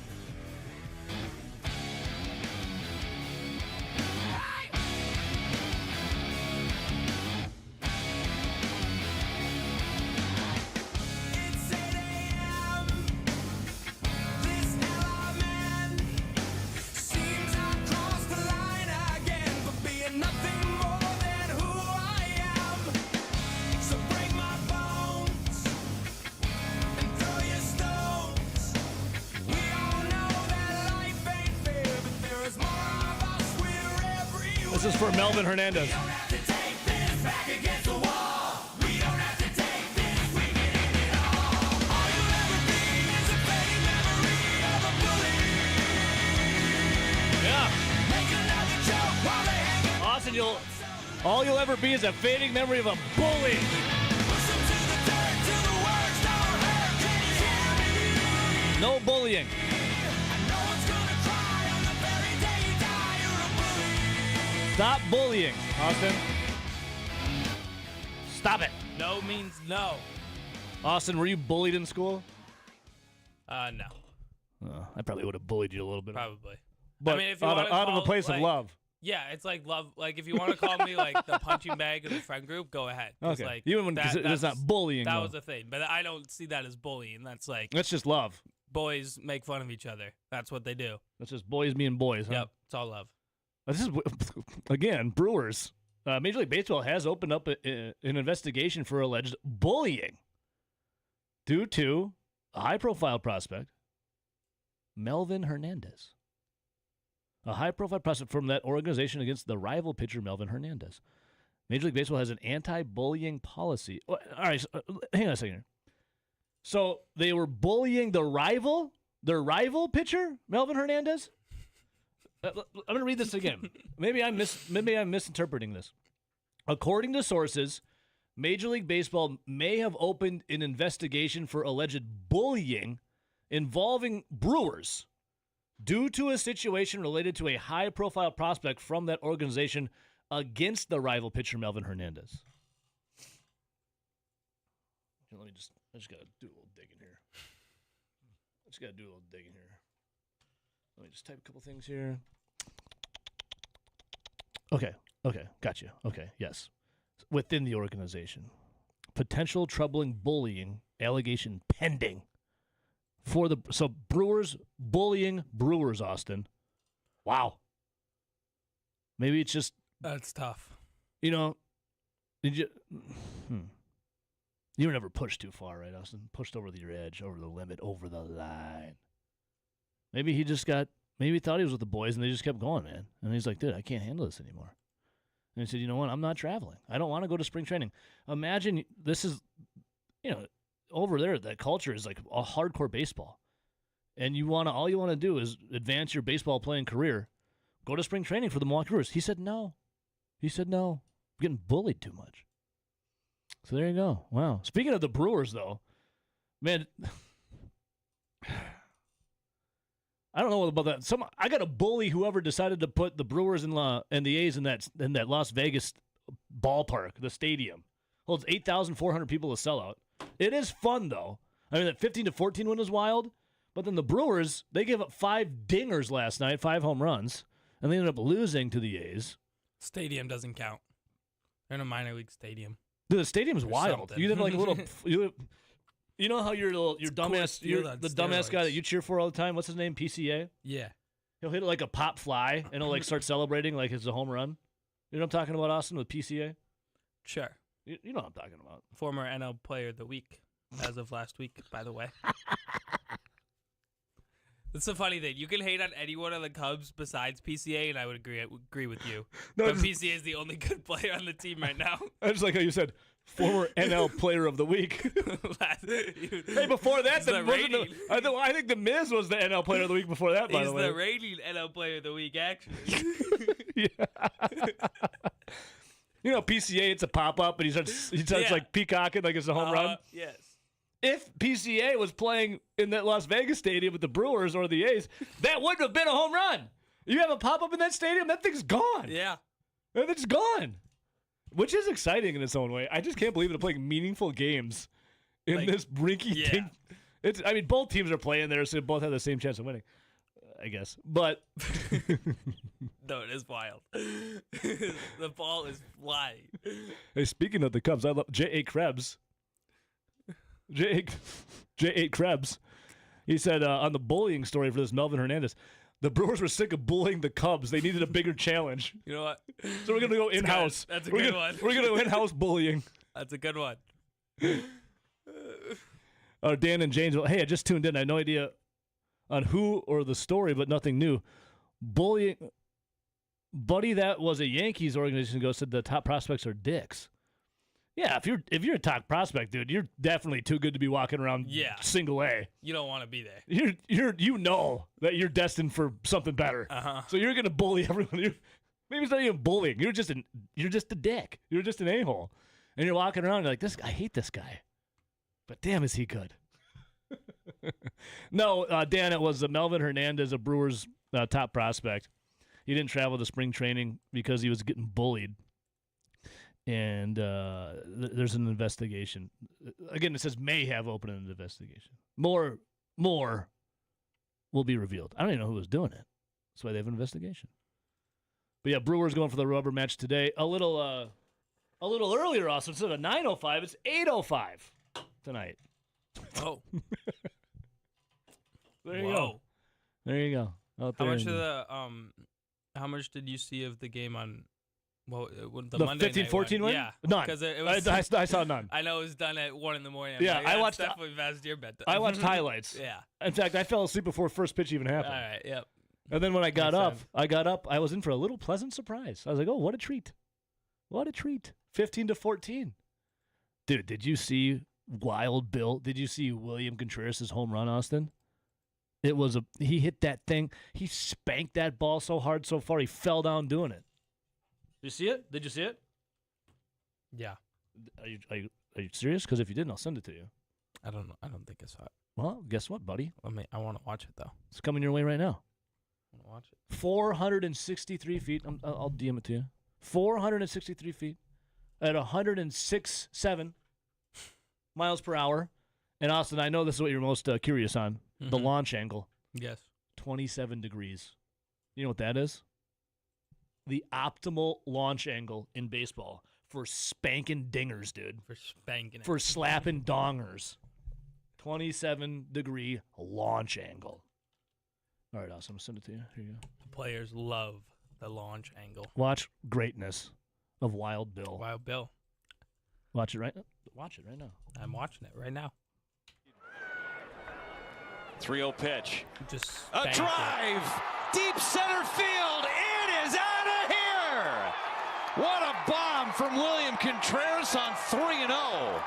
This is for Melvin Hernandez. Yeah. Austin, all you'll ever be is a fading memory of a bully. No bullying. Stop bullying, Austin. Stop it. No means no. Austin, were you bullied in school? No. I probably would have bullied you a little bit. Probably. But I mean, if you out wanna of a call, place like, of love. Yeah, it's like love. Like if you want to call me like the punching bag of the friend group, go ahead. Okay. Like, Even when it's not bullying. That though. was the thing, but I don't see that as bullying. That's like That's just love. boys make fun of each other. That's what they do. That's just boys being boys. Huh? Yep, it's all love. This is again Brewers. Major League Baseball has opened up an investigation for alleged bullying due to a high-profile prospect, Melvin Hernandez. A high-profile prospect from that organization against the rival pitcher, Melvin Hernandez. Major League Baseball has an anti-bullying policy. All right, hang on a second here. So they were bullying their rival pitcher, Melvin Hernandez? I'm going to read this again. Maybe I'm misinterpreting this. According to sources, Major League Baseball may have opened an investigation for alleged bullying involving Brewers due to a situation related to a high-profile prospect from that organization against the rival pitcher Melvin Hernandez. I just got to do a little digging here. Let me just type a couple things here. Okay, got you. Okay, yes. Within the organization. Potential troubling bullying allegation pending. So Brewers bullying Brewers, Austin. Wow. Maybe it's just... That's tough. You know, did you... You were never pushed too far, right, Austin? Pushed over your edge, over the limit, over the line. Maybe he thought he was with the boys, and they just kept going, man. And he's like, dude, I can't handle this anymore. And he said, you know what? I'm not traveling. I don't want to go to spring training. Imagine this is, over there, that culture is like a hardcore baseball. And all you want to do is advance your baseball playing career. Go to spring training for the Milwaukee Brewers. He said no. I'm getting bullied too much. So there you go. Wow. Speaking of the Brewers, though, man, I don't know about that. I got to bully whoever decided to put the Brewers and the A's in that Las Vegas ballpark, the stadium. Holds 8,400 people to sell out. It is fun, though. I mean, that 15-14 win was wild, but then the Brewers, they gave up 5 dingers last night, 5 home runs, and they ended up losing to the A's. Stadium doesn't count. They're in a minor league stadium. Dude, the stadium's wild. Something. You have like a little... You know how your dumbass, the dumbass guy that you cheer for all the time. What's his name? PCA. Yeah. He'll hit it like a pop fly, and he'll like start celebrating like it's a home run. You know what I'm talking about, Austin, with PCA? Sure. You know what I'm talking about. Former NL Player of the Week as of last week, by the way. That's the funny thing. You can hate on anyone on the Cubs besides PCA, and I would agree with you. No, but just- PCA is the only good player on the team right now. I just like how you said former NL Player of the Week. Hey, before that, He's the reigning- I think the Miz was the NL Player of the Week before that. By He's the way, the reigning NL Player of the Week, actually. you know PCA. It's a pop up, and he starts Yeah. like peacocking like it's a home run. Yes. If PCA was playing in that Las Vegas stadium with the Brewers or the A's, that wouldn't have been a home run. You have a pop up in that stadium, that thing's gone. Yeah. That thing's gone. Which is exciting in its own way. I just can't believe they're playing meaningful games in Like, this rinky thing. I mean, both teams are playing there, so they both have the same chance of winning, I guess. But No, it is wild. The ball is flying. hey, speaking of the Cubs, I love J.A. Krebs. J.A. Krebs. He said on the bullying story for this Melvin Hernandez, the Brewers were sick of bullying the Cubs. They needed a bigger challenge. You know what? So we're going to go in-house. That's a We're good gonna- one. We're going to go in-house bullying. That's a good one. Dan and James, hey, I just tuned in. I had no idea on who or the story, but nothing new. Bullying. Buddy, that was a Yankees organization ago, said the top prospects are dicks. Yeah, if you're a top prospect, dude, you're definitely too good to be walking around single A. You don't want to be there. You know that you're destined for something better. Uh-huh. So you're gonna bully everyone. Maybe it's not even bullying. You're just a dick. You're just an a-hole. And you're walking around and you're like, I hate this guy. But damn, is he good. No, Dan, it was Melvin Hernandez, a Brewers top prospect. He didn't travel to spring training because he was getting bullied. And there's an investigation. Again, it says may have opened an investigation. More will be revealed. I don't even know who was doing it. That's why they have an investigation. But yeah, Brewers going for the rubber match today. A little earlier also. Instead of 9:05, it's 8:05 tonight. Oh. There you Whoa. go. There you go. Out How there much in of the how much did you see of the game on the the Monday 15-14 night one? win? Yeah, None. because it was. I saw none. I know it was done at 1 a.m. I'm Yeah, like, I that's watched- definitely past your bedtime. I watched highlights. Yeah. In fact, I fell asleep before first pitch even happened. All right. Yep. And then when I got Makes up, I was in for a little pleasant surprise. I was like, oh, what a treat. What a treat. 15-14. Dude, did you see Wild Bill? Did you see William Contreras' home run, Austin? He hit that thing. He spanked that ball so hard so far, he fell down doing it. Did you see it? Did you see it? Yeah. Are you serious? Because if you didn't, I'll send it to you. I don't know. I don't think I saw it. Well, guess what, buddy? I want to watch it though. It's coming your way right now. I want to watch it. 463 feet. I'll DM it to you. 463 feet at 106.7 miles per hour. And Austin, I know this is what you're most curious on. The Mhm. launch angle. Yes. 27 degrees. You know what that is? The optimal launch angle in baseball for spanking dingers, dude. For spanking it. For slapping dongers. 27-degree launch angle. All right, Austin, I'm going to send it to you. Here you go. Players love the launch angle. Watch greatness of Wild Bill. Wild Bill. Watch it right now. Watch it right now. I'm watching it right now. 3-0 pitch. Just A spanked drive! Deep center field! It is out of here! What a bomb from William Contreras on 3-0.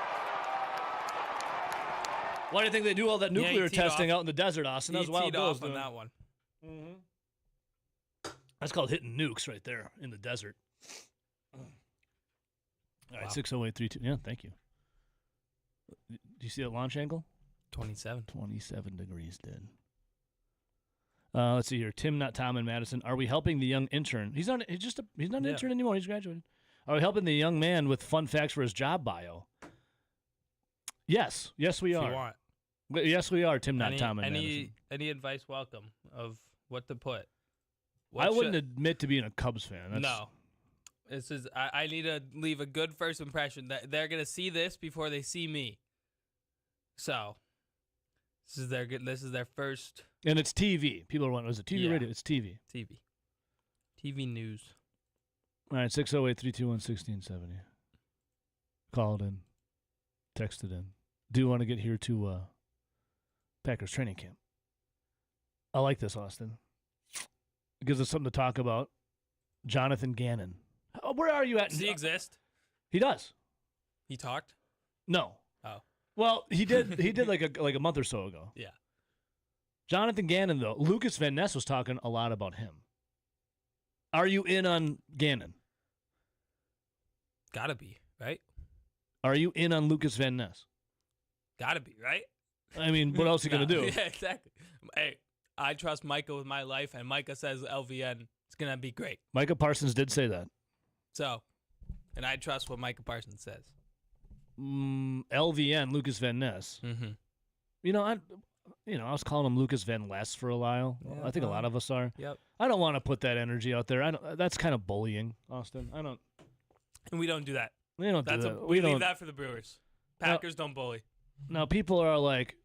Why do you think they do all that Yeah, he nuclear teed testing off. out in the desert, Austin? He That's Wild teed Bill's off on doing. that one. Mm-hmm. That's called hitting nukes right there in the desert. All right, Wow. 60832. Yeah, thank you. Do you see that launch angle? 27. 27 degrees, dude. Let's see here. Tim, not Tom, and Madison. Are we helping the young intern? He's not an Yeah. intern anymore. He's graduated. Are we helping the young man with fun facts for his job bio? Yes. Yes, we If are. you want. Yes, we are. Tim, not Tom, and any Madison. any advice welcome of what to put. I wouldn't admit to being a Cubs fan. That's, No. This is I need to leave a good first impression that they're gonna see this before they see me. So this is their first And it's TV. People are wondering, is it TV Yeah. radio? It's TV. TV news. All right, 608-321-1670. Call it in. Text it in. Do you want to get here to Packers training camp? I like this, Austin. It gives us something to talk about. Jonathan Gannon. Where are you at? Does he exist? He does. He talked? No. Oh. Well, he did. He did like a month or so ago. Yeah. Jonathan Gannon, though. Lucas Van Ness was talking a lot about him. Are you in on Gannon? Gotta be, right? Are you in on Lucas Van Ness? Gotta be, right? I mean, what else are you going to do? Yeah, exactly. Hey, I trust Micah with my life, and Micah says LVN is going to be great. Micah Parsons did say that. So, and I trust what Micah Parsons says. LVN, Lucas Van Ness. Mm-hmm. You know, I was calling him Lucas Van Ness for a while. Yeah, I think a lot of us are. Yep. I don't want to put that energy out there. That's kind of bullying, Austin. I don't. And we don't do that. We don't That's do that. We leave don't. that for the Brewers. Packers don't bully. Now, people are like,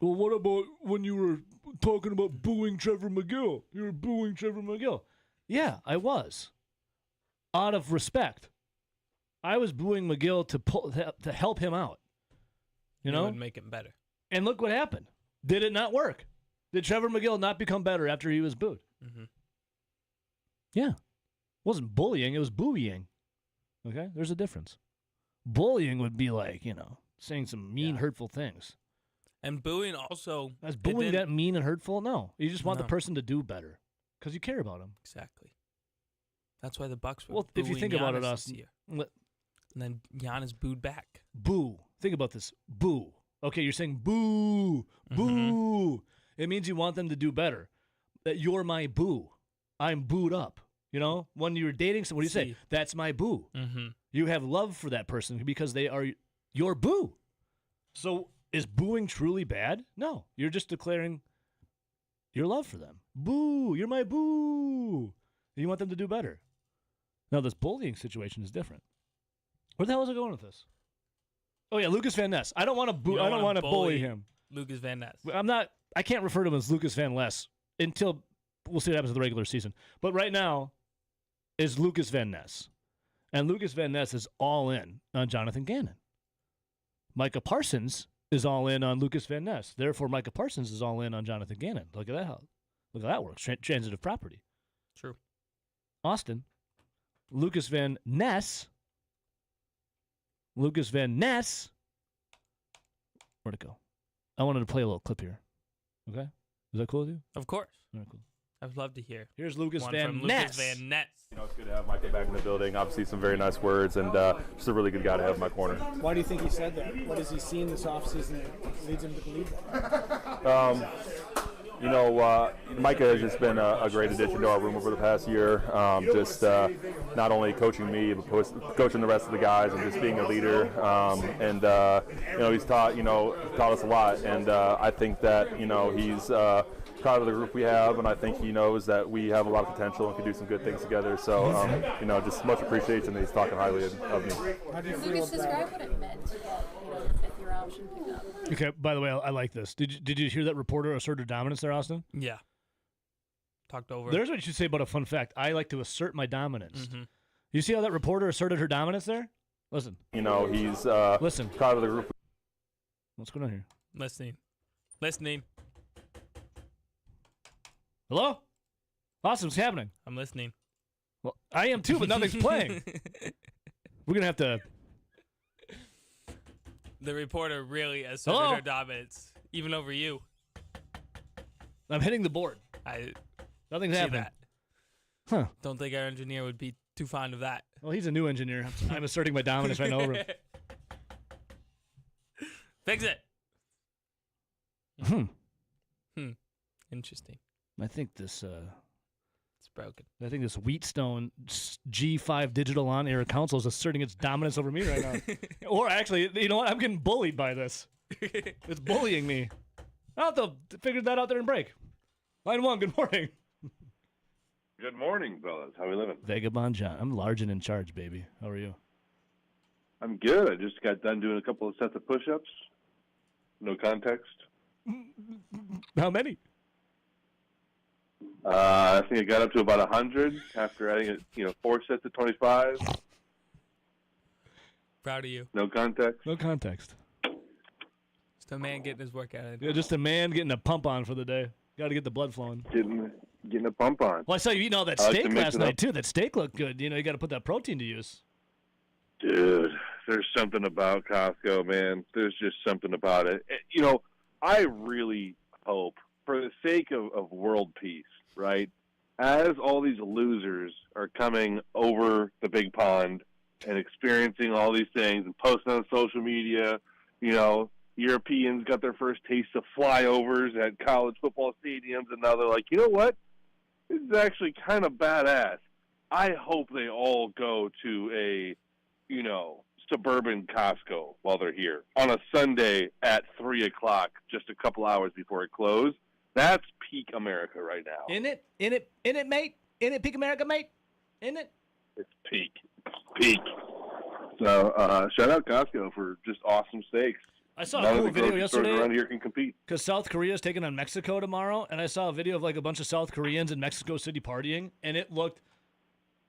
well, what about when you were talking about booing Trevor McGill? You were booing Trevor McGill. Yeah, I was. Out of respect. I was booing McGill to help him out. You know? It would make him better. And look what happened. Did it not work? Did Trevor McGill not become better after he was booed? Mm-hmm. Yeah. It wasn't bullying, it was booying. Okay? There's a difference. Bullying would be like, saying some mean, hurtful things. And booing also. Is booing that mean and hurtful? No. You just want the person to do better because you care about them. Exactly. That's why the Bucks were Well, if you booing think about it, Giannis Austin. this year. And then Giannis booed back. Boo. Think about this. Boo. Okay, you're saying boo. Boo. It means you want them to do better. That you're my boo. I'm booed up. When you're dating someone, what do you say? That's my boo. Mm-hmm. You have love for that person because they are your boo. So is booing truly bad? No. You're just declaring your love for them. Boo. You're my boo. You want them to do better. Now, this bullying situation is different. Where the hell is it going with this? Oh, yeah, Lucas Van Ness. I don't want to boo. I don't want to bully him. Lucas Van Ness. I can't refer to him as Lucas Van Ness until we'll see what happens in the regular season. But right now is Lucas Van Ness. And Lucas Van Ness is all in on Jonathan Gannon. Micah Parsons is all in on Lucas Van Ness. Therefore, Micah Parsons is all in on Jonathan Gannon. Look at that. Look at that works. Transitive property. True. Austin. Lucas Van Ness. Lucas Van Ness. Where'd it go? I wanted to play a little clip here. Okay? Is that cool with you? Of course. All right, cool. I would love to hear. Here's Lucas One Van from Ness. Lucas Van Ness. It's good to have Micah back in the building. Obviously, some very nice words, and just a really good guy to have in my corner. Why do you think he said that? What has he seen this offseason that leads him to believe that? Micah has just been a great addition to our room over the past year. Not only coaching me, but coaching the rest of the guys and just being a leader. He's taught us a lot. And I think that, he's proud of the group we have, and I think he knows that we have a lot of potential and can do some good things together. So, just much appreciation that he's talking highly of me. How do you feel Lucas, describe what it meant to get the fifth-year option picked up. Okay, by the way, I like this. Did you hear that reporter asserted dominance there, Austin? Yeah. Talked over. There's what you should say about a fun fact. I like to assert my dominance. Mm-hmm. You see how that reporter asserted her dominance there? Listen. He's Listen. proud of the group. What's going on here? Listening. Hello? Austin, what's happening? I'm listening. Well, I am too, but nothing's playing. We're going to have to... The reporter really asserted Hello? her dominance, even over you. I'm hitting the board. Nothing's see happening. that. Huh. Don't think our engineer would be too fond of that. Well, he's a new engineer. I'm asserting my dominance right now over him. Fix it. Interesting. I think this... It's broken. I think this Wheatstone G5 digital on-air console is asserting its dominance over me right now. Or actually, you know what? I'm getting bullied by this. It's bullying me. I'll have to figure that out there and break. Line 1, good morning. Good morning, fellas. How we living? Vagabond John. I'm large and in charge, baby. How are you? I'm good. I just got done doing a couple of sets of push-ups. No context. How many? I think I got up to about 100 after adding 4 sets of 25. Proud of you. No context. No context. Just a man getting his workout in. Yeah, just a man getting a pump on for the day. Got to get the blood flowing. Getting a pump on. Well, I saw you eating all that I like to steak mix last it night up. too. That steak looked good. You got to put that protein to use. Dude, there's something about Costco, man. There's just something about it. I really hope, for the sake of world peace, right, as all these losers are coming over the big pond and experiencing all these things and posting on social media, Europeans got their first taste of flyovers at college football stadiums, and now they're like, you know what? This is actually kind of badass. I hope they all go to a, suburban Costco while they're here on a Sunday at 3 o'clock, just a couple hours before it closed. That's peak America right now. In it, mate. In it, peak America, mate. In it. It's peak. So shout out Costco for just awesome steaks. I saw None a of cool the video grocery stores yesterday. around here can compete. Because South Korea is taking on Mexico tomorrow, and I saw a video of a bunch of South Koreans in Mexico City partying, and it looked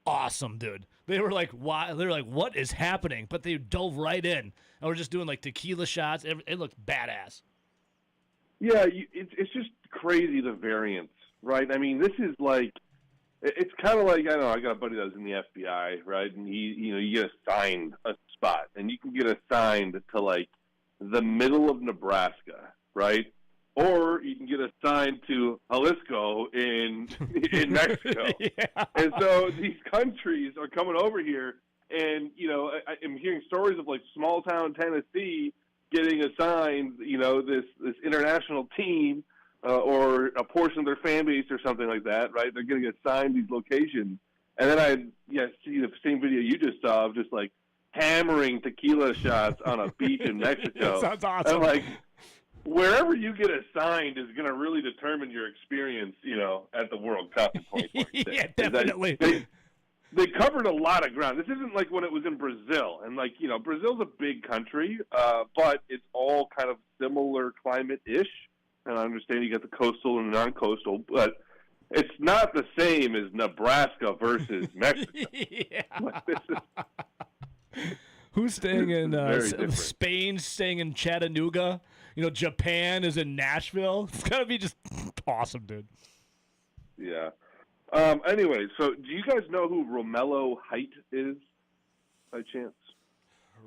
awesome, dude. They were like, "Why?" They're like, "What is happening?" But they dove right in, and we're just doing tequila shots. It looked badass. Yeah, it's just crazy, the variance, right? I mean, this is it's kind of like, I don't know, I got a buddy that was in the FBI, right? And you get assigned a spot, and you can get assigned to the middle of Nebraska, right? Or you can get assigned to Jalisco in Mexico. Yeah. And so these countries are coming over here, and I'm hearing stories of small town Tennessee getting assigned, this international team or a portion of their fan base or something like that, right? They're getting assigned these locations, and then I see the same video you just saw of just hammering tequila shots on a beach in Mexico. That sounds awesome. And wherever you get assigned is going to really determine your experience, at the World Cup in 2026. Yeah, definitely. They covered a lot of ground. This isn't like when it was in Brazil. And, Brazil's a big country, but it's all kind of similar climate-ish. And I understand you got the coastal and the non-coastal, but it's not the same as Nebraska versus Mexico. Who's staying in very different. Spain? Staying in Chattanooga? Japan is in Nashville. It's gotta be just awesome, dude. Yeah. Anyway, so do you guys know who Romello Height is, by chance?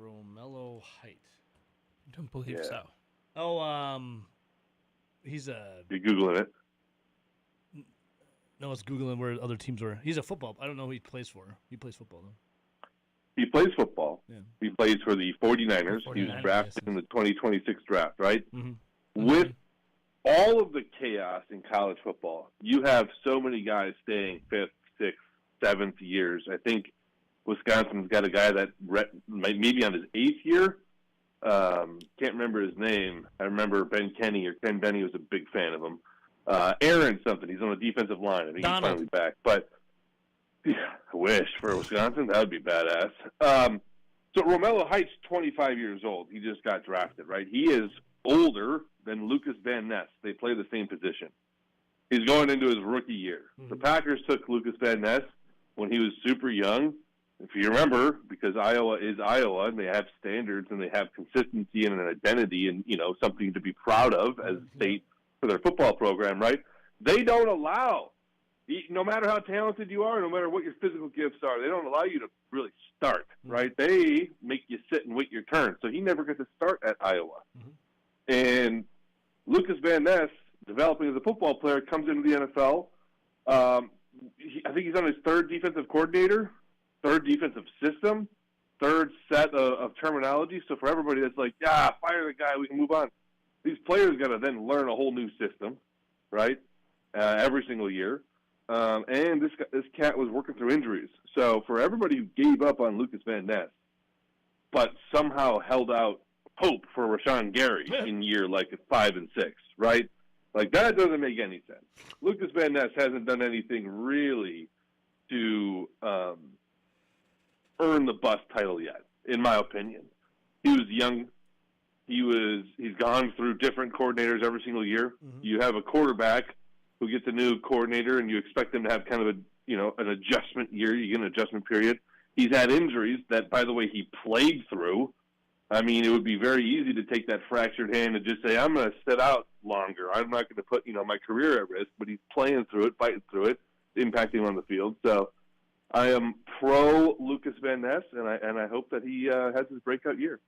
Romello Height. I don't believe Yeah. so. Oh, he's a. You're Googling it. No, it's Googling where other teams were. He's a football. I don't know who he plays for. He plays football, though. He plays football. Yeah. He plays for the 49ers. He was 49ers, drafted in the 2026 draft, right? Mm-hmm. With all of the chaos in college football, you have so many guys staying 5th, 6th, 7th years. I think Wisconsin's got a guy that might maybe on his 8th year. Can't remember his name. I remember Ben Kenny or Ken Benny was a big fan of him. Aaron something. He's on the defensive line. I think he's finally back. But yeah, I wish for Wisconsin. That would be badass. So Romello Height's 25 years old. He just got drafted, right? He is older than Lucas Van Ness. They play the same position. He's going into his rookie year. The Packers took Lucas Van Ness when he was super young. If you remember, because Iowa is Iowa, and they have standards and they have consistency and an identity and, something to be proud of as a state for their football program, right? They don't allow, no matter how talented you are, no matter what your physical gifts are, they don't allow you to really start, right? They make you sit and wait your turn. So he never got to start at Iowa. And Lucas Van Ness, developing as a football player, comes into the NFL. I think he's on his third defensive coordinator, third defensive system, third set of terminology. So for everybody that's like, fire the guy, we can move on. These players got to then learn a whole new system, right, every single year. And this cat was working through injuries. So for everybody who gave up on Lucas Van Ness, but somehow held out hope for Rashawn Gary in year 5 and 6, right? That doesn't make any sense. Lucas Van Ness hasn't done anything really to earn the bust title yet, in my opinion. He was young. He's gone through different coordinators every single year. You have a quarterback who gets a new coordinator, and you expect them to have kind of an adjustment year. You get an adjustment period. He's had injuries that, by the way, he played through. I mean, it would be very easy to take that fractured hand and just say, I'm going to sit out longer. I'm not going to put, my career at risk. But he's playing through it, fighting through it, impacting on the field. So I am pro Lucas Van Ness, and I hope that he has his breakout year.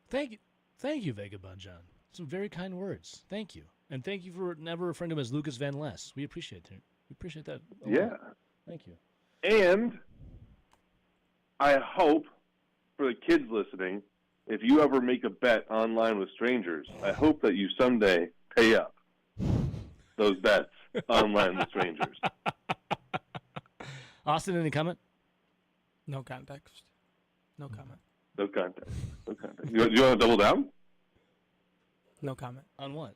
Thank you, Vagabond John. Some very kind words. Thank you, and thank you for never referring to him as Lucas Van Ness. We appreciate it. We appreciate that. A lot. Thank you. And I hope for the kids listening, if you ever make a bet online with strangers, I hope that you someday pay up those bets online with strangers. Austin, any comment? No context. No comment. No context. No context. You want to double down? No comment. On what?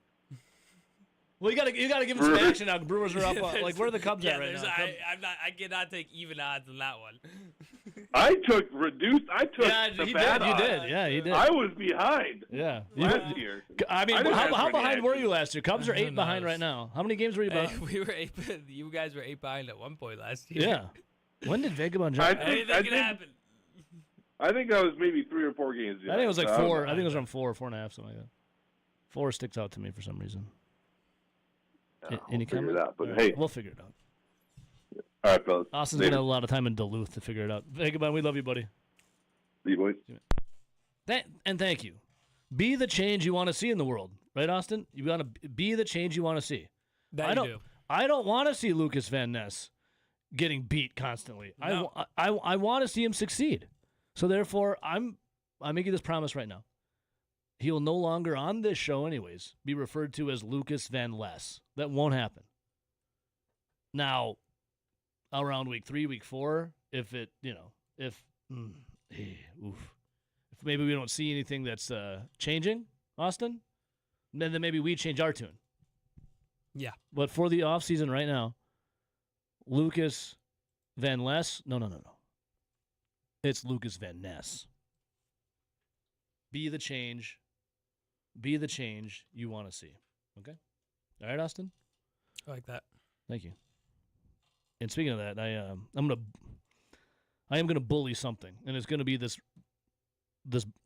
Well, you gotta give them some action now. Brewers are up. Like, where are the Cubs at right now? I cannot take even odds on that one. I took reduced. I took the bad odds. You did. Yeah, you did. I was behind. Yeah. Last year. I mean, how behind were you last year? Cubs are 8 behind right now. How many games were you behind? We were 8. You guys were 8 behind at one point last year. Yeah. When did Vagabond John? Anything can happen. I think I was maybe 3 or 4 games. I think it was like 4. I think it was around 4 or 4.5, something like that. 4 sticks out to me for some reason. Any figure comment? it out, but hey, we'll figure it out. All right, fellas. Austin's gonna have a lot of time in Duluth to figure it out. Vagabond, we love you, buddy. See you, boys. And thank you. Be the change you want to see in the world, right, Austin? You want to be the change you want to see. I don't want to see Lucas Van Ness getting beat constantly. No. I want to see him succeed. So therefore, I'm making this promise right now. He will no longer, on this show anyways, be referred to as Lucas Van Ness. That won't happen. Now, around week 3, week 4, if maybe we don't see anything that's changing, Austin, then maybe we change our tune. Yeah. But for the offseason right now, Lucas Van Ness, no. It's Lucas Van Ness. Be the change. Be the change you want to see. Okay? All right, Austin? I like that. Thank you. And speaking of that, I am gonna bully something, and it's gonna be this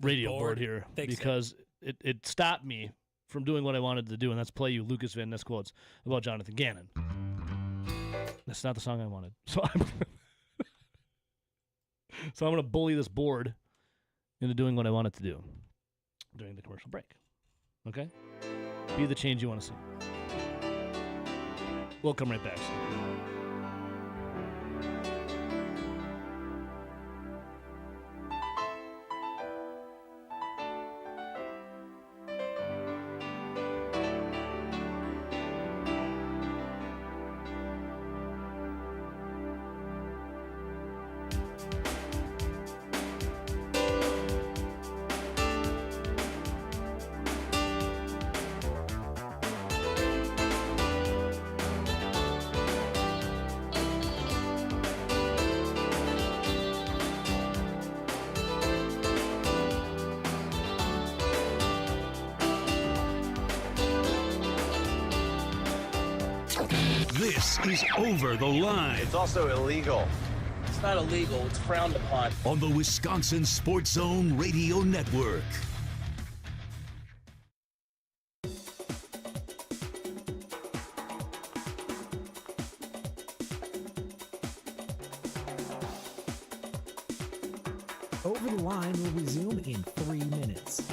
radio board here because it stopped me from doing what I wanted to do, and that's play you Lucas Van Ness quotes about Jonathan Gannon. That's not the song I wanted, so I'm gonna bully this board into doing what I wanted to do during the commercial break. Okay? Be the change you want to see. We'll come right back. This is Over the Line. It's also illegal. It's not illegal. It's frowned upon. On the Wisconsin Sports Zone Radio Network. Over the Line will resume in 3 minutes.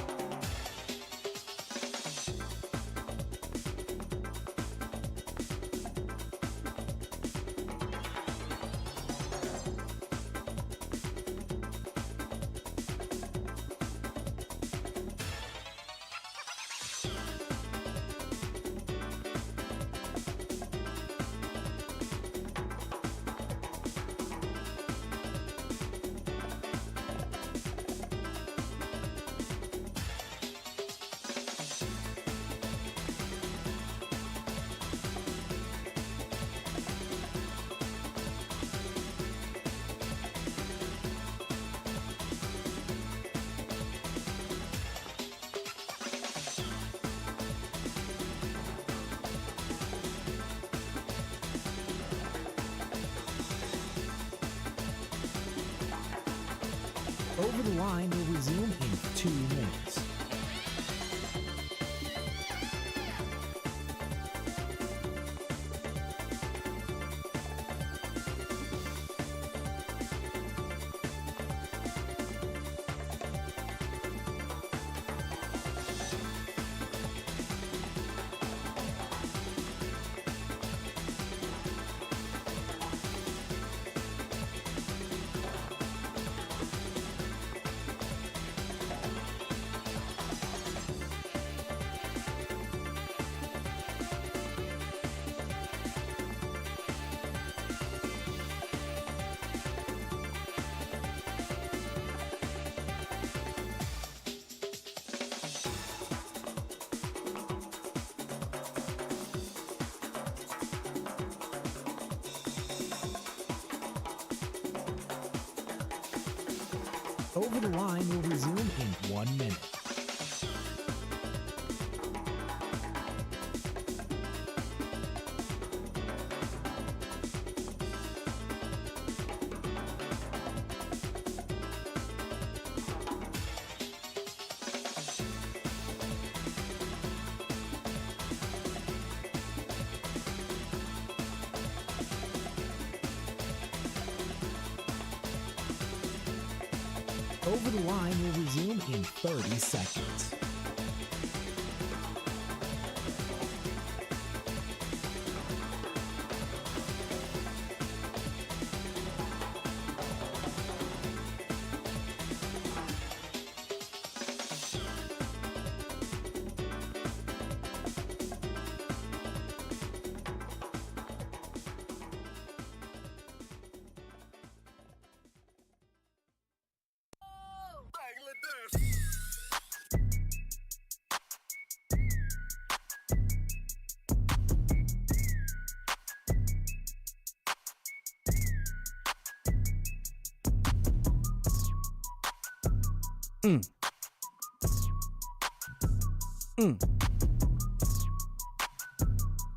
Over the Line will resume in 2 2 minutes. Over the Line will resume in 1 minute. Over the Line will resume in 30 seconds.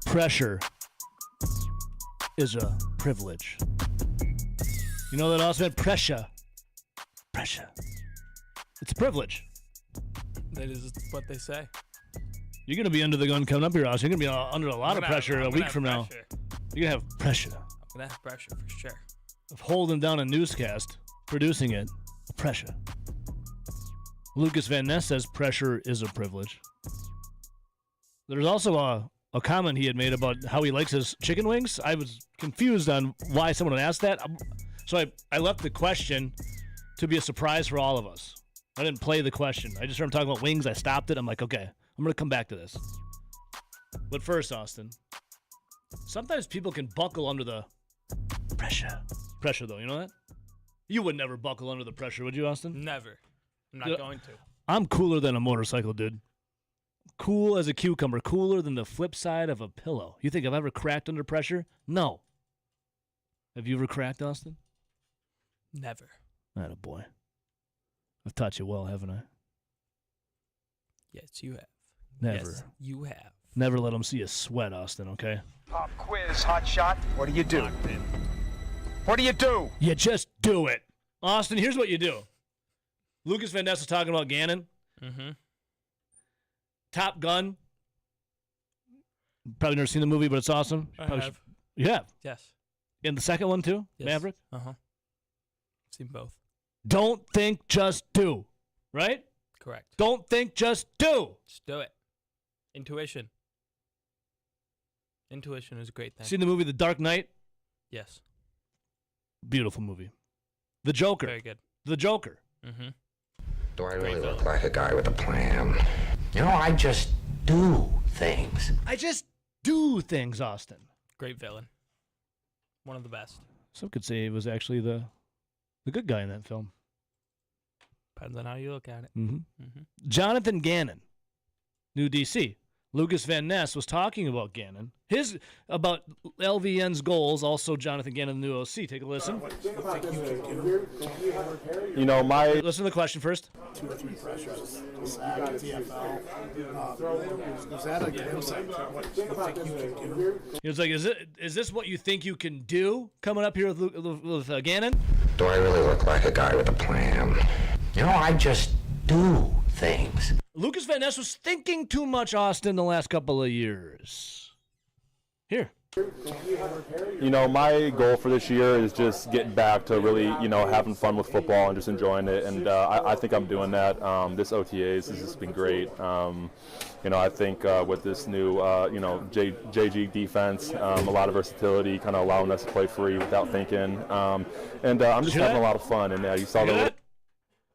Pressure is a privilege. You know that also meant pressure. Pressure. It's a privilege. That is what they say. You're going to be under the gun coming up here, Ross. You're going to be under a lot of pressure a week from now. Pressure. You're going to have pressure. I'm going to have pressure for sure. Of holding down a newscast, producing it, pressure. Lucas Van Ness says pressure is a privilege. There's also a comment he had made about how he likes his chicken wings. I was confused on why someone would ask that. So I left the question to be a surprise for all of us. I didn't play the question. I just heard him talking about wings. I stopped it. I'm like, okay, I'm going to come back to this. But first, Austin, sometimes people can buckle under the pressure. Pressure, though, you know that? You would never buckle under the pressure, would you, Austin? Never. I'm not going to. I'm cooler than a motorcycle, dude. Cool as a cucumber. Cooler than the flip side of a pillow. You think I've ever cracked under pressure? No. Have you ever cracked, Austin? Never. Attaboy. I've taught you well, haven't I? Yes, you have. Never. Yes, you have. Never let them see you sweat, Austin, okay? Pop quiz, hot shot. What do you do? What do you do? You just do it. Austin, here's what you do. Lucas Van Ness was talking about Gannon. Mm-hmm. Top Gun. Probably never seen the movie, but it's awesome. I have. You have? Yes. And the second one, too? Yes. Maverick? Uh-huh. Seen both. Don't think, just do. Right? Correct. Don't think, just do. Just do it. Intuition. Intuition is a great thing. Seen the movie The Dark Knight? Yes. Beautiful movie. The Joker. Very good. The Joker. Mm-hmm. Do I really look like a guy with a plan? You know, I just do things. I just do things, Austin. Great villain. One of the best. Some could say he was actually the good guy in that film. Depends on how you look at it. Mm-hmm. Mm-hmm. Jonathan Gannon, new DC. Lucas Van Ness was talking about Gannon. About LVN's goals. Also, Jonathan Gannon, the new OC. Take a listen. You know, listen to the question first. 2 or 3 pressures. TFL. Was that a game? He was like, "Is this what you think you can do coming up here with Gannon?" Do I really look like a guy with a plan? You know, I just do things. Lucas Van Ness was thinking too much, Austin, the last couple of years. Here. You know, my goal for this year is just getting back to really, you know, having fun with football and just enjoying it. And I think I'm doing that. This OTAs has just been great. You know, I think with this new, you know, JG defense, a lot of versatility, kind of allowing us to play free without thinking. And I'm just having a lot of fun. And you saw the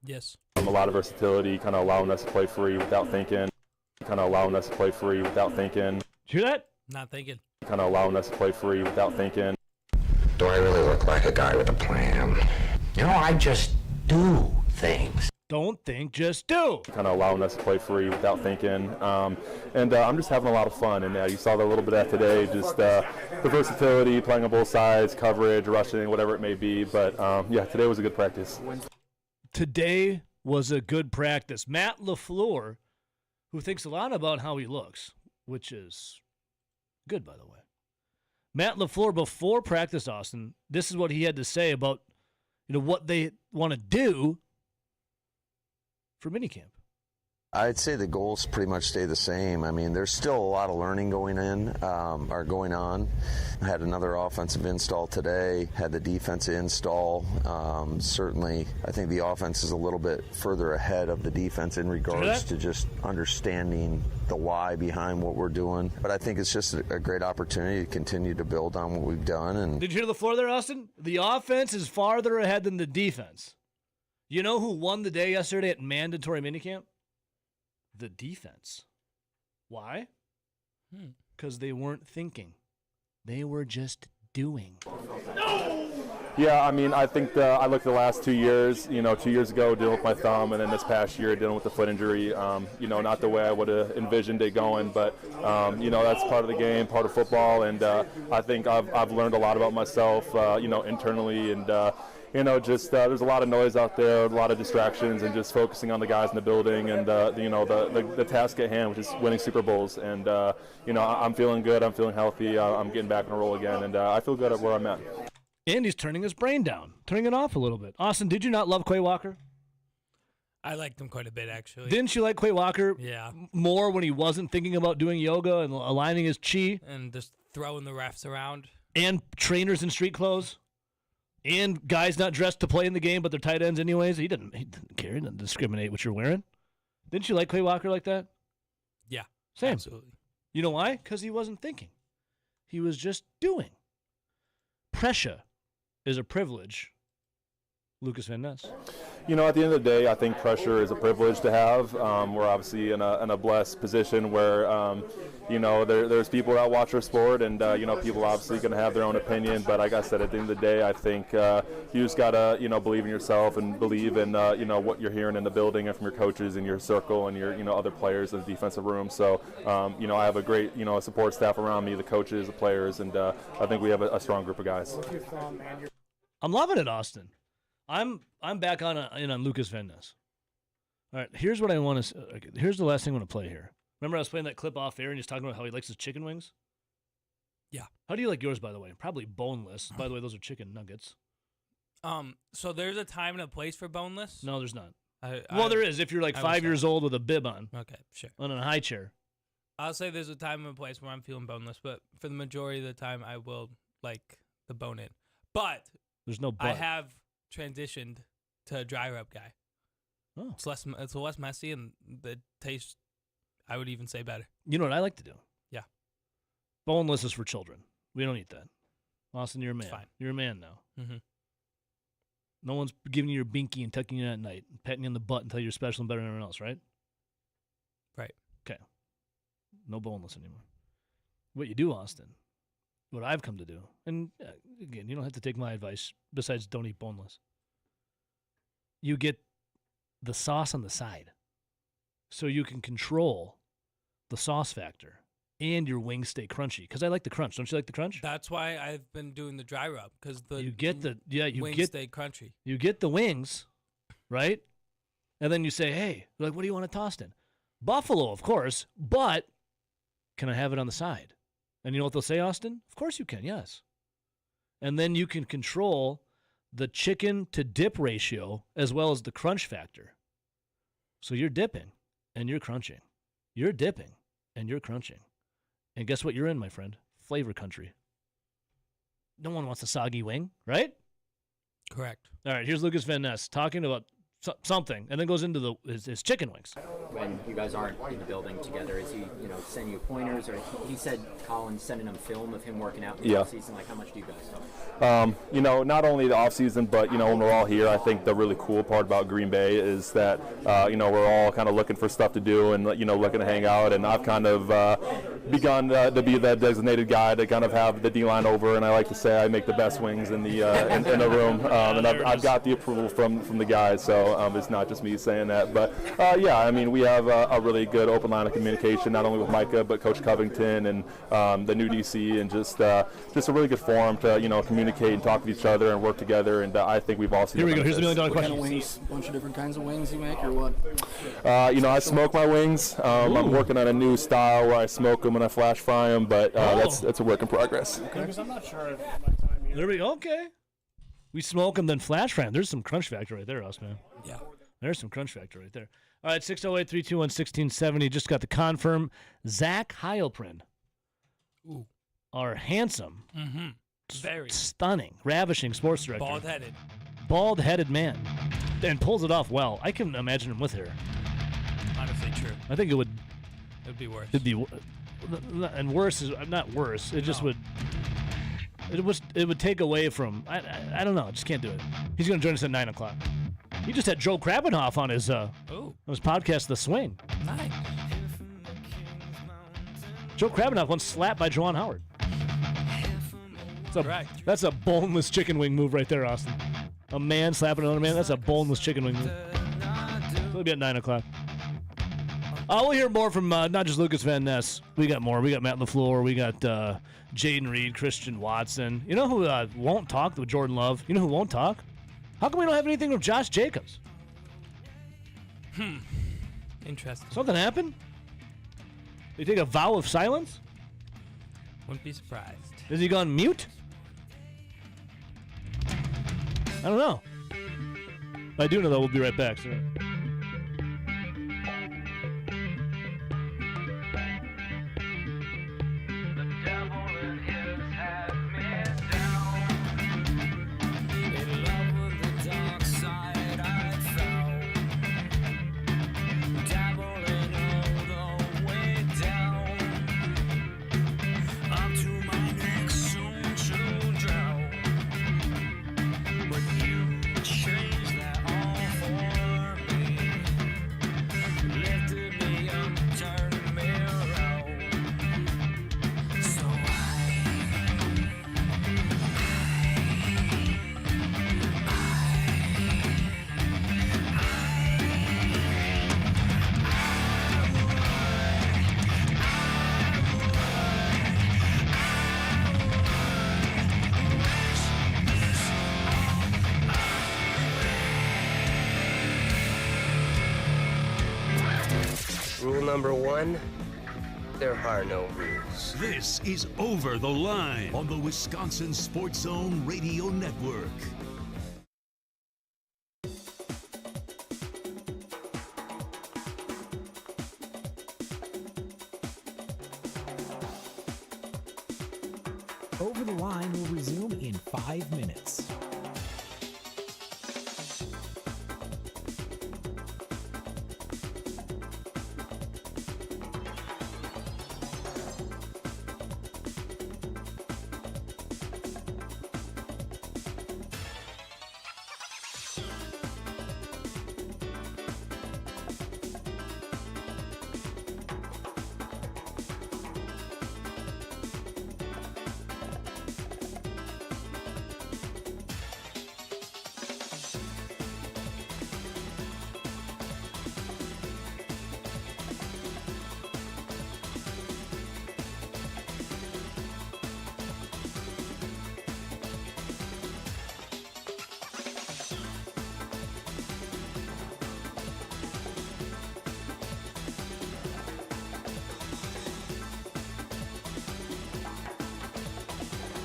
Yes. a lot of versatility, kind of allowing us to play free without thinking. Kind of allowing us to play free without thinking. Did you hear that? Not thinking. Kind of allowing us to play free without thinking. Do I really look like a guy with a plan? You know, I just do things. Don't think, just do. Kind of allowing us to play free without thinking. And I'm just having a lot of fun. And you saw that a little bit of that today, just the versatility, playing on both sides, coverage, rushing, whatever it may be. But, yeah, today was a good practice. Today was a good practice. Matt LaFleur, who thinks a lot about how he looks, which is good, by the way. Matt LaFleur, before practice, Austin, this is what he had to say about, you know, what they want to do for minicamp. I'd say the goals pretty much stay the same. I mean, there's still a lot of learning going on. I had another offensive install today, had the defensive install. Certainly, I think the offense is a little bit further ahead of the defense in regards to just understanding the why behind what we're doing. But I think it's just a great opportunity to continue to build on what we've done. And did you hear the floor there, Austin? The offense is farther ahead than the defense. You know who won the day yesterday at mandatory minicamp? The defense. Why? Because they weren't thinking. They were just doing. Yeah, I mean, I think I looked at the last 2 years, you know, 2 years ago dealing with my thumb, and then this past year dealing with the foot injury, you know, not the way I would have envisioned it going, but, you know, that's part of the game, part of football, and I think I've learned a lot about myself, you know, internally, and, you know, just there's a lot of noise out there, a lot of distractions, and just focusing on the guys in the building and, you know, the task at hand, which is winning Super Bowls. And, you know, I'm feeling good. I'm feeling healthy. I'm getting back on a roll again, and I feel good at where I'm at. And he's turning his brain down, turning it off a little bit. Austin, did you not love Quay Walker? I liked him quite a bit, actually. Didn't you like Quay Walker more when he wasn't thinking about doing yoga and aligning his chi? And just throwing the refs around. And trainers in street clothes? And guys not dressed to play in the game, but they're tight ends anyways. He didn't care. He didn't discriminate what you're wearing. Didn't you like Quay Walker like that? Yeah. Same. Absolutely. You know why? Because he wasn't thinking. He was just doing. Pressure is a privilege. Lucas Van Ness. You know, at the end of the day, I think pressure is a privilege to have. We're obviously in a blessed position where, you know, there's people that watch our sport, and, you know, people obviously going to have their own opinion. But like I said, at the end of the day, I think you just got to, you know, believe in yourself and believe in, you know, what you're hearing in the building and from your coaches and your circle and your, you know, other players in the defensive room. So, you know, I have a great, you know, support staff around me, the coaches, the players, and I think we have a strong group of guys. I'm loving it, Austin. I'm back in on Lucas Van Ness. All right, here's what I want to. Here's the last thing I want to play here. Remember I was playing that clip off air and he's talking about how he likes his chicken wings? Yeah. How do you like yours, by the way? Probably boneless. By the way, those are chicken nuggets. So there's a time and a place for boneless? No, there's not. Well, there is if you're like 5 years old with a bib on. Okay, sure. On a high chair. I'll say there's a time and a place where I'm feeling boneless, but for the majority of the time, I will like the bone in. But there's no but. I have transitioned to a dry rub guy. Oh. It's less messy, and the taste, I would even say, better. You know what I like to do? Yeah. Boneless is for children. We don't eat that. Austin, you're a man. Fine. You're a man now. Mm-hmm. No one's giving you your binky and tucking you in at night, and petting you on the butt until you're special and better than everyone else, right? Right. Okay. No boneless anymore. What you do, Austin, what I've come to do, and again, you don't have to take my advice, besides don't eat boneless. You get the sauce on the side so you can control the sauce factor and your wings stay crunchy. Because I like the crunch. Don't you like the crunch? That's why I've been doing the dry rub, because you get the wings stay crunchy. You get the wings, right? And then you say, hey, like, what do you want to toss in? Buffalo, of course, but can I have it on the side? And you know what they'll say, Austin? Of course you can, yes. And then you can control the chicken to dip ratio as well as the crunch factor. So you're dipping and you're crunching. You're dipping and you're crunching. And guess what you're in, my friend? Flavor country. No one wants a soggy wing, right? Correct. All right, here's Lucas Van Ness talking about something, and then goes into his chicken wings. When you guys aren't in the building together, is he, sending you pointers, or he said Colin's sending him film of him working out in the offseason? Like, how much do you guys talk? Not only the offseason, but, when we're all here, I think the really cool part about Green Bay is that, we're all kind of looking for stuff to do and, looking to hang out. And I've kind of begun to be that designated guy to kind of have the D-line over. And I like to say I make the best wings in the in the room. And I've got the approval from the guys. So it's not just me saying that. But, we have a really good open line of communication, not only with Micah, but Coach Covington and the new DC, and just a really good forum to, communicate and talk with each other and work together. And I think we've all seen. Here we go. Here's the $1 million question. What kind of wings? A bunch of different kinds of wings you make, or what? I smoke my wings. I'm working on a new style where I smoke them and I flash fry them, but that's a work in progress. Okay, because I'm not sure if my time here. There we go. Okay. We smoke them, then flash fry them. There's some crunch factor right there, us, man. Yeah. There's some crunch factor right there. All right, 608-321-1670. Just got the confirm. Zach Heilprin. Ooh. Our handsome, very stunning, ravishing sports director. Bald-headed man. And pulls it off well. I can imagine him with hair. Honestly true. I think it would be worse. It'd be and worse is not worse. It just would. It would take away from. I don't know. I just can't do it. He's going to join us at 9:00. He just had Joe Krabbenhoff on his podcast, The Swing. Nice. Joe Krabbenhoff once slapped by Juwan Howard. That's a boneless chicken wing move right there, Austin. A man slapping another man. That's a boneless chicken wing move. It'll be at 9:00. We'll hear more from not just Lucas Van Ness. We got more. We got Matt LaFleur. We got Jaden Reed, Christian Watson. You know who won't talk with Jordan Love? You know who won't talk? How come we don't have anything from Josh Jacobs? Interesting. Something happened? They take a vow of silence? Wouldn't be surprised. Has he gone mute? I don't know. I do know that. We'll be right back. So. Rule number one, there are no rules. This is Over the Line on the Wisconsin Sports Zone Radio Network. Over the Line will resume in 5 minutes.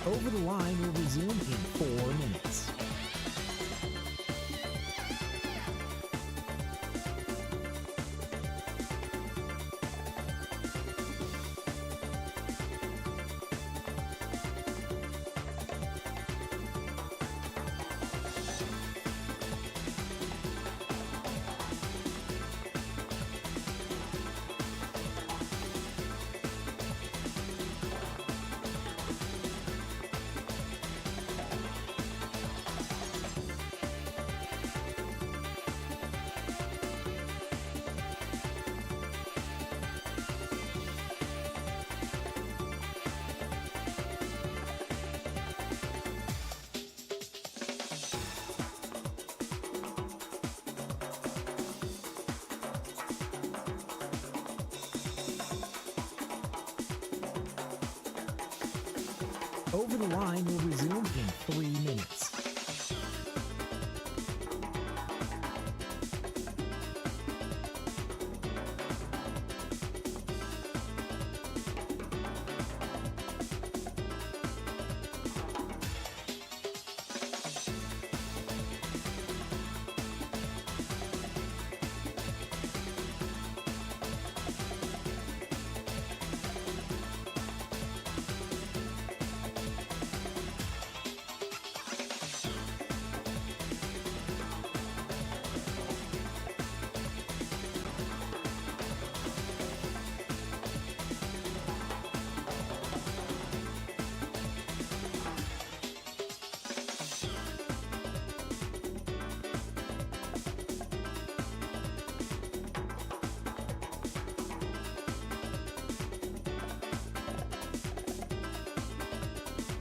Over the Line will resume in 4 minutes. Over the Line will resume in 3 minutes.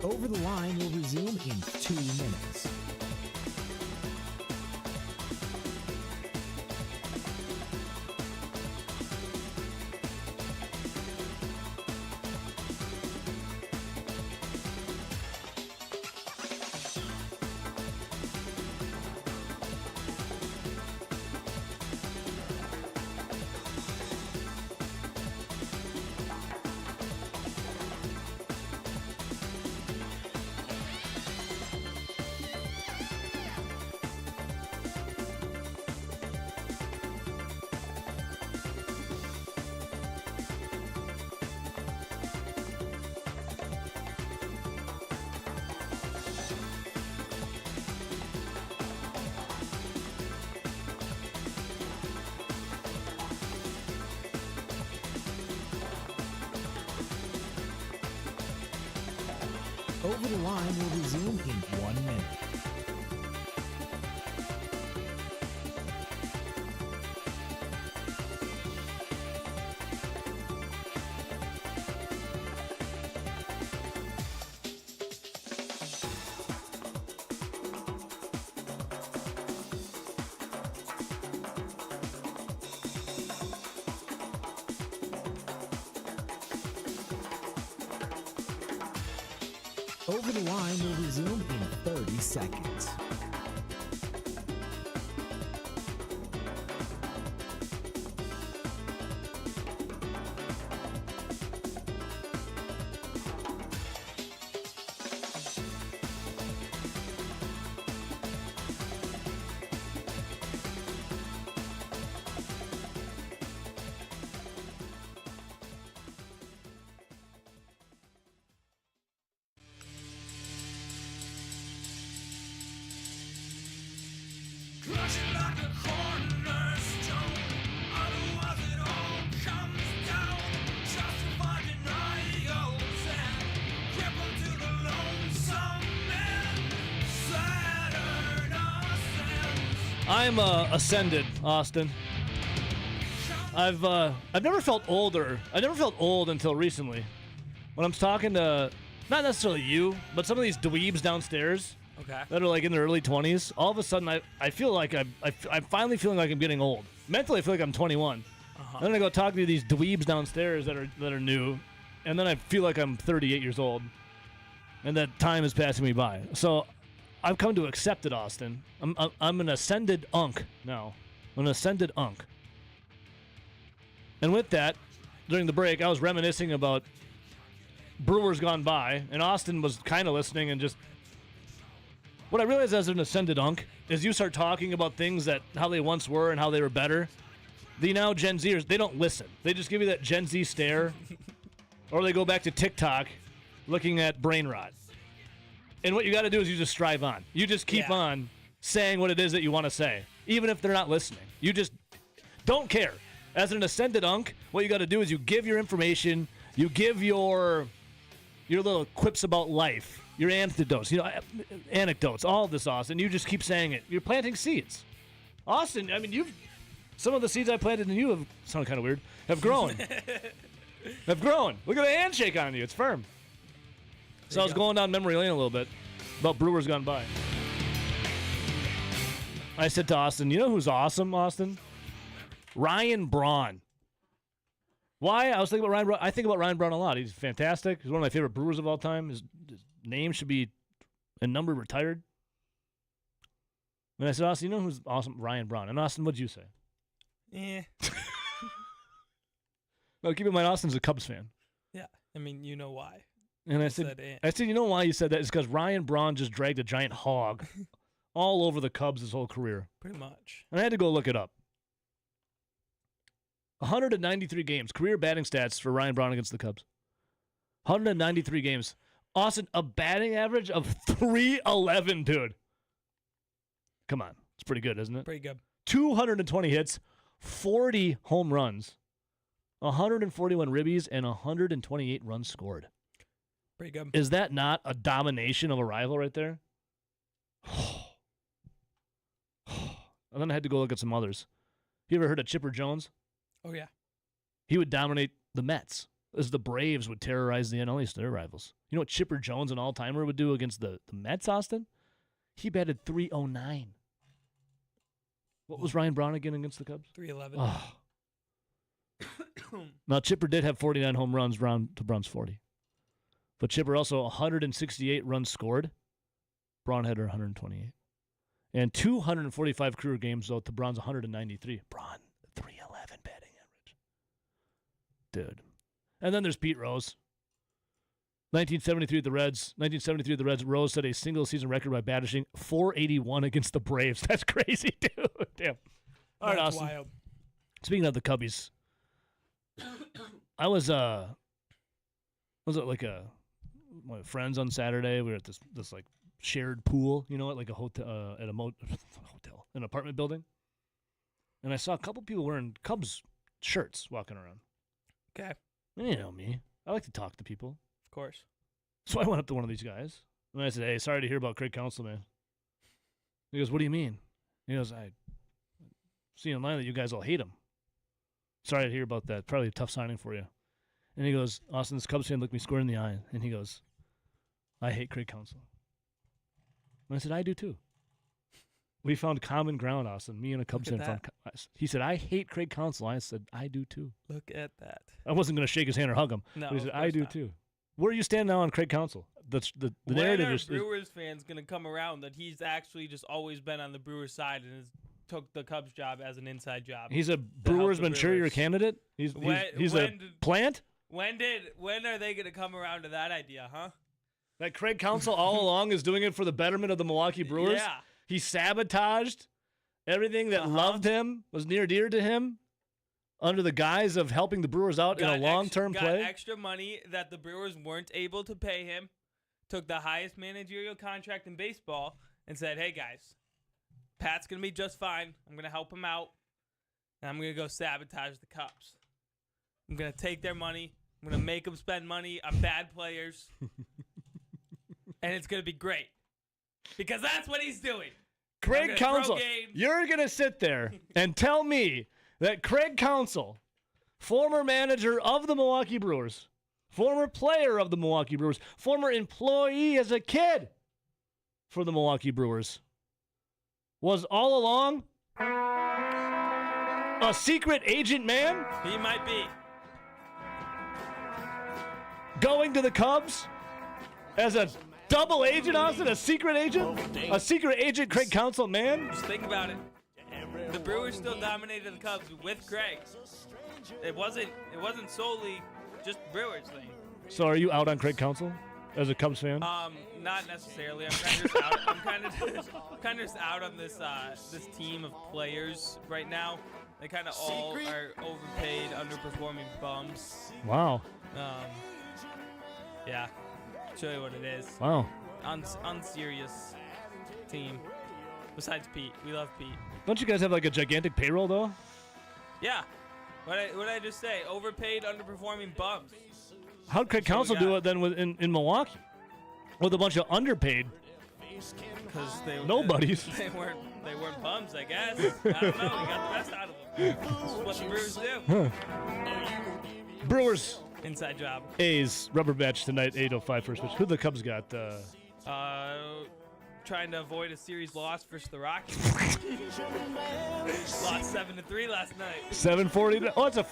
Over the Line will resume in 2 minutes. Over the Line will resume in 1 minute. Over the Line will resume in 30 seconds. I'm ascended, Austin. I've never felt older. I never felt old until recently. When I'm talking to, not necessarily you, but some of these dweebs downstairs that are like in their early 20s, all of a sudden I feel like I'm finally feeling like I'm getting old. Mentally, I feel like I'm 21. Then I go talk to these dweebs downstairs that are new, and then I feel like I'm 38 years old, and that time is passing me by. So I've come to accept it, Austin. I'm an ascended unk now. I'm an ascended unk. And with that, during the break, I was reminiscing about Brewers gone by, and Austin was kind of listening and just... What I realized as an ascended unk is you start talking about things that how they once were and how they were better. The now Gen Zers, they don't listen. They just give you that Gen Z stare, or they go back to TikTok looking at brain rot. And what you got to do is you just strive on. You just keep on saying what it is that you want to say, even if they're not listening. You just don't care. As an ascended unk, what you got to do is you give your information, you give your little quips about life, your anecdotes, anecdotes, all of this, Austin. You just keep saying it. You're planting seeds. Austin, I mean, some of the seeds I planted in you have sounded kind of weird, have grown. Have grown. Look at the handshake on you. It's firm. So I was going down memory lane a little bit about Brewers gone by. I said to Austin, you know who's awesome, Austin? Ryan Braun. Why? I was thinking about Ryan Braun. I think about Ryan Braun a lot. He's fantastic. He's one of my favorite Brewers of all time. His name should be and number retired. And I said, Austin, you know who's awesome? Ryan Braun. And Austin, what'd you say? Yeah. No, keep in mind, Austin's a Cubs fan. Yeah. I mean, you know why. And I said, you know why you said that? It's because Ryan Braun just dragged a giant hog all over the Cubs his whole career. Pretty much. And I had to go look it up. 193 games, career batting stats for Ryan Braun against the Cubs. 193 games. Austin, a batting average of 311, dude. Come on. It's pretty good, isn't it? Pretty good. 220 hits, 40 home runs, 141 ribbies, and 128 runs scored. Pretty good. Is that not a domination of a rival right there? And then I had to go look at some others. You ever heard of Chipper Jones? Oh, yeah. He would dominate the Mets as the Braves would terrorize the NL East, their rivals. You know what Chipper Jones, an all-timer, would do against the Mets, Austin? He batted 309. What was Ryan Braun again against the Cubs? 311. Oh. Now, Chipper did have 49 home runs, Braun to Braun's 40. But Chipper also 168 runs scored. Braun had 128. And 245 career games, though, to Braun's 193. Braun, 311 batting average. Dude. And then there's Pete Rose. 1973 at the Reds. 1973 at the Reds. Rose set a single-season record by batting .481 against the Braves. That's crazy, dude. Damn. All right, That's Austin. wild. Speaking of the Cubbies, I was like my friends on Saturday. We were at this like shared pool, you know, at like a hotel, at a hotel, an apartment building, and I saw a couple people wearing Cubs shirts walking around. Okay. And you know me, I like to talk to people. Of course. So I went up to one of these guys and I said, "Hey, sorry to hear about Craig Counsell, man." He goes, "What do you mean?" He goes, "I see online that you guys all hate him. Sorry to hear about that. Probably a tough signing for you." And he goes, "Austin, this Cubs fan looked me square in the eye." And he goes, "I hate Craig Counsell." And I said, "I do too." We found common ground, Austin. Me and a Cubs fan found. He said, "I hate Craig Counsell." I said, "I do too." Look at that. I wasn't going to shake his hand or hug him. No, but he said, of "I course do not. too." Where do you stand now on Craig Counsell? The When narrative are is Brewers fans going to come around that he's actually just always been on the Brewers side and has took the Cubs job as an inside job? he's a Brewers Manchuria candidate. He's a plant. When are they going to come around to that idea, huh? That Craig Counsell all along is doing it for the betterment of the Milwaukee Brewers. Yeah. He sabotaged everything that loved him, was near dear to him, under the guise of helping the Brewers out in a long-term play. Got extra money that the Brewers weren't able to pay him, took the highest managerial contract in baseball, and said, "Hey, guys, Pat's going to be just fine. I'm going to help him out, and I'm going to go sabotage the Cubs. I'm going to take their money. I'm going to make them spend money on bad players, and it's going to be great because that's what he's doing." Craig Counsell, games. you're going to sit there and tell me that Craig Counsell, former manager of the Milwaukee Brewers, former player of the Milwaukee Brewers, former employee as a kid for the Milwaukee Brewers, was all along a secret agent man? He might be. Going to the Cubs as a double agent, Austin? A secret agent? A secret agent Craig Counsell, man? Just think about it. The Brewers still dominated the Cubs with Craig. It wasn't solely just Brewers thing. So are you out on Craig Counsell as a Cubs fan? Not necessarily. I'm kind of just out. I'm kind of just out on this this team of players right now. They kind of all are overpaid, underperforming bums. Wow. Yeah. Show you what it is. Wow. Unserious team. Besides Pete, we love Pete. Don't you guys have like a gigantic payroll though? Yeah. What did I just say? Overpaid, underperforming bums. How'd Craig Counsell do it then in Milwaukee with a bunch of underpaid? Because nobodies. They weren't bums, I guess. I don't know. We got the best out of them. That's what the Brewers do. Huh. Brewers. Inside job. A's rubber match tonight, 8:05 first pitch. Who the Cubs got? Trying to avoid a series loss versus the Rockies. Lost 7-3 last night. 7:40. Oh, it's a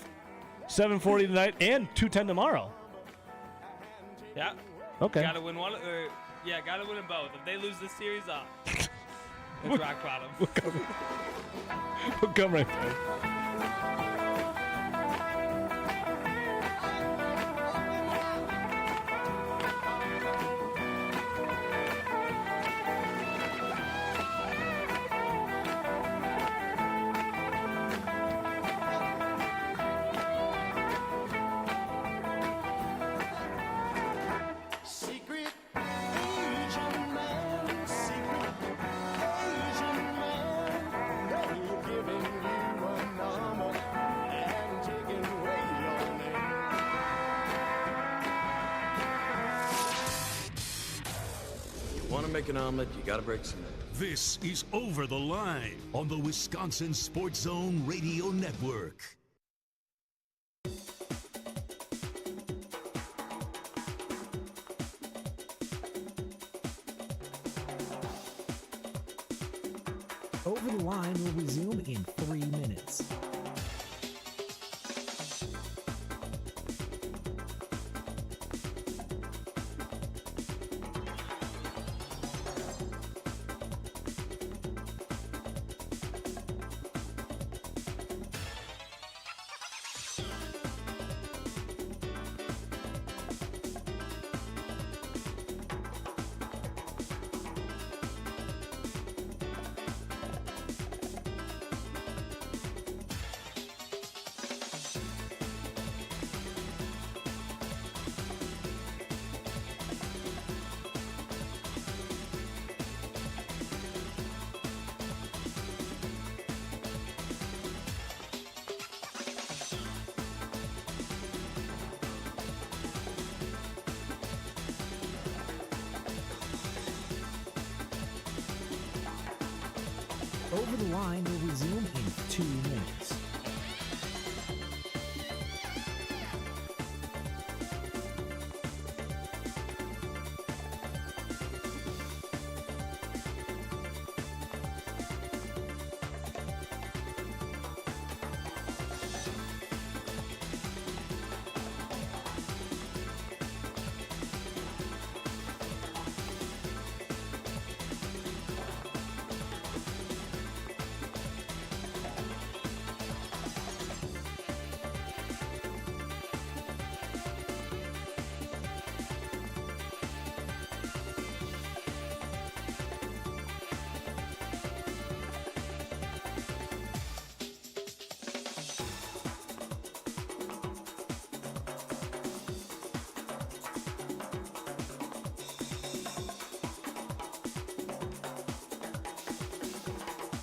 7:40 tonight and 2:10 tomorrow. Yeah. Okay. Got to win one. Yeah, gotta win them both. If they lose this series, it's rock bottom. We'll come right back. Secret Asian man, secret Asian man, they're giving you a number and taking away your name. You want to make an omelet, you got to break some eggs. This is Over the Line on the Wisconsin Sports Zone Radio Network. Over the Line will resume in 3 minutes. Over the Line will resume in 2 minutes.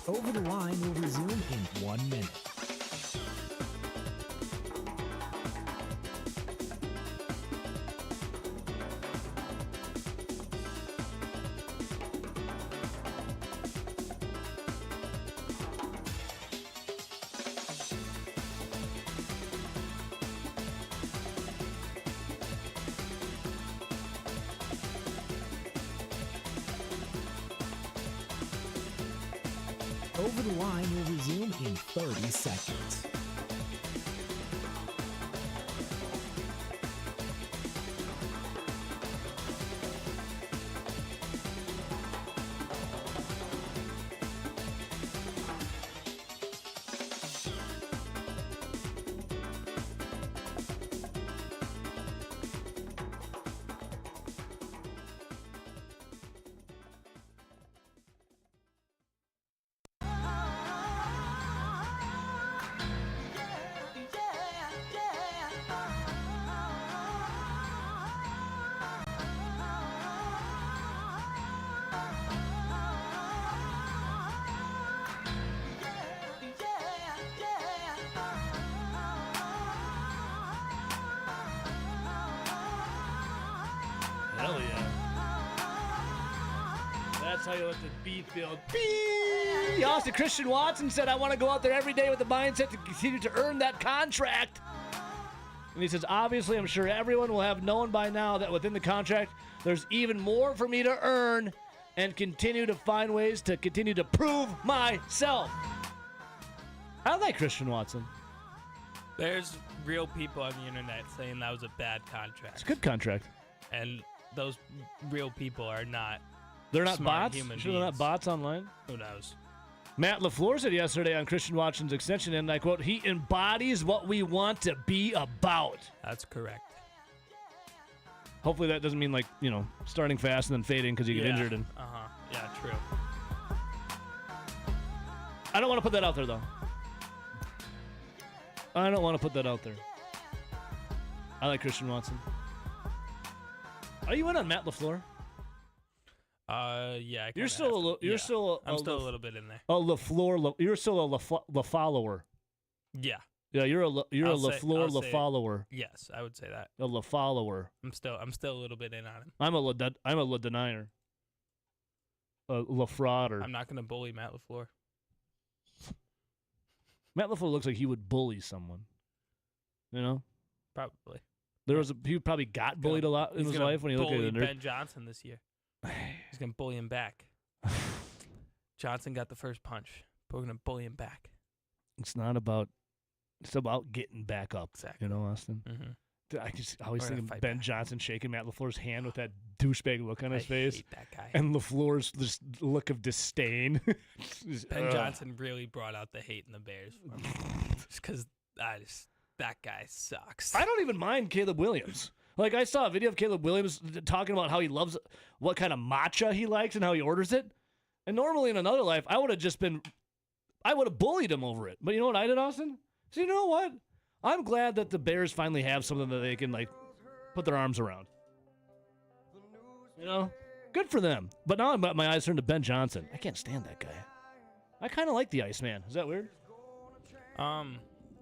Over the Line will resume in 1 minute. Over the Line will resume in 30 seconds. Hell yeah. That's how you let the beat build. Beat! Austin Christian Watson said, I want to go out there every day with the mindset to continue to earn that contract. And he says, obviously, I'm sure everyone will have known by now that within the contract, there's even more for me to earn and continue to find ways to continue to prove myself. I like Christian Watson. There's real people on the internet saying that was a bad contract. It's a good contract. And those real people are not. They're not smart bots? Human Sure they're not beings. bots online? Who knows? Matt LaFleur said yesterday on Christian Watson's extension, and I quote, he embodies what we want to be about. That's correct. Hopefully that doesn't mean, like, starting fast and then fading because you get injured. And Yeah, true. I don't want to put that out there, though. I don't want to put that out there. I like Christian Watson. Are you in on Matt LaFleur? Yeah. You're still I'm still a little bit in there. A LaFleur. You're still a follower. Yeah. Yeah, you're a LaFleur follower. Yes, I would say that. A follower. I'm still a little bit in on him. I'm a denier. A LaFrauder. I'm not going to bully Matt LaFleur. Matt LaFleur looks like he would bully someone. Probably. He probably got bullied a lot in his life when he looked at the nerd. Ben Johnson this year. He's going to bully him back. Johnson got the first punch, but we're going to bully him back. It's about getting back up. Exactly. Austin? Mm-hmm. I just always think of Ben Johnson shaking Matt LaFleur's hand with that douchebag look on his face. I hate that guy. And LaFleur's just look of disdain. Ben Johnson really brought out the hate in the Bears for me. Just because that guy sucks. I don't even mind Caleb Williams. Like, I saw a video of Caleb Williams talking about how he loves what kind of matcha he likes and how he orders it. And normally in another life, I would have bullied him over it. But you know what I did, Austin? So you know what? I'm glad that the Bears finally have something that they can, put their arms around. Good for them. But now my eyes turned to Ben Johnson. I can't stand that guy. I kind of like the Iceman. Is that weird? I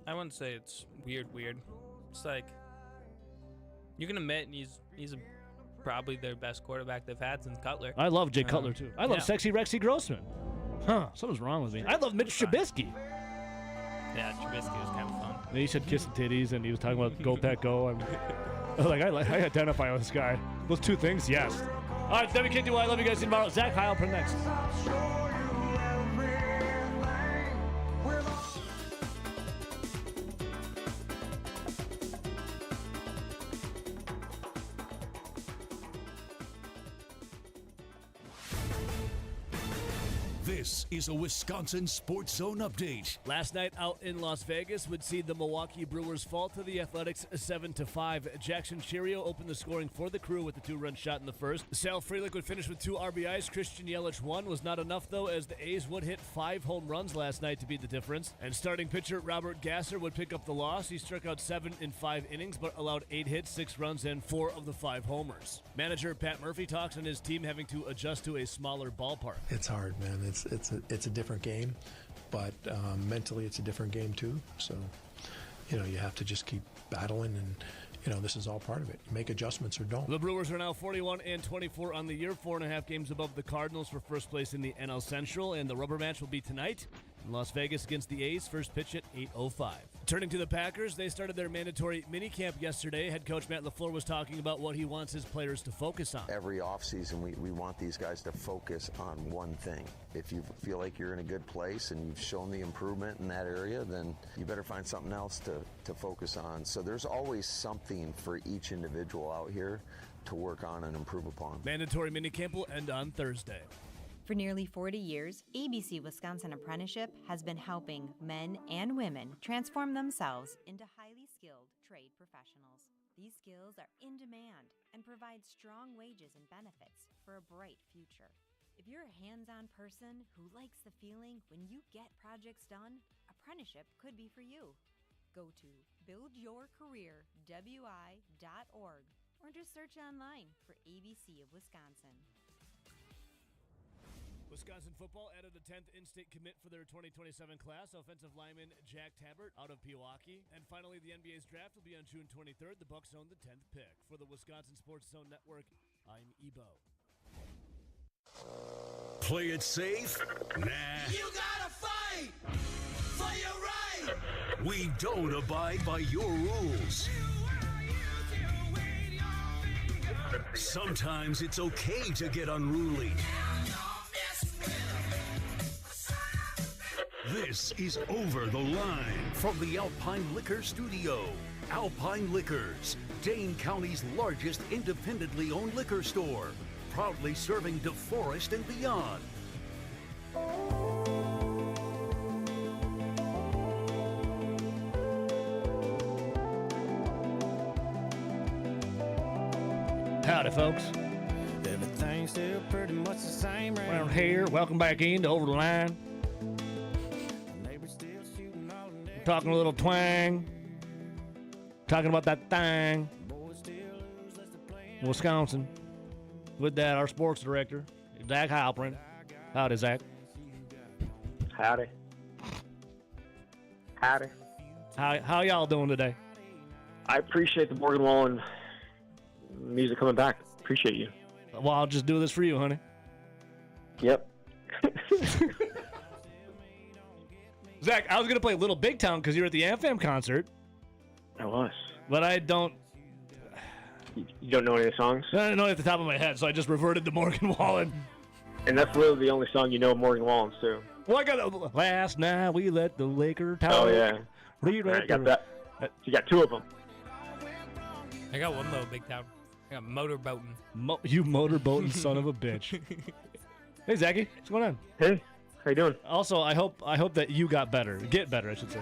wouldn't say it's weird. It's like, you can admit he's probably their best quarterback they've had since Cutler. I love Jay Cutler, too. I love Sexy Rexy Grossman. Something's wrong with me. I love Mitch Trubisky. Yeah, Trubisky was kind of fun. And he said kiss the titties, and he was talking about Go Pack Go. I identify with this guy. Those two things, yes. All right, WKDY, I love you guys. See you tomorrow. Zach Heilprin next. This is a Wisconsin Sports Zone update. Last night out in Las Vegas would see the Milwaukee Brewers fall to the Athletics 7-5. Jackson Cheerio opened the scoring for the Crew with the 2-run shot in the first. Sal Frelick would finish with 2 RBIs. Christian Yelich 1 was not enough, though, as the A's would hit 5 home runs last night to be the difference. And starting pitcher Robert Gasser would pick up the loss. He struck out 7 in 5 innings, but allowed 8 hits, 6 runs, and 4 of the 5 homers. Manager Pat Murphy talks on his team having to adjust to a smaller ballpark. It's hard, man. It's a different game, but mentally it's a different game too. So, you have to just keep battling, and this is all part of it. You make adjustments or don't. The Brewers are now 41-24 on the year, 4.5 games above the Cardinals for first place in the NL Central, and the rubber match will be tonight in Las Vegas against the A's. First pitch at 8:05. Turning to the Packers, they started their mandatory minicamp yesterday. Head coach Matt LaFleur was talking about what he wants his players to focus on. Every offseason, we want these guys to focus on one thing. If you feel like you're in a good place and you've shown the improvement in that area, then you better find something else to focus on. So there's always something for each individual out here to work on and improve upon. Mandatory minicamp will end on Thursday. For nearly 40 years, ABC Wisconsin Apprenticeship has been helping men and women transform themselves into highly skilled trade professionals. These skills are in demand and provide strong wages and benefits for a bright future. If you're a hands-on person who likes the feeling when you get projects done, apprenticeship could be for you. Go to buildyourcareerwi.org or just search online for ABC of Wisconsin. Wisconsin football added a 10th in-state commit for their 2027 class, offensive lineman Jack Tabbert out of Pewaukee. And finally, the NBA's draft will be on June 23rd. The Bucks own the 10th pick. For the Wisconsin Sports Zone Network, I'm Ebo. Play it safe? Nah. You gotta fight for your right. We don't abide by your rules. Sometimes it's okay to get unruly. This is Over the Line from the Alpine Liquor Studio. Alpine Liquors. Dane County's largest independently owned liquor store, proudly serving DeForest and beyond. Howdy, folks. Everything's still pretty much the same Around here, welcome back in to Over the Line. Talking a little twang. Talking about that thing. Wisconsin. With that, our sports director, Zach Heilprin. Howdy, Zach. Howdy. Howdy. How y'all doing today? I appreciate the Morgan Wallen music coming back. Appreciate you. Well, I'll just do this for you, honey. Yep. Zach, I was going to play Little Big Town because you were at the AmFam concert. I was. But I don't... You don't know any of the songs? I don't know it at the top of my head, so I just reverted to Morgan Wallen. And that's literally the only song you know of Morgan Wallen's, too. Well, I got Last Night We Let the Liquor Talk. Oh, yeah. Right, I got that. You got two of them. I got one Little Big Town. I got motorboating. You motorboating son of a bitch. Hey, Zachy. What's going on? Hey. How you doing? Also, I hope that you got better. Get better, I should say.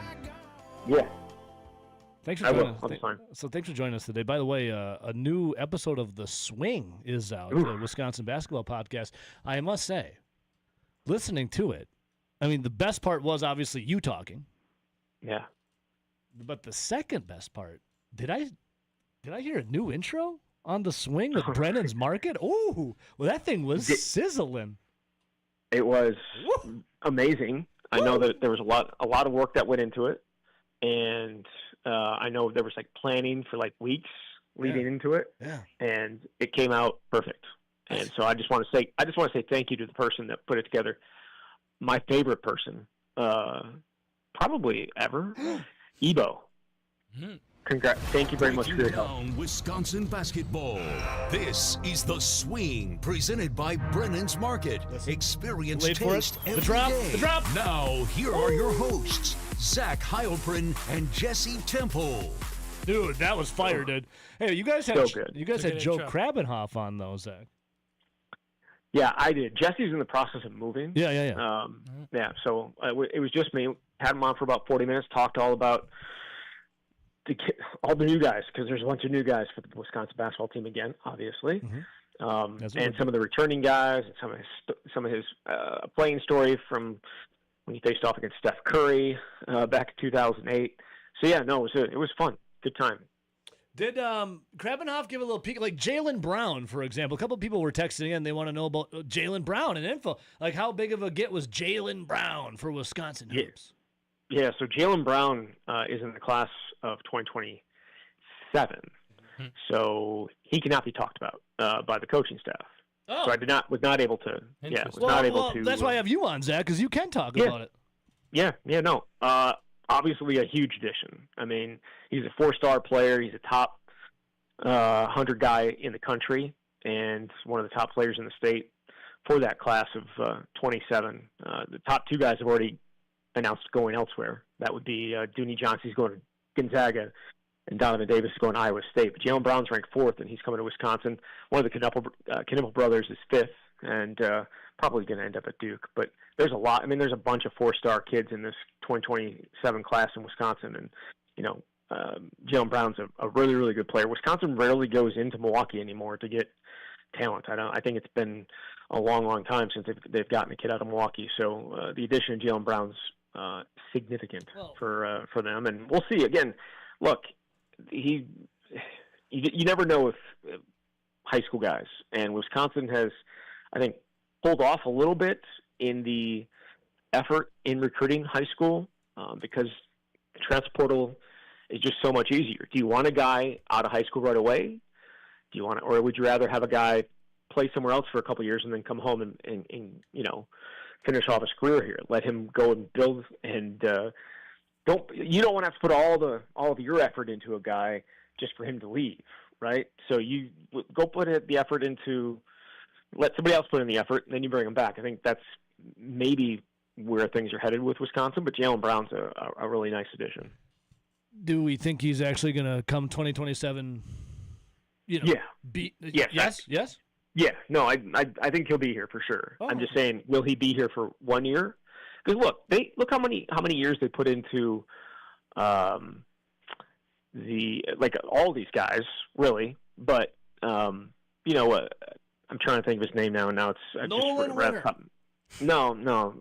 Yeah. Thanks for I joining will. us. I'll be fine. So thanks for joining us today. By the way, a new episode of The Swing is out, the Wisconsin basketball podcast. I must say, listening to it, I mean, the best part was obviously you talking. Yeah. But the second best part, did I hear a new intro on The Swing with Brennan's Market? Oh, well, that thing was sizzling. It was amazing. I know that there was a lot of work that went into it, and I know there was like planning for like weeks leading into it. Yeah. And it came out perfect. And so I just want to say thank you to the person that put it together. My favorite person, probably ever, Ebo. Congrats! Thank you very much for your help. Down Wisconsin basketball. This is The Swing, presented by Brennan's Market. Experience Wait for it. taste The every drop, day. the drop. Now, here are your hosts, Zach Heilprin and Jesse Temple. Dude, that was fire, dude. Hey, you guys had So good. you guys It's a had good Joe intro. Krabenhoff on though, Zach. Yeah, I did. Jesse's in the process of moving. Yeah. Yeah, so it was just me. Had him on for about 40 minutes, talked all about all the new guys, because there's a bunch of new guys for the Wisconsin basketball team again, obviously. And some of the returning guys, and some of his playing story from when he faced off against Steph Curry back in 2008. So, yeah, no, it was fun. Good time. Did Krabenhoff give a little peek? Like Jaylen Brown, for example. A couple of people were texting in. They want to know about Jaylen Brown and info. Like, how big of a get was Jaylen Brown for Wisconsin hoops? Yeah, so Jaylen Brown is in the class of 2027. So he cannot be talked about by the coaching staff. Oh. So I was not able to. Yeah, was not able to. That's why I have you on, Zach, because you can talk about it. Yeah, no. Obviously a huge addition. I mean, he's a 4-star player. He's a top 100 guy in the country and one of the top players in the state for that class of 27. The top two guys have already announced going elsewhere. That would be Dooney Johnson's going to Gonzaga, and Donovan Davis is going to Iowa State. But Jaylen Brown's ranked 4th, and he's coming to Wisconsin. One of the Knippel brothers is 5th, and probably going to end up at Duke. But there's a lot. I mean, there's a bunch of 4-star kids in this 2027 class in Wisconsin, and Jaylen Brown's a really, really good player. Wisconsin rarely goes into Milwaukee anymore to get talent. I think it's been a long, long time since they've gotten a kid out of Milwaukee. So the addition of Jaylen Brown's significant for them, and we'll see. Again, look, you never know with high school guys, and Wisconsin has, I think, pulled off a little bit in the effort in recruiting high school because the transfer portal is just so much easier. Do you want a guy out of high school right away? Do you want, or would you rather have a guy play somewhere else for a couple of years and then come home and finish off his career here? Let him go and build, and you don't want to have to put all of your effort into a guy just for him to leave, right? So you go put the effort into, let somebody else put in the effort, and then you bring him back. I think that's maybe where things are headed with Wisconsin, but Jaylen Brown's a really nice addition. Do we think he's actually going to come 2027 Yes. Yeah, no, I think he'll be here for sure. I'm just saying, will he be here for 1 year? Because look how many years they put into all these guys really. But I'm trying to think of his name now, and now it's Nolan Winter. No,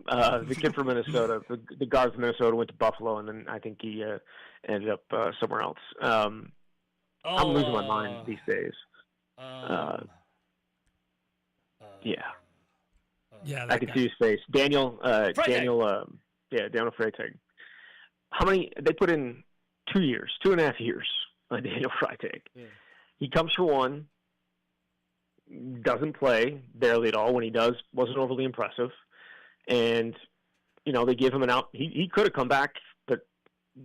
the kid from Minnesota, the guard from Minnesota went to Buffalo, and then I think he ended up somewhere else. I'm losing my mind these days. I can see his face. Daniel Freitag. How many? They put in 2.5 years on Daniel Freitag. Yeah. He comes for one, doesn't play barely at all. When he does, wasn't overly impressive, and they give him an out. He could have come back, but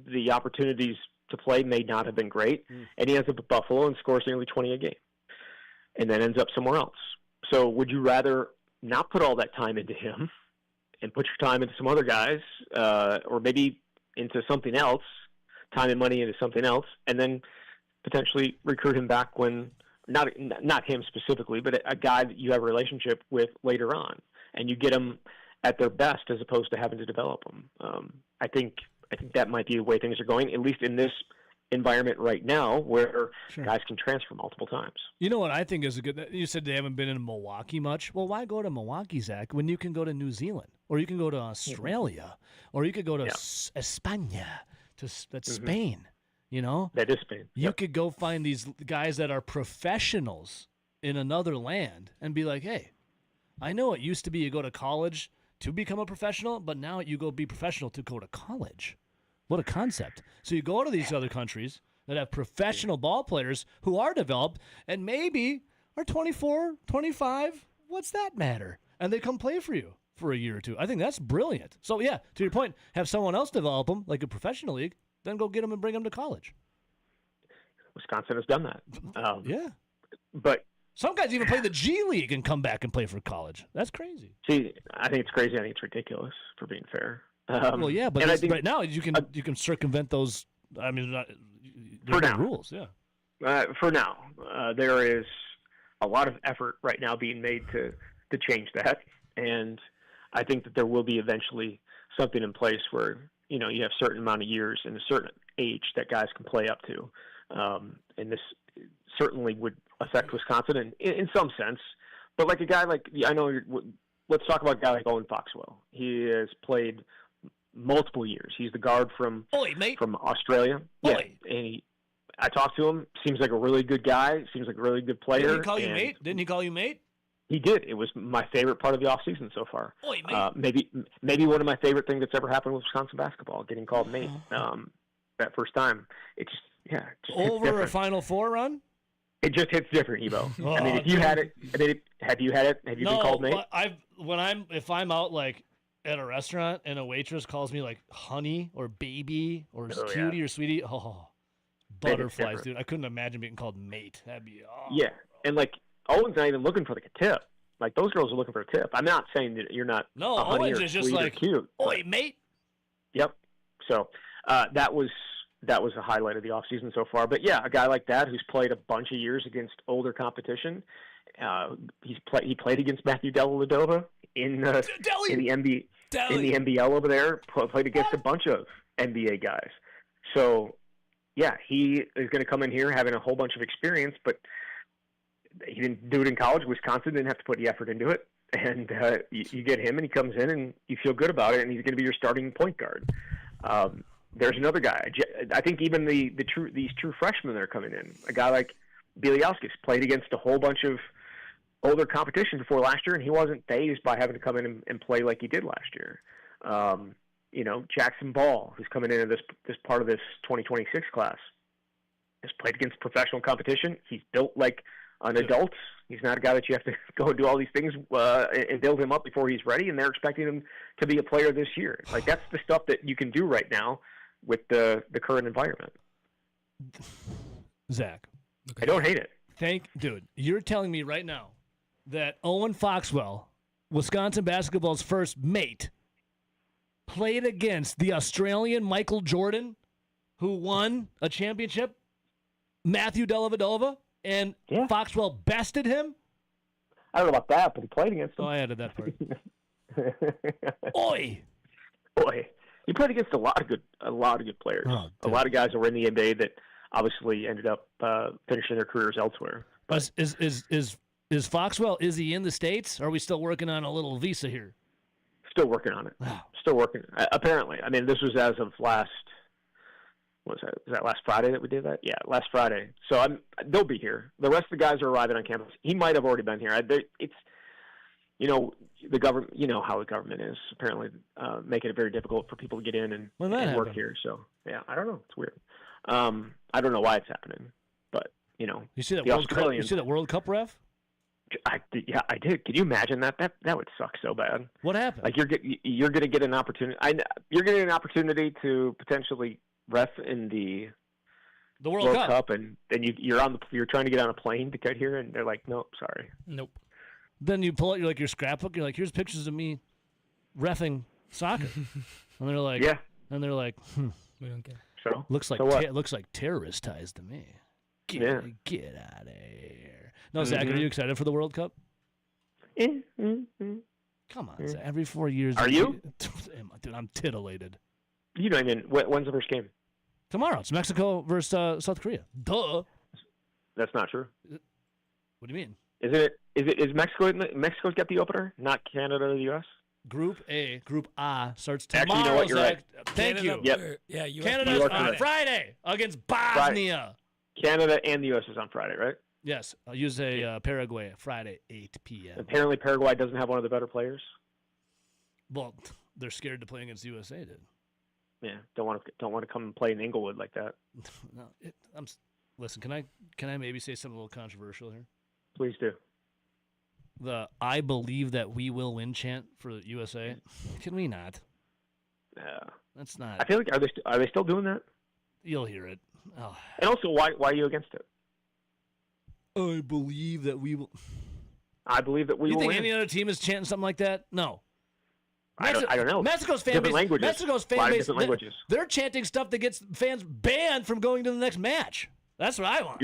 the opportunities to play may not have been great, and he ends up at Buffalo and scores nearly 20 a game, and then ends up somewhere else. So would you rather not put all that time into him and put your time into some other guys, or maybe into something else, time and money into something else, and then potentially recruit him back when, not him specifically, but a guy that you have a relationship with later on, and you get them at their best as opposed to having to develop them. I think that might be the way things are going, at least in this environment right now, where guys can transfer multiple times. You know what I think is a good. You said they haven't been in Milwaukee much. Well, why go to Milwaukee, Zach, when you can go to New Zealand, or you can go to Australia, or you could go to España, that's Spain. That is Spain. You could go find these guys that are professionals in another land and be like, hey, I know it used to be you go to college to become a professional, but now you go be professional to go to college. What a concept. So you go to these other countries that have professional ball players who are developed and maybe are 24, 25. What's that matter? And they come play for you for a year or two. I think that's brilliant. So, yeah, to your point, have someone else develop them like a professional league, then go get them and bring them to college. Wisconsin has done that. Yeah. But some guys even play the G League and come back and play for college. That's crazy. See, I think it's crazy. I think it's ridiculous, for being fair. Well, yeah, but I think, right now you can circumvent those. I mean, for now, rules. Yeah. For now, there is a lot of effort right now being made to change that, and I think that there will be eventually something in place where you have a certain amount of years and a certain age that guys can play up to, and this certainly would affect Wisconsin in some sense. But like a guy like let's talk about a guy like Owen Foxwell. He has played multiple years. He's the guard from Australia. Yeah, and I talked to him. Seems like a really good guy. Seems like a really good player. Didn't he call you mate? Didn't he call you mate? He did. It was my favorite part of the offseason so far. Maybe one of my favorite things that's ever happened with Wisconsin basketball, getting called mate that first time. It just over a Final Four run. It just hits different, Evo. I mean, if you had it, have you had it? Have you been called mate? If I'm out like at a restaurant and a waitress calls me like honey or baby or cutie or sweetie, butterflies, dude. I couldn't imagine being called mate. That'd be and like Owen's not even looking for like a tip. Like those girls are looking for a tip. I'm not saying that you're not. No, a honey Owen's or is just sweet like, or cute. Oi, mate. Yep. So that was a highlight of the offseason so far. But yeah, a guy like that who's played a bunch of years against older competition. He played against Matthew Dellavedova in the NBL over there. Played against a bunch of NBA guys. So yeah, he is going to come in here having a whole bunch of experience, but he didn't do it in college. Wisconsin didn't have to put the effort into it. And you get him, and he comes in, and you feel good about it, and he's going to be your starting point guard. There's another guy. I think even these true freshmen that are coming in, a guy like Bieliauskas played against a whole bunch of older competition before last year, and he wasn't fazed by having to come in and play like he did last year. Jackson Ball, who's coming into this part of this 2026 class, has played against professional competition. He's built like an adult. He's not a guy that you have to go and do all these things and build him up before he's ready, and they're expecting him to be a player this year. Like, that's the stuff that you can do right now with the current environment. Zach. I don't hate it. Dude, you're telling me right now that Owen Foxwell, Wisconsin basketball's first mate, played against the Australian Michael Jordan, who won a championship, Matthew Dellavedova, and Foxwell bested him? I don't know about that, but he played against him. Oh, I added that part. Oi! He played against a lot of good players. Oh, a lot of guys that were in the NBA that obviously ended up finishing their careers elsewhere. But is Foxwell? Is he in the States? Or are we still working on a little visa here? Still working on it. Still working. Apparently, I mean, this was as of last. What was that? Was that last Friday that we did that? Yeah, last Friday. So they'll be here. The rest of the guys are arriving on campus. He might have already been here. It's, the government. You know how the government is. Apparently, making it very difficult for people to get in and work here. So yeah, I don't know. It's weird. I don't know why it's happening, but you see that World Cup? You see that World Cup ref? I did. Can you imagine that? That would suck so bad. What happened? Like you're going to get an opportunity. You're getting an opportunity to potentially ref in the World Cup, and then you're trying to get on a plane to get here, and they're like, nope, sorry. Nope. Then you pull out your scrapbook. You're like, here's pictures of me reffing soccer, and they're like, we don't care. So looks like terrorist ties to me. Get out of here. No, Zach, are you excited for the World Cup? Come on, Zach. Every 4 years. Are you? Dude, I'm titillated. You know, I mean, when's the first game? Tomorrow. It's Mexico versus South Korea. Duh. That's not true. What do you mean? Is Mexico's got the opener, not Canada or the U.S.? Group A, Group A starts tomorrow. Actually, you know what? You're Zach. right. Thank Canada, you. Yep. Yeah, US Canada's on Friday against Bosnia. Canada and the U.S. is on Friday, right? Yes. I'll use Paraguay Friday, 8 p.m. Apparently, Paraguay doesn't have one of the better players. Well, they're scared to play against the USA, dude. Yeah, don't want to come and play in Inglewood like that. No, listen. Can I maybe say something a little controversial here? Please do. The "I believe that we will win" chant for the USA. Can we not? Yeah, that's not. I feel like are they still doing that? You'll hear it. Oh. And also, why are you against it? I believe that we will. I believe that we will. You think win. any other team is chanting something like that? No. I don't know. Mexico's fan different base. Languages. Mexico's fan a lot of base. different languages. They're chanting stuff that gets fans banned from going to the next match. That's what I want.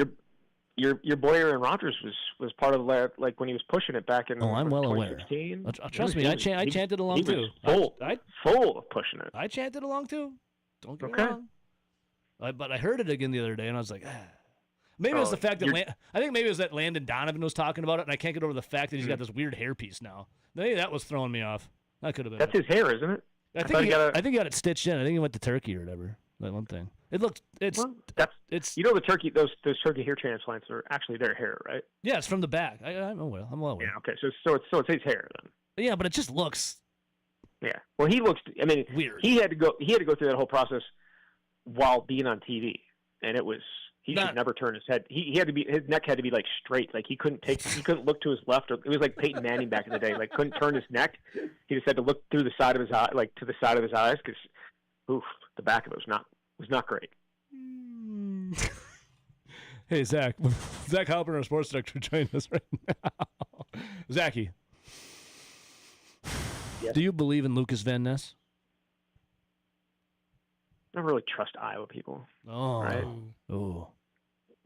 Your boy Aaron Rodgers was part of that, like when he was pushing it back in. Oh, I'm well aware. 2016. Trust me, I chanted along too. Full of pushing it. I chanted along too. Don't get me wrong. But I heard it again the other day, and I was like, maybe it was the fact that I think maybe it was that Landon Donovan was talking about it, and I can't get over the fact that he's got this weird hairpiece now. Maybe that was throwing me off. That could have been. That's his hair, isn't it? I think he got it stitched in. I think he went to Turkey or whatever. That one thing. It looked. It's the turkey. Those turkey hair transplants are actually their hair, right? Yeah, it's from the back. I'm well aware. Yeah. Okay. So it's his hair then. Yeah, but it just looks. Yeah. Well, he looks. I mean, weird. He had to go through that whole process while being on TV, and it was. He should never turn his head. His neck had to be like straight. Like he couldn't look to his left, or it was like Peyton Manning back in the day. Like couldn't turn his neck. He just had to look through the side of his eye, like to the side of his eyes, because the back of it was not great. Hey Zach Halpern, our sports director, joining us right now. Zachy, yes. Do you believe in Lucas Van Ness? I don't really trust Iowa people. Oh, right? Oh.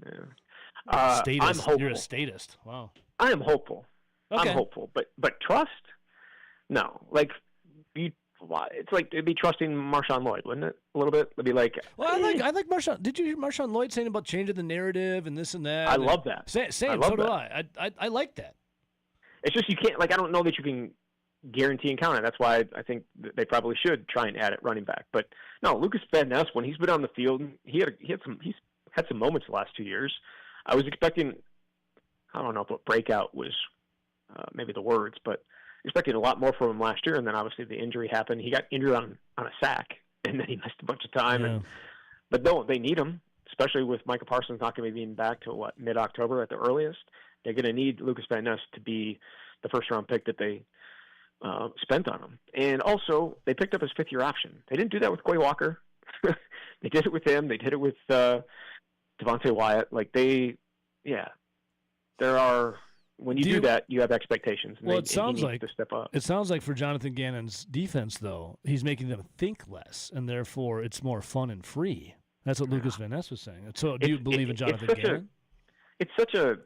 Yeah. Statist. I'm hopeful. You're a statist. Wow. I am hopeful. Okay. I'm hopeful, but trust? No. Like it's like it'd be trusting Marshawn Lloyd, wouldn't it? A little bit. It'd be like. Well, I like Marshawn. Did you hear Marshawn Lloyd saying about changing the narrative and this and that? I love that. Same. So do I. I like that. It's just you can't. Like I don't know that you can guarantee and count it. That's why I think they probably should try and add it running back. But no, Lucas Van Ness, when he's been on the field, he's had some moments the last 2 years. I was expecting, I don't know if what breakout was maybe the words, but expecting a lot more from him last year. And then obviously the injury happened. He got injured on a sack, and then he missed a bunch of time. Yeah. But no, they need him, especially with Micah Parsons not going to be being back till mid-October at the earliest. They're going to need Lucas Van Ness to be the first-round pick that they spent on him. And also, they picked up his fifth-year option. They didn't do that with Quay Walker. They did it with him. They did it with Devontae Wyatt. There are when you do that, you have expectations. And well, it sounds like to step up. It sounds like for Jonathan Gannon's defense, though, he's making them think less, and therefore it's more fun and free. That's what Lucas Van Ness was saying. So, do you believe in Jonathan Gannon? it's such a.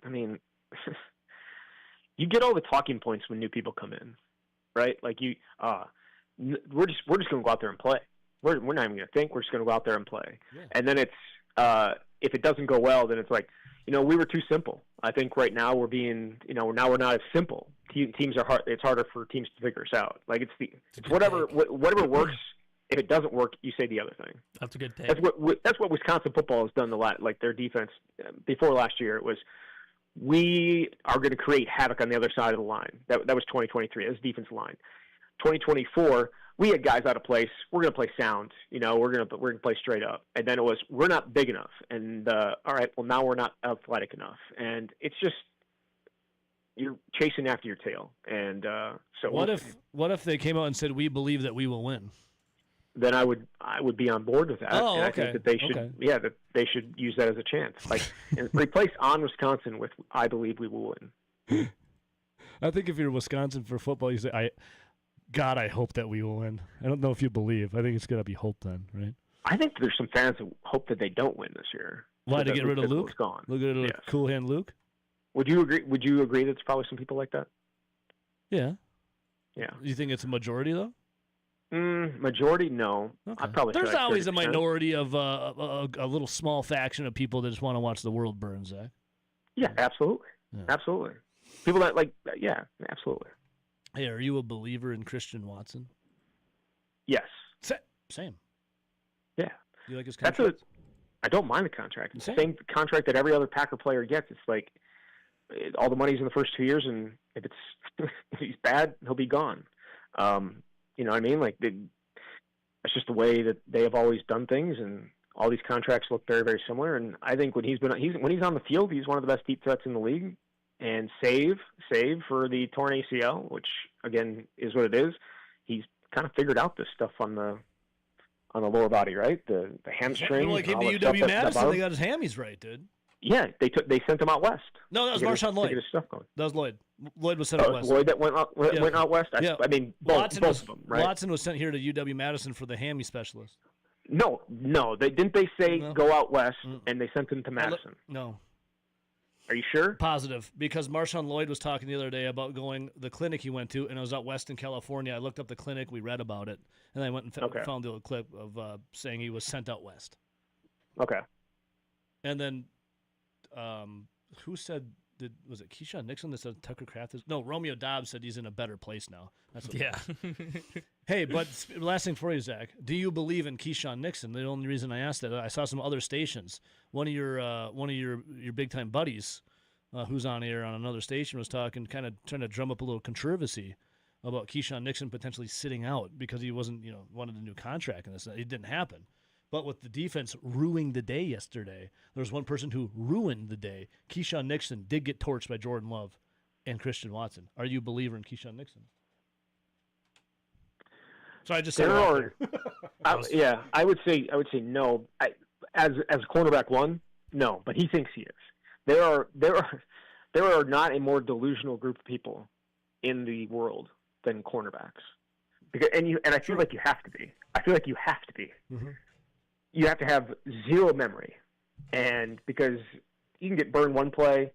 I mean, you get all the talking points when new people come in, right? Like we're just going to go out there and play. We're not even going to think. We're just going to go out there and play. Yeah. And then it's if it doesn't go well, then it's like, we were too simple. I think right now we're being, now we're not as simple. Teams are hard. It's harder for teams to figure us out. Like it's whatever works. If it doesn't work, you say the other thing. That's a good take. That's what Wisconsin football has done a lot. Like their defense before last year, it was we are going to create havoc on the other side of the line. That was 2023. That was defense line. 2024, we had guys out of place. We're going to play sound. We're going to play straight up. And then it was we're not big enough. And all right, well now we're not athletic enough. And it's just you're chasing after your tail. And so what if they came out and said we believe that we will win? Then I would be on board with that. Oh, and I okay. think that they should that they should use that as a chance. Like and replace on Wisconsin with I believe we will win. I think if you're Wisconsin for football, you say I hope that we will win. I don't know if you believe. I think it's gonna be hope then, right? I think there's some fans who hope that they don't win this year. Why, to get rid of Luke? Gone. Look at Yes. Cool Hand Luke. Would you agree? Would you agree that there's probably some people like that? Yeah. Yeah. You think it's a majority though? Majority, no. Okay. I'd probably say There's like always 30%. a minority of a little small faction of people that just want to watch the world burn, Zach. Yeah, absolutely. Yeah. Absolutely. People that absolutely. Hey, are you a believer in Christian Watson? Yes. Same. Yeah. You like his contract? I don't mind the contract. It's the same contract that every other Packer player gets. It's like all the money's in the first 2 years, and if he's bad, he'll be gone. You know what I mean? Like that's just the way that they have always done things, and all these contracts look very, very similar. And I think when he's on the field, he's one of the best deep threats in the league. And save for the torn ACL, which again is what it is. He's kind of figured out this stuff on the lower body, right? The hamstring. When he came to UW Madison, they got his hammies right, dude. Yeah, they sent him out west. No, that was Marshawn Lloyd. To get his stuff going. That was Lloyd. Lloyd was sent out west. Lloyd that went out west. I mean, both of them, right? Watson was sent here to UW Madison for the hammy specialist. No, they didn't. They say go out west, and they sent him to Madison. No. Are you sure? Positive, because Marshawn Lloyd was talking the other day about the clinic he went to, and it was out west in California. I looked up the clinic, we read about it, and I went and found the little clip of saying he was sent out west. Okay. And then, who said? Was it Keyshawn Nixon that said Tucker Kraft is? No, Romeo Dobbs said he's in a better place now. That's what Hey, but last thing for you, Zach. Do you believe in Keyshawn Nixon? The only reason I asked that, I saw some other stations. One of your big time buddies, who's on air on another station, was talking, kind of trying to drum up a little controversy about Keyshawn Nixon potentially sitting out because he wasn't, wanted a new contract, and it didn't happen. But with the defense ruining the day yesterday, there was one person who ruined the day. Keyshawn Nixon did get torched by Jordan Love and Christian Watson. Are you a believer in Keyshawn Nixon? So I just said I would say no. As a cornerback one, no, but he thinks he is. There are not a more delusional group of people in the world than cornerbacks. And I feel like you have to be. Mm-hmm. You have to have zero memory, and because you can get burned one play,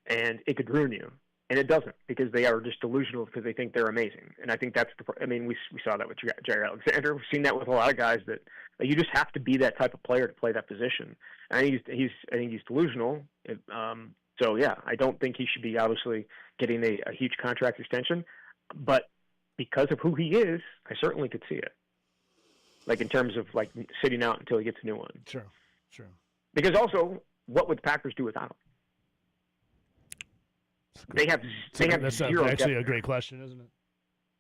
and it could ruin you, and it doesn't, because they are just delusional because they think they're amazing. And I think that's we saw that with Jair Alexander. We've seen that with a lot of guys that you just have to be that type of player to play that position. And I think he's delusional. So yeah, I don't think he should be obviously getting a huge contract extension, but because of who he is, I certainly could see it. Like in terms of like sitting out until he gets a new one. Sure. Because also, what would the Packers do without him? They have that's zero. Actually, a great question, isn't it?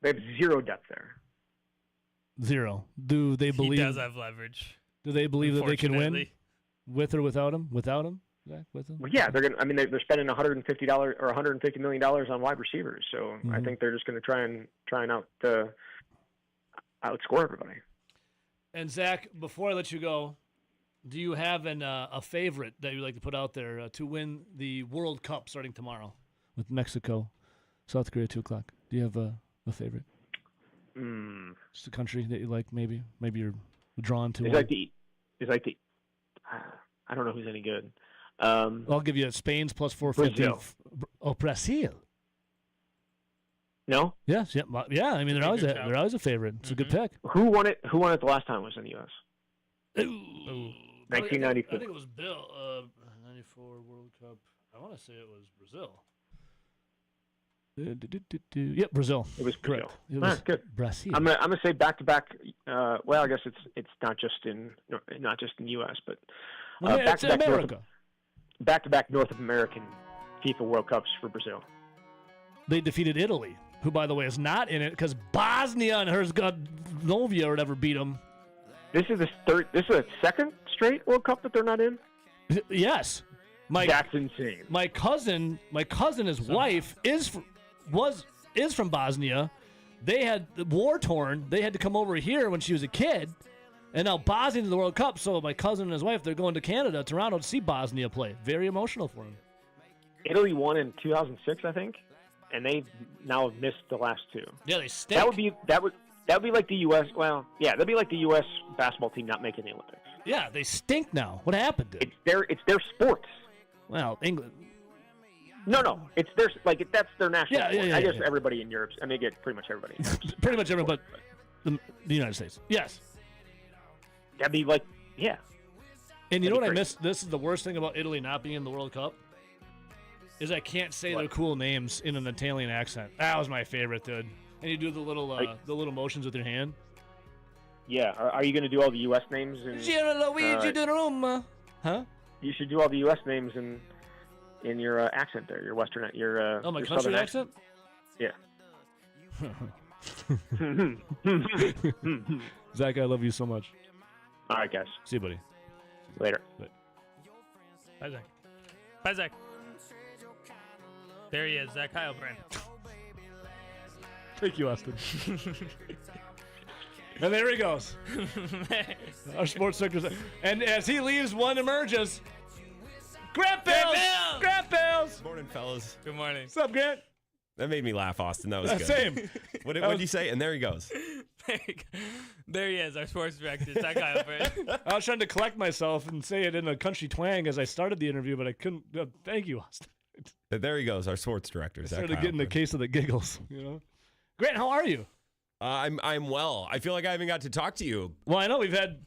They have zero depth there. Zero. Do they believe he does have leverage? Do they believe that they can win with or without him? Without him, Zach? With him? Well, yeah, they're gonna. I mean, they're spending $150 or $150 million on wide receivers. So I think they're just going to try and outscore everybody. And Zach, before I let you go, do you have a favorite that you'd like to put out there to win the World Cup starting tomorrow with Mexico, South Korea, 2:00? Do you have a favorite? Just a country that you like, maybe you're drawn to. I don't know who's any good. I'll give you Spain's plus 450. Brazil. Brazil. No. Yes. Yeah. I mean, they're always a favorite. It's a good pick. Who won it? Who won it the last time it was in the U.S.? 1994. I think it was Bill. 94 World Cup. I want to say it was Brazil. Yep, Brazil. It was correct. Brazil. It was good. Brazil. I'm gonna say back to back. Well, I guess it's not just in the U.S. but it's in America. Back to back North American FIFA World Cups for Brazil. They defeated Italy, who, by the way, is not in it because Bosnia and Herzegovina or whatever beat them. This is a second straight World Cup that they're not in. Yes, that's insane. My cousin, his wife is from Bosnia. They had war torn. They had to come over here when she was a kid, and now Bosnia's in the World Cup. So my cousin and his wife, they're going to Canada, Toronto, to see Bosnia play. Very emotional for them. Italy won in 2006, I think, and they now have missed the last two. Yeah, they stink. That would be like the U.S. Well, yeah, that'd be like the U.S. basketball team not making the Olympics. Yeah, they stink now. What happened? Dude? It's their sports. Well, England. No, it's their that's their national. sport. Yeah, I guess everybody in Europe. I mean, pretty much everybody. In Europe. Pretty much everyone, but the United States. Yes. That'd be like, yeah. And you know what I miss? This is the worst thing about Italy not being in the World Cup. Is I can't say their cool names in an Italian accent. That was my favorite, dude. And you do the little motions with your hand. Yeah. Are you going to do all the U.S. names? Gianluigi Donnarumma. Huh? You should do all the U.S. names in your accent there, your Western, my your country Southern accent? Yeah. Zach, I love you so much. All right, guys. See you, buddy. Later. Bye, Zach. Bye, Zach. There he is, Zach Heilbrand. Thank you, Austin. And there he goes. Our sports sector. And as he leaves, one emerges. Grant Bales! Grant Bales! Morning, fellas. Good morning. What's up, Grant? That made me laugh, Austin. That was good. Same. What did you say? And there he goes. There he is, our sports director, Zach Heilbrand. I was trying to collect myself and say it in a country twang as I started the interview, but I couldn't. Thank you, Austin. There he goes, our sports director, Zach started getting the case of the giggles. Grant, how are you? I'm well. I feel like I haven't got to talk to you. Well, I know we've had.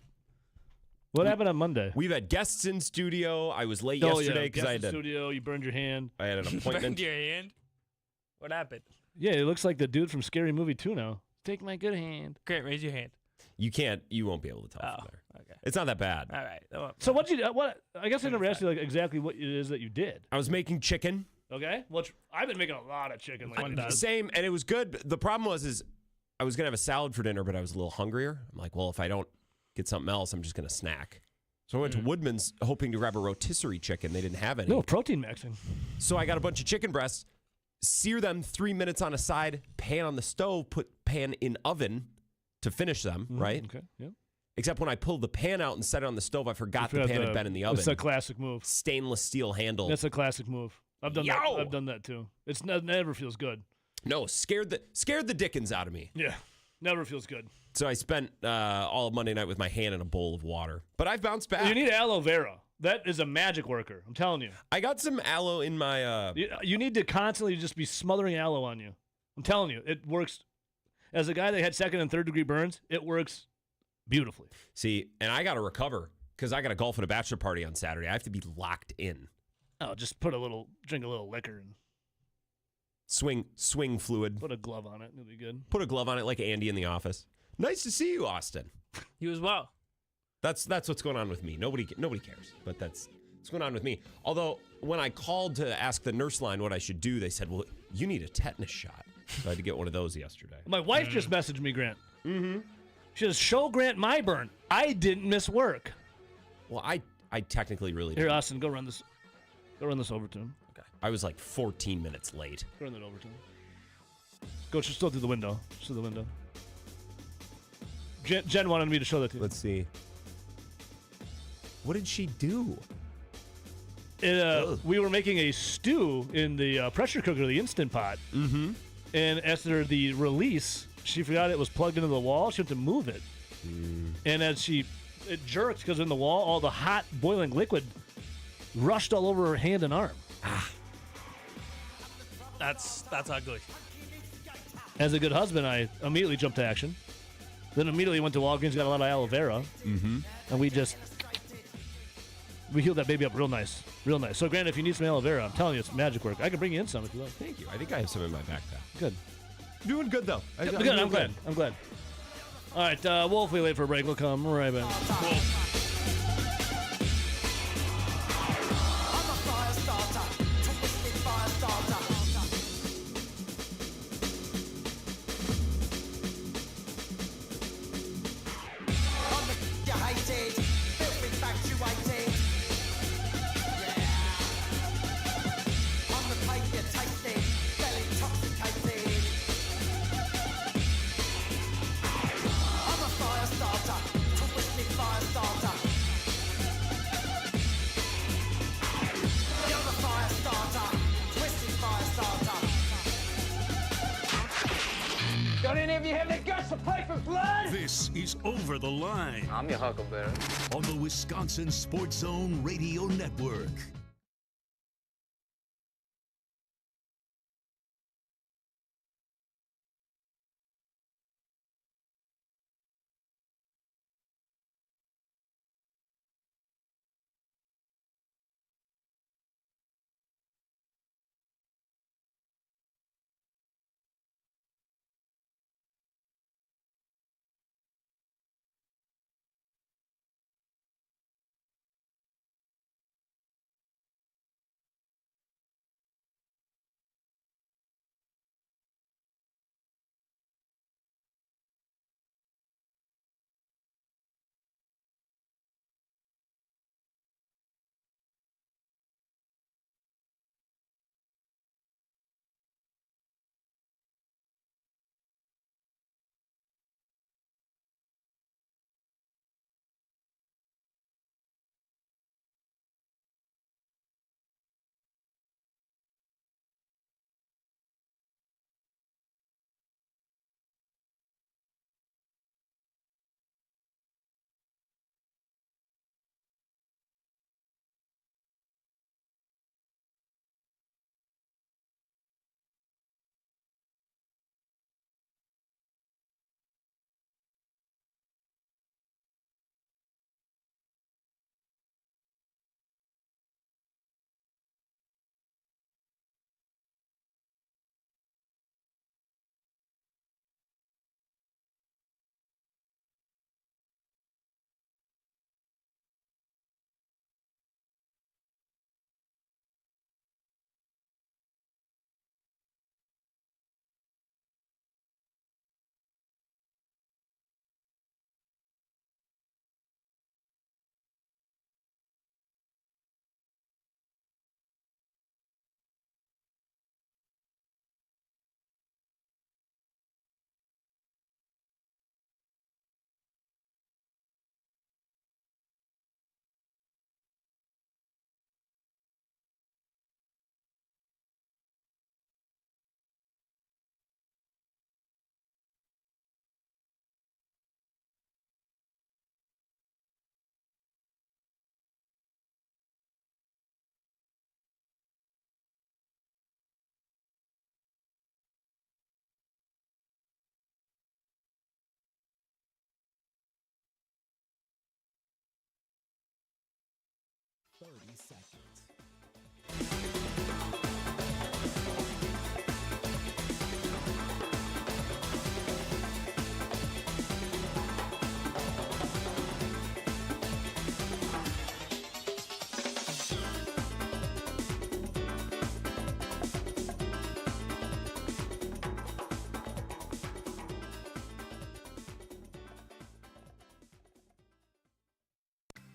What happened on Monday? We've had guests in studio. I was late yesterday because I had to. Studio, you burned your hand. I had an appointment. Burned your hand? What happened? Yeah, it looks like the dude from Scary Movie 2 now. Take my good hand. Grant, raise your hand. You can't. You won't be able to tell from there. Okay. It's not that bad. All right. So what you? What? I guess I never asked you exactly what it is that you did. I was making chicken. Okay. Which I've been making a lot of chicken lately. Same, and it was good. The problem was I was gonna have a salad for dinner, but I was a little hungrier. I'm like, well, if I don't get something else, I'm just gonna snack. So I went to Woodman's hoping to grab a rotisserie chicken. They didn't have any. No, protein maxing. So I got a bunch of chicken breasts, sear them 3 minutes on a side, pan on the stove, put pan in oven to finish them, right? Okay, yeah. Except when I pulled the pan out and set it on the stove, I forgot the pan had been in the oven. That's a classic move. Stainless steel handle. That's a classic move. I've done that. I've done that too. It never feels good. No, scared the dickens out of me. Yeah, never feels good. So I spent all of Monday night with my hand in a bowl of water. But I've bounced back. You need aloe vera. That is a magic worker. I'm telling you. I got some aloe in my... You need to constantly just be smothering aloe on you. I'm telling you. It works. As a guy that had second and third degree burns, it works beautifully. See, and I got to recover because I got a golf at a bachelor party on Saturday. I have to be locked in. Oh, just drink a little liquor and... Swing fluid. Put a glove on it. It'll be good. Put a glove on it like Andy in the office. Nice to see you, Austin. You as well. That's what's going on with me. Nobody cares, but that's what's going on with me. Although when I called to ask the nurse line what I should do, they said, "Well, you need a tetanus shot." So I had to get one of those yesterday. My wife just messaged me, Grant. Mm-hmm. She says, "Show Grant my burn. I didn't miss work." Well, I technically really Here, didn't. Austin, go run this over to him. Okay. I was like 14 minutes late. Go run that over to him. Go still through the window. Through the window. Jen wanted me to show that to you. Let's see. What did she do? We were making a stew in the pressure cooker, the Instant Pot. Mm-hmm. And after the release, she forgot it was plugged into the wall. She had to move it. And as it jerked because in the wall, all the hot boiling liquid rushed all over her hand and arm. That's ugly. As a good husband, I immediately jumped to action. Then immediately went to Walgreens, got a lot of aloe vera, and we healed that baby up real nice, real nice. So, granted, if you need some aloe vera, I'm telling you, it's magic work. I can bring you in some if you like. Thank you. I think I have some in my backpack. Good. Doing good though. I'm glad. I'm glad. All right, Wolf, we wait for a break. We'll come right back. Don't any of you have the guts to play for blood? This is Over the Line I'm your Huckleberry. on the Wisconsin Sports Zone Radio Network.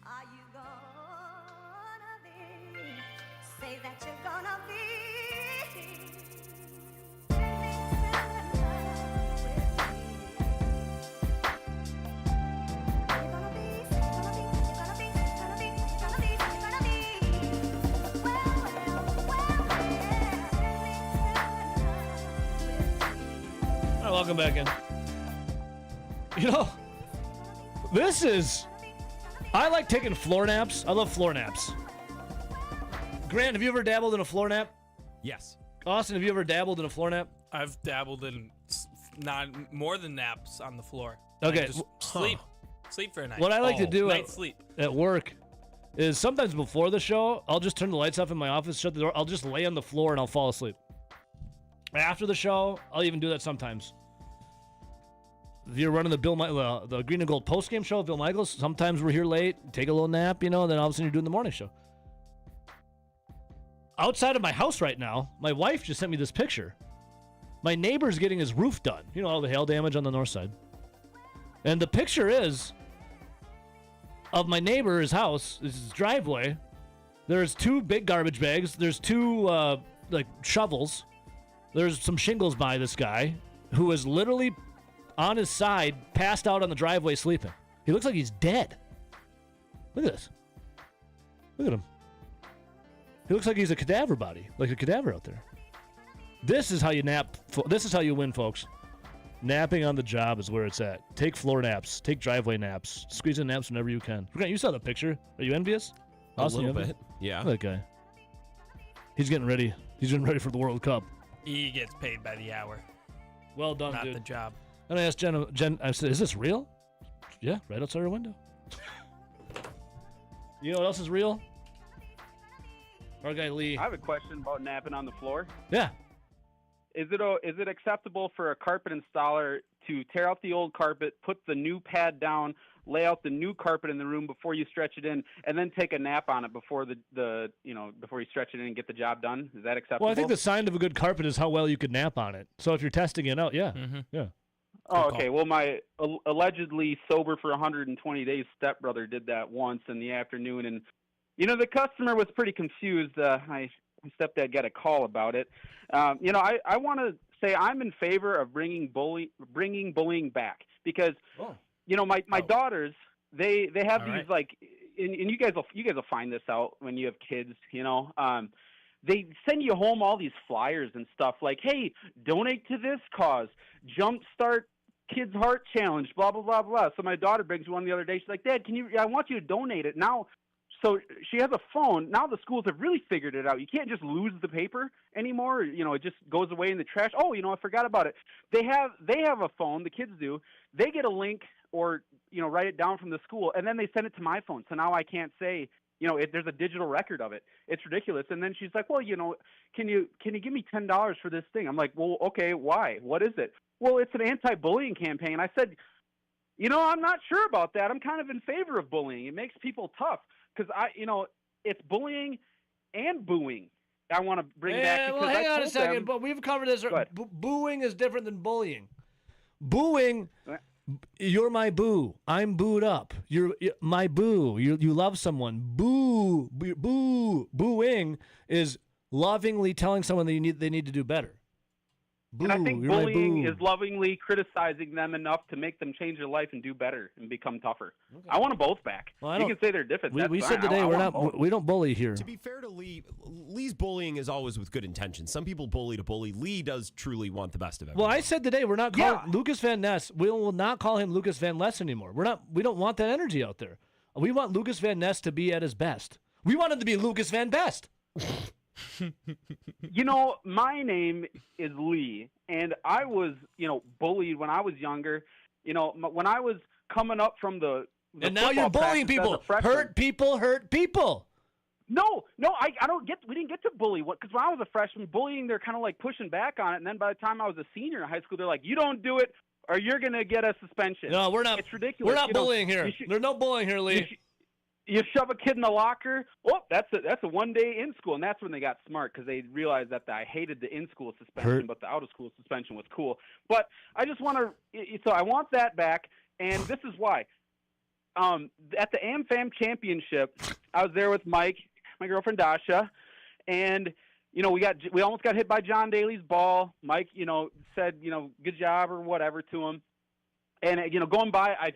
Are you gonna be? Say that you're gonna be. All right, welcome back in. You know, this is... I like taking floor naps. I love floor naps. Grant, have you ever dabbled in a floor nap? Yes. Austin, have you ever dabbled in a floor nap? I've dabbled in not more than naps on the floor. Okay. Like just sleep for a night. What I like to do night sleep. at work is sometimes before the show, I'll just turn the lights off in my office, shut the door. I'll just lay on the floor and I'll fall asleep. After the show, I'll even do that sometimes. If you're running the Green and Gold postgame show with Bill Michaels, sometimes we're here late, take a little nap, then all of a sudden you're doing the morning show. Outside of my house right now, my wife just sent me this picture. My neighbor's getting his roof done. All the hail damage on the north side. And the picture is of my neighbor's house, this is his driveway. There's 2 big garbage bags. There's 2 shovels. There's some shingles by this guy who is literally on his side, passed out on the driveway sleeping. He looks like he's dead. Look at this. Look at him. He looks like he's a cadaver body, like a cadaver out there. This is how you nap. This is how you win, folks. Napping on the job is where it's at. Take floor naps. Take driveway naps. Squeeze in naps whenever you can. Grant, you saw the picture. Are you envious? A little bit. Yeah. Look at that guy. He's getting ready. He's getting ready for the World Cup. He gets paid by the hour. Well done, not dude. the job. And I asked Jen, I said, is this real? Yeah, right outside her window. You know what else is real? Our guy Lee. I have a question about napping on the floor. Yeah. Is it acceptable for a carpet installer to tear out the old carpet, put the new pad down, lay out the new carpet in the room before you stretch it in, and then take a nap on it before before you stretch it in and get the job done? Is that acceptable? Well, I think the sign of a good carpet is how well you could nap on it. So if you're testing it out, yeah, yeah. Oh, okay. Well, my allegedly sober for 120 days stepbrother did that once in the afternoon, and the customer was pretty confused. My stepdad got a call about it. I want to say I'm in favor of bringing bullying back because my daughters they have these and you guys will find this out when you have kids. They send you home all these flyers and stuff like, hey, donate to this cause, Jumpstart Kids Heart Challenge, blah, blah, blah, blah. So my daughter brings me one the other day. She's like, Dad, I want you to donate it now. So she has a phone. Now the schools have really figured it out. You can't just lose the paper anymore. It just goes away in the trash. Oh, I forgot about it. They have a phone. The kids do. They get a link or, write it down from the school, and then they send it to my phone. So now I can't say, there's a digital record of it. It's ridiculous. And then she's like, well, can you give me $10 for this thing? I'm like, well, okay, why? What is it? Well, it's an anti-bullying campaign. I said, I'm not sure about that. I'm kind of in favor of bullying. It makes people tough because it's bullying and booing. I want to bring back. Well, hang on a second, but we've covered this. Booing is different than bullying. Booing, you're my boo. I'm booed up. You're my boo. You love someone. Booing is lovingly telling someone they need to do better. Boo, and I think bullying is lovingly criticizing them enough to make them change their life and do better and become tougher. Okay. I want them both back. Well, you can say they're different. We said today we don't bully here. To be fair to Lee, Lee's bullying is always with good intentions. Some people bully to bully. Lee does truly want the best of everyone. Well, I said today we're not calling Lucas Van Ness. We will not call him Lucas Van Ness anymore. We don't want that energy out there. We want Lucas Van Ness to be at his best. We want him to be Lucas Van Best. My name is Lee, and I was, bullied when I was younger. When I was coming up from the and now you're bullying people. Hurt people. No, I don't get. We didn't get to bully because when I was a freshman, bullying they're kind of like pushing back on it, and then by the time I was a senior in high school, they're like, "You don't do it, or you're gonna get a suspension." No, we're not. It's ridiculous. We're not bullying here. There's no bullying here, Lee. You shove a kid in the locker. Oh, that's a 1 day in school, and that's when they got smart because they realized that I hated the in school suspension, but the out of school suspension was cool. But I just want to, so I want that back, and this is why. At the AmFam Championship, I was there with Mike, my girlfriend Dasha, and we almost got hit by John Daly's ball. Mike, said good job or whatever to him. And, going by, I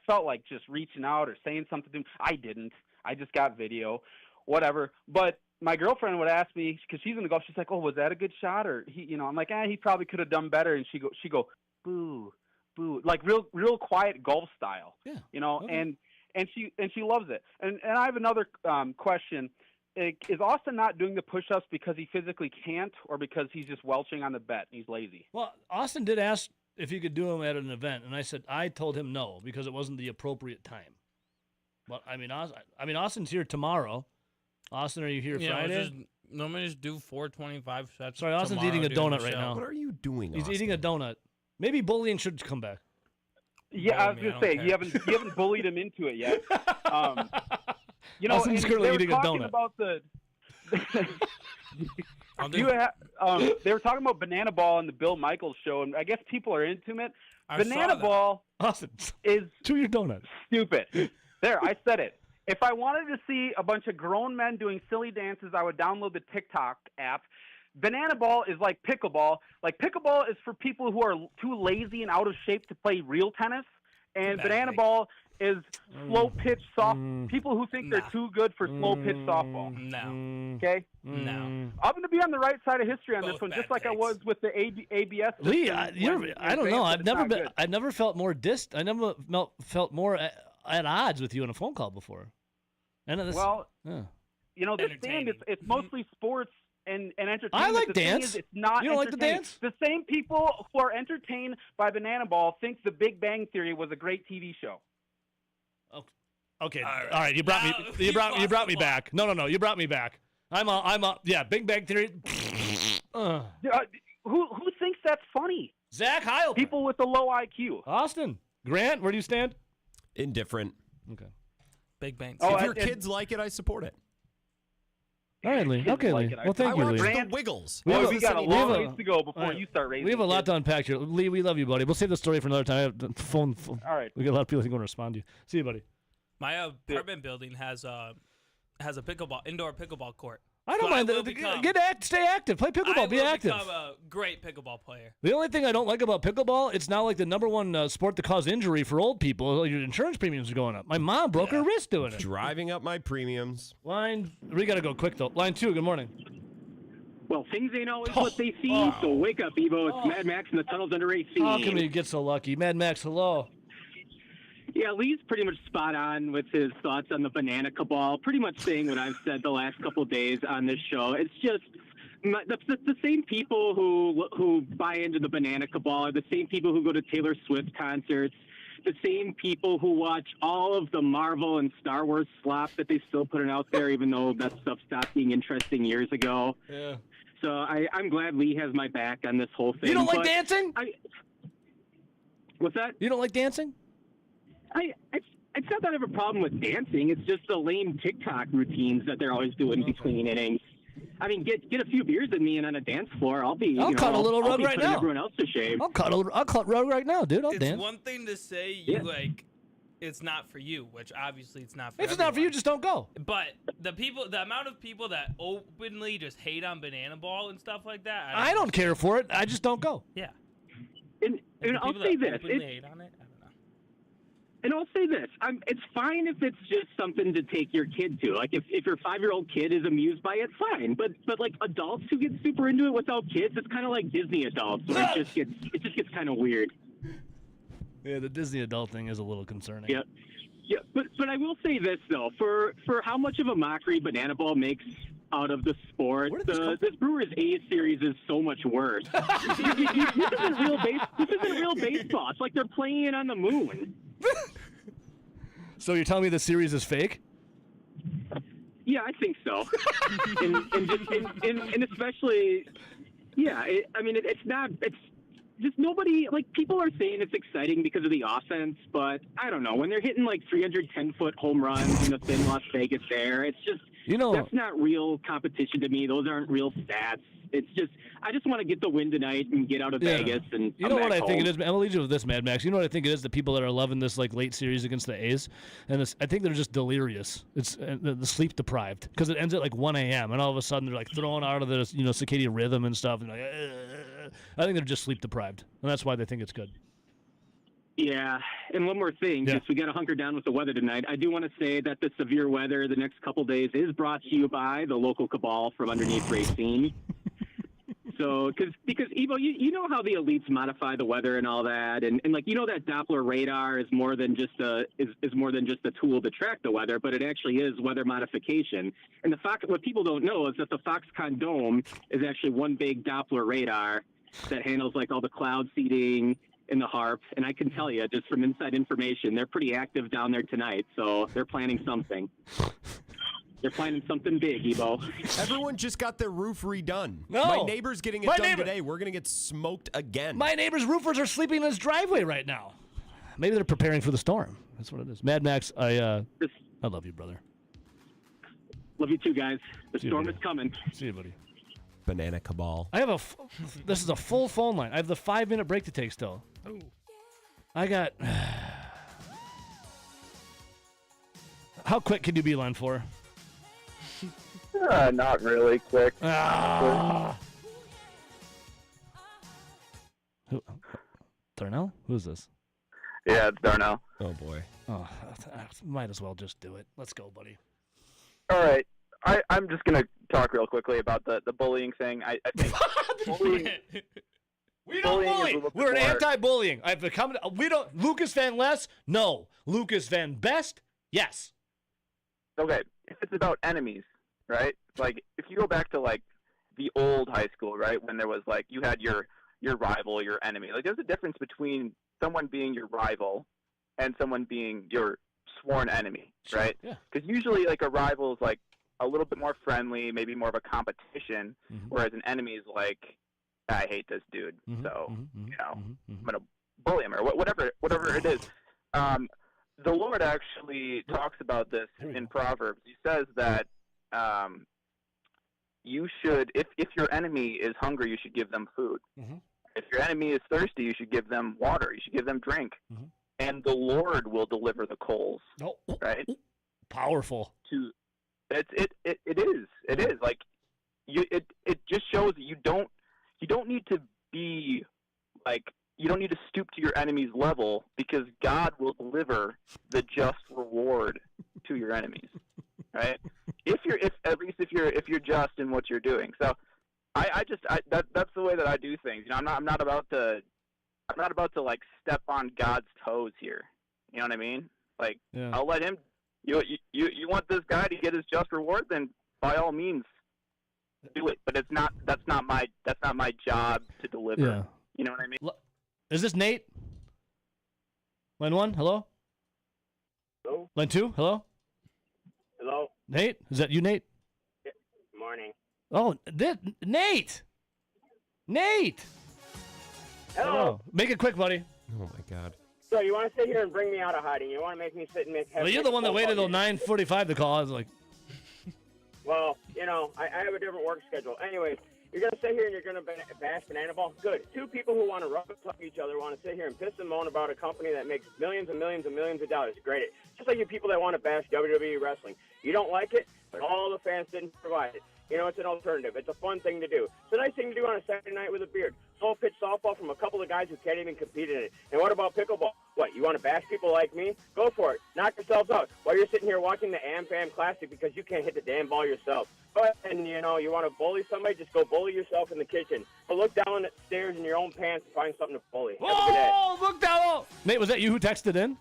felt like just reaching out or saying something to him. I didn't. I just got video, whatever. But my girlfriend would ask me, because she's in the golf, she's like, oh, was that a good shot? Or, I'm like, he probably could have done better. And she go, boo, boo, like real quiet golf style, okay. And she loves it. And I have another question. is Austin not doing the push-ups because he physically can't, or because he's just welching on the bet and he's lazy? Well, Austin did ask if he could do them at an event, and I told him no because it wasn't the appropriate time. But Austin's here tomorrow. Austin, are you here Friday? Normally just do 425 sets. Sorry, Austin's eating a donut right now. What are you doing, He's Austin? eating a donut. Maybe bullying should come back. Yeah, I was gonna say you haven't bullied him into it yet. Austin's currently eating a donut. About the they were talking about Banana Ball on the Bill Michaels show, and I guess people are into it. Banana Ball Austin, is chew your donut. Stupid. There, I said it. If I wanted to see a bunch of grown men doing silly dances, I would download the TikTok app. Banana Ball is like pickleball. Like pickleball is for people who are too lazy and out of shape to play real tennis, and Banana Ball is slow pitch soft. People who think they're too good for slow pitch softball. No. Okay. No. I'm going to be on the right side of history on this one, just like I was with the ABS. Lee, I don't know. I've never felt more I never felt more at odds with you on a phone call before. And this thing, it's mostly sports and entertainment. I like the dance. Thing is, it's not you don't like the entertaining. dance? The same people who are entertained by Banana Ball think The Big Bang Theory was a great TV show. Okay. All right. You brought me. You brought me back. No. You brought me back. I'm up. Yeah. Big Bang Theory. Who thinks that's funny? Zach Heil. People with a low IQ. Austin. Grant, where do you stand? Indifferent. Okay. Big Bang. If your kids like it, I support it. All right, Lee. Okay, Lee. Well, thank you, Lee. The Wiggles. We got a long ways to go before you start raising. We have a lot to unpack here. Lee, we love you, buddy. We'll save the story for another time. I have the phone. All right. We got a lot of people who are going to respond to you. See you, buddy. My apartment building has a indoor pickleball court. I don't mind. Stay active. Play pickleball. Be active. I will become a great pickleball player. The only thing I don't like about pickleball, it's now like the number one sport to cause injury for old people. Your insurance premiums are going up. My mom broke her wrist doing it. Driving up my premiums. We got to go quick, though. Line 2, good morning. Well, things ain't always what they seem, so wake up, Evo. It's Mad Max in the tunnels under AC. How can we get so lucky? Mad Max, hello. Yeah, Lee's pretty much spot on with his thoughts on the banana cabal, pretty much saying what I've said the last couple of days on this show. It's just the same people who buy into the banana cabal are the same people who go to Taylor Swift concerts, the same people who watch all of the Marvel and Star Wars slop that they still putting out there, even though that stuff stopped being interesting years ago. Yeah. So I'm glad Lee has my back on this whole thing. You don't like dancing? What's that? You don't like dancing? It's not that I have a problem with dancing. It's just the lame TikTok routines that they're always doing between innings. I mean, get a few beers in me and on a dance floor, I'll cut a little rug right now. Everyone else to shave. I'll cut rug right now, dude. I'll It's dance. one thing to say it's not for you, which obviously it's not for If it's not for you, just don't go. But the amount of people that openly just hate on Banana Ball and stuff like that. I don't care for it. I just don't go. Yeah. And I'll say this. Hate on it? And I'll say this, it's fine if it's just something to take your kid to. Like, if your 5-year-old kid is amused by it, fine. But like, adults who get super into it without kids, it's kind of like Disney adults, where it just gets kind of weird. Yeah, the Disney adult thing is a little concerning. Yeah. Yeah, but I will say this, though. For how much of a mockery Banana Ball makes out of the sport, this Brewers A series is so much worse. This isn't real baseball. It's like they're playing it on the moon. So you're telling me the series is fake? Yeah, I think so. and especially, yeah. It's not. It's just nobody. Like, people are saying it's exciting because of the offense, but I don't know. When they're hitting like 310-foot home runs in the thin Las Vegas air, it's just that's not real competition to me. Those aren't real stats. It's just I just want to get the win tonight and get out of Vegas and you know what I think it is. I'm gonna leave you with this, Mad Max. You know what I think it is? The people that are loving this like late series against the A's, and I think they're just delirious. It's the sleep deprived because it ends at like 1 a.m. and all of a sudden they're like thrown out of the circadian rhythm and stuff. And like, I think they're just sleep deprived, and that's why they think it's good. Yeah, and one more thing, just we got to hunker down with the weather tonight. I do want to say that the severe weather the next couple days is brought to you by the local cabal from underneath Racine. So, because Evo, you know how the elites modify the weather and all that, and like that Doppler radar is more than just a tool to track the weather, but it actually is weather modification. And what people don't know is that the Foxconn Dome is actually one big Doppler radar that handles like all the cloud seeding in the HARP. And I can tell you, just from inside information, they're pretty active down there tonight. So they're planning something. They're planning something big, Evo. Everyone just got their roof redone. No. My neighbor's getting it done today. We're going to get smoked again. My neighbor's roofers are sleeping in his driveway right now. Maybe they're preparing for the storm. That's what it is. Mad Max, I love you, brother. Love you too, guys. The See you, storm buddy. is coming. See you, buddy. Banana cabal. I have this is a full phone line. I have the 5-minute break to take still. Oh. I got... How quick can you be line for? Not really quick. Darnell? Who's this? Yeah, it's Darnell. Oh, boy. Oh, might as well just do it. Let's go, buddy. All right. I'm just going to talk real quickly about the bullying thing. I think bullying... We don't bully. We're an anti-bullying. I've become. We don't. Lucas Van Ness? No. Lucas Van Best? Yes. Okay, if it's about enemies, right? Like, if you go back to, like, the old high school, right, when there was, like, you had your rival, your enemy. Like, there's a difference between someone being your rival and someone being your sworn enemy, right? Yeah. Because usually, like, a rival is, like, a little bit more friendly, maybe more of a competition, whereas an enemy is, like, I hate this dude, so, I'm going to bully him or whatever it is. The Lord actually talks about this in Proverbs. He says that you should, if your enemy is hungry, you should give them food. If your enemy is thirsty, you should give them water. You should give them drink. And the Lord will deliver the coals. Right? Powerful. It is. Like, it just shows that you don't need to be, like, you don't need to stoop to your enemy's level, because God will deliver the just reward to your enemies, right? If you're just in what you're doing. So that's the way that I do things. I'm not about to like step on God's toes here. You know what I mean? Like, yeah. I'll let him. You want this guy to get his just reward, then by all means do it. But that's not my job to deliver. Yeah. You know what I mean? Is this Nate? Line 1, hello? Hello? Line 2, hello? Hello? Nate? Is that you, Nate? Good morning. Oh, Nate! Nate! Hello? Make it quick, buddy. Oh, my God. So you want to sit here and bring me out of hiding? You want to make me sit and make... Well, you're the one that waited till 9:45 to call. I was like... Well, I have a different work schedule. Anyways, you're going to sit here and you're going to bash Banana Ball? Good. Two people who want to rub and tuck each other want to sit here and piss and moan about a company that makes millions and millions and millions of dollars. Great. Just like you people that want to bash WWE Wrestling. You don't like it? All the fans didn't provide it. It's an alternative. It's a fun thing to do. It's a nice thing to do on a Saturday night with a beard. Soul pitch softball from a couple of guys who can't even compete in it. And what about pickleball? What, you want to bash people like me? Go for it. Knock yourselves out while you're sitting here watching the AmFam Classic because you can't hit the damn ball yourself. But, and you want to bully somebody, just go bully yourself in the kitchen. But look down at the stairs in your own pants and find something to bully. Have a good day. Oh, look down. Oh. Nate, was that you who texted in?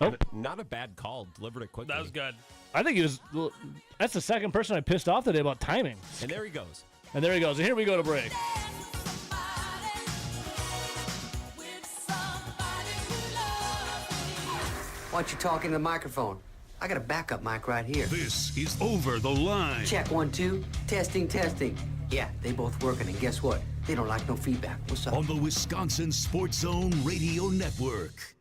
Oh. Not a bad call. Delivered it quickly. That was good. I think he was. That's the second person I pissed off today about timing. And there he goes. And here we go to break. Why don't you talk into the microphone? I got a backup mic right here. This is Over the Line. Check 1, 2. Testing, testing. Yeah, they both working, and guess what? They don't like no feedback. What's up? On the Wisconsin Sports Zone Radio Network.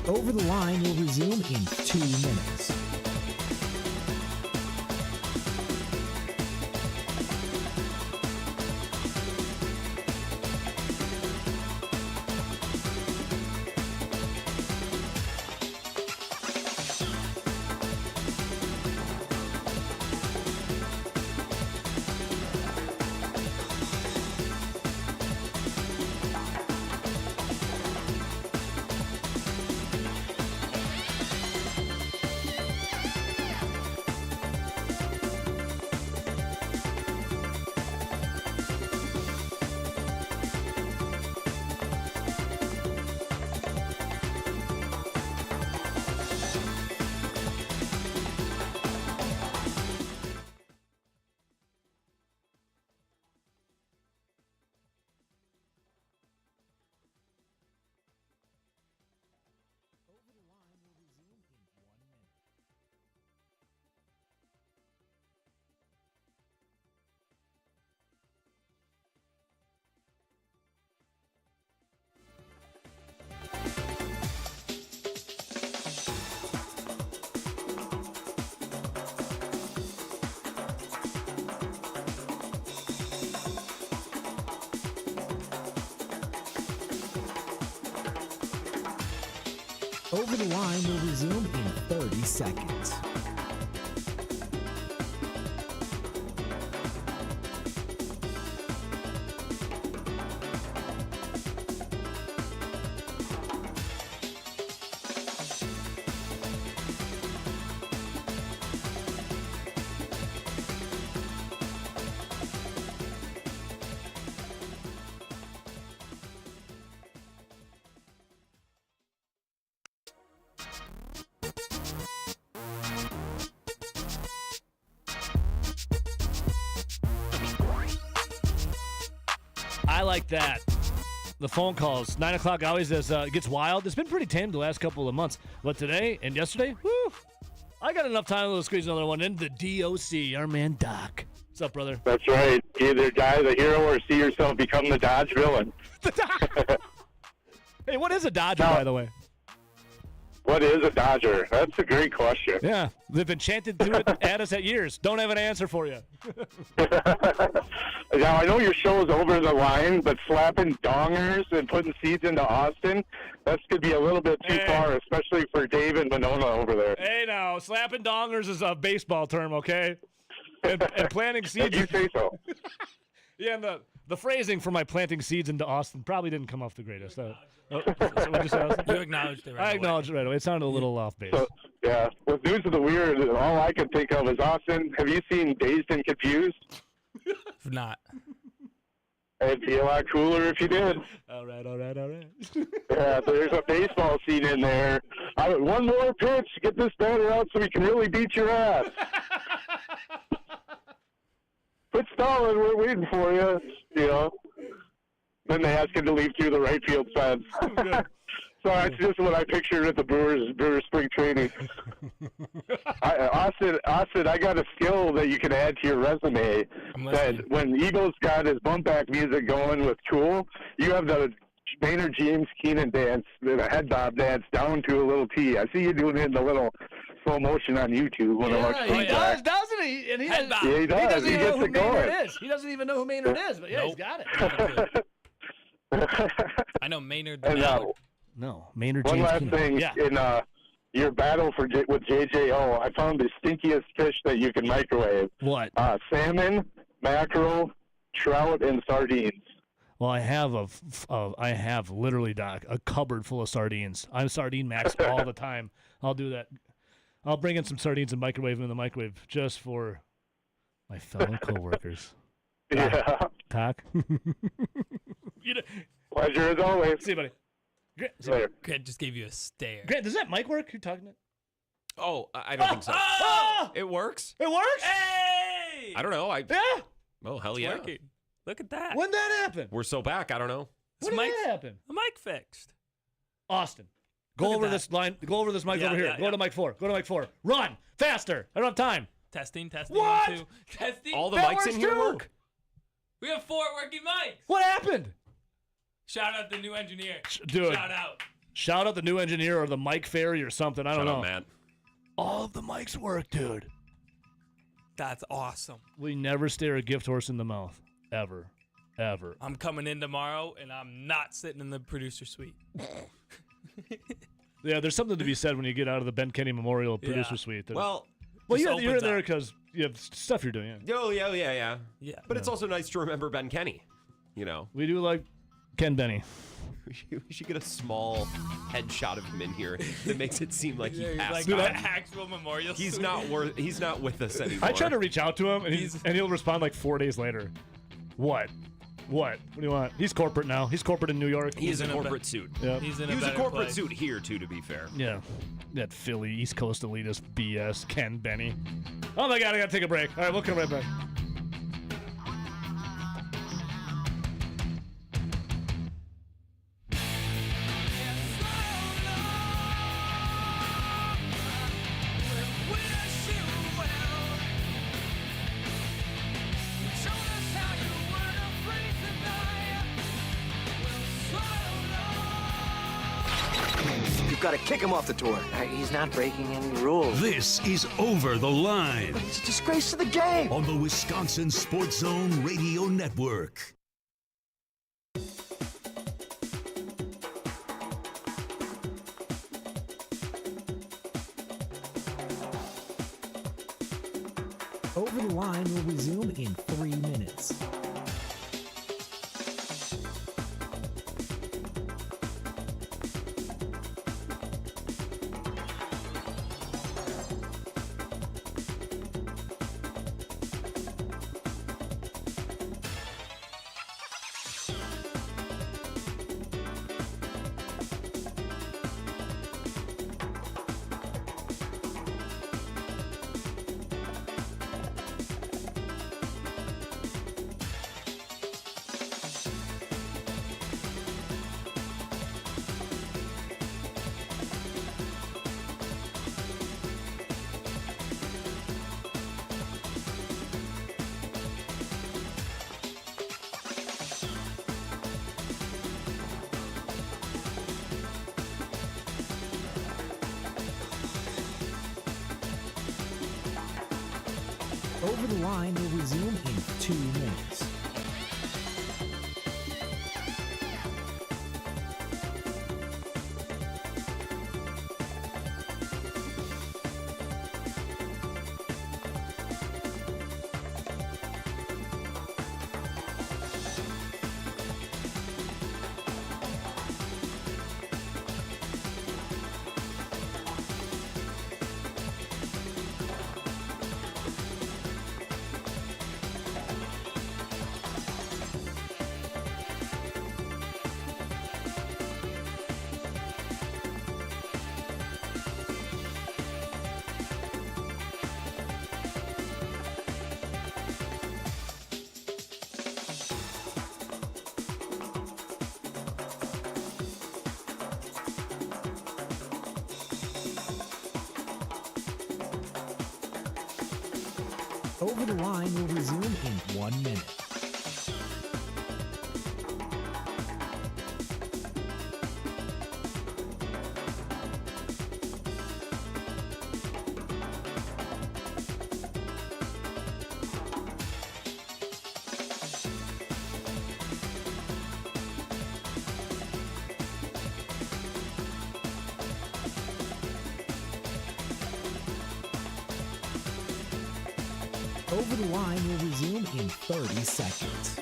Over the Line will resume in 2 minutes. Over the Line will resume in 30 seconds. I like that. The phone calls, 9 o'clock always gets wild. It's been pretty tame the last couple of months. But today and yesterday, whew, I got enough time to squeeze another one in. The DOC, our man Doc. What's up, brother? That's right. Either die the hero or see yourself become the Dodge villain. Hey, what is a Dodger, by the way? What is a Dodger? That's a great question. Yeah, they've enchanted to it at us at years. Don't have an answer for you. Now, I know your show is Over the Line, but slapping dongers and putting seeds into Austin, that could be a little bit too far, especially for Dave and Winona over there. Hey, now, slapping dongers is a baseball term, okay? And planting seeds. You say so. Yeah, and the phrasing for my planting seeds into Austin probably didn't come off the greatest. So what'd you say, Austin? You acknowledged it right I away. acknowledged it right away. It sounded a little off base. So, yeah, with News of the Weird, all I can think of is, Austin, have you seen Dazed and Confused? If not. It'd be a lot cooler if you did. All right. Yeah, there's a baseball scene in there. One more pitch, get this batter out so we can really beat your ass. Quit stalling, we're waiting for you. You know. Then they ask him to leave through the right field fence. So that's just what I pictured at the Brewers spring training. Austin, I got a skill that you can add to your resume. That when Eagles got his bump back music going with Tool, you have the Maynard James Keenan dance, the head bob dance down to a little T. I see you doing it in the little slow motion on YouTube when I watch he does, doesn't he? And he does. Yeah, he does. He doesn't He even know gets who it going. Maynard is. He doesn't even know who Maynard is, but yeah, he's got it. I know Maynard. And, No, Maynard one James last Keenan. thing, Yeah. in your battle with JJO, I found the stinkiest fish that you can microwave. What? Salmon, mackerel, trout, and sardines. Well, I have literally, Doc, a cupboard full of sardines. I'm sardine max all the time. I'll do that. I'll bring in some sardines and microwave them in the microwave just for my fellow coworkers. Yeah. Doc. Pleasure as always. See you, buddy. Grant just gave you a stare. Grant, does that mic work? You're talking to? Oh, I don't think so. It works. It works? Hey! I don't know. Yeah. Oh, hell It's yeah. working. Look at that. When did that happen? We're so back. I don't know. When did that happen? The mic fixed. Austin, go Look at over that. this line. Go over this mic Yeah, over here. yeah, Go yeah. to mic 4. Go to mic 4. Run faster. I don't have time. Testing. What? 1, 2. Testing. All the That mics works in here too. work. We have 4 working mics. What happened? Shout out the new engineer. Dude. Shout out. Shout out the new engineer or the mic fairy or something. I don't know. Matt. All of the mics work, dude. That's awesome. We never stare a gift horse in the mouth. Ever. Ever. I'm coming in tomorrow, and I'm not sitting in the producer suite. Yeah, there's something to be said when you get out of the Ben Kenny Memorial producer suite. Well, you're in there because you have stuff you're doing. Yeah. Oh, yeah. But it's also nice to remember Ben Kenny. You know, we do like Ken Benny. We should get a small headshot of him in here that makes it seem like he passed like on. an actual memorial. He's suite. He's not with us anymore. I try to reach out to him, and he'll respond like 4 days later. What? What do you want? He's corporate now. He's corporate in New York. He is a corporate suit. Yeah. He was a corporate suit here too, to be fair. Yeah. That Philly East Coast elitist BS, Ken Benny. Oh my God, I gotta take a break. All right, we'll come right back. You've got to kick him off the tour. He's not breaking any rules. This is Over the Line. It's a disgrace to the game. On the Wisconsin Sports Zone Radio Network. Over the Line will resume in 3 minutes. Over the Line will resume in 2 minutes. Over the Line will resume in 1 minute. Over the Line will resume in 30 seconds.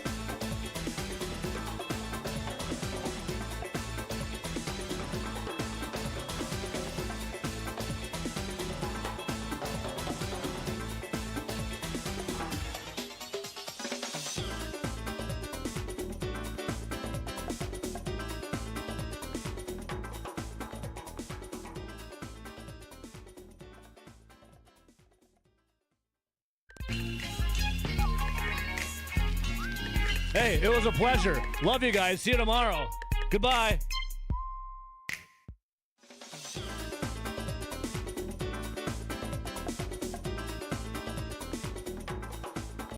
Hey, it was a pleasure. Love you guys. See you tomorrow. Goodbye.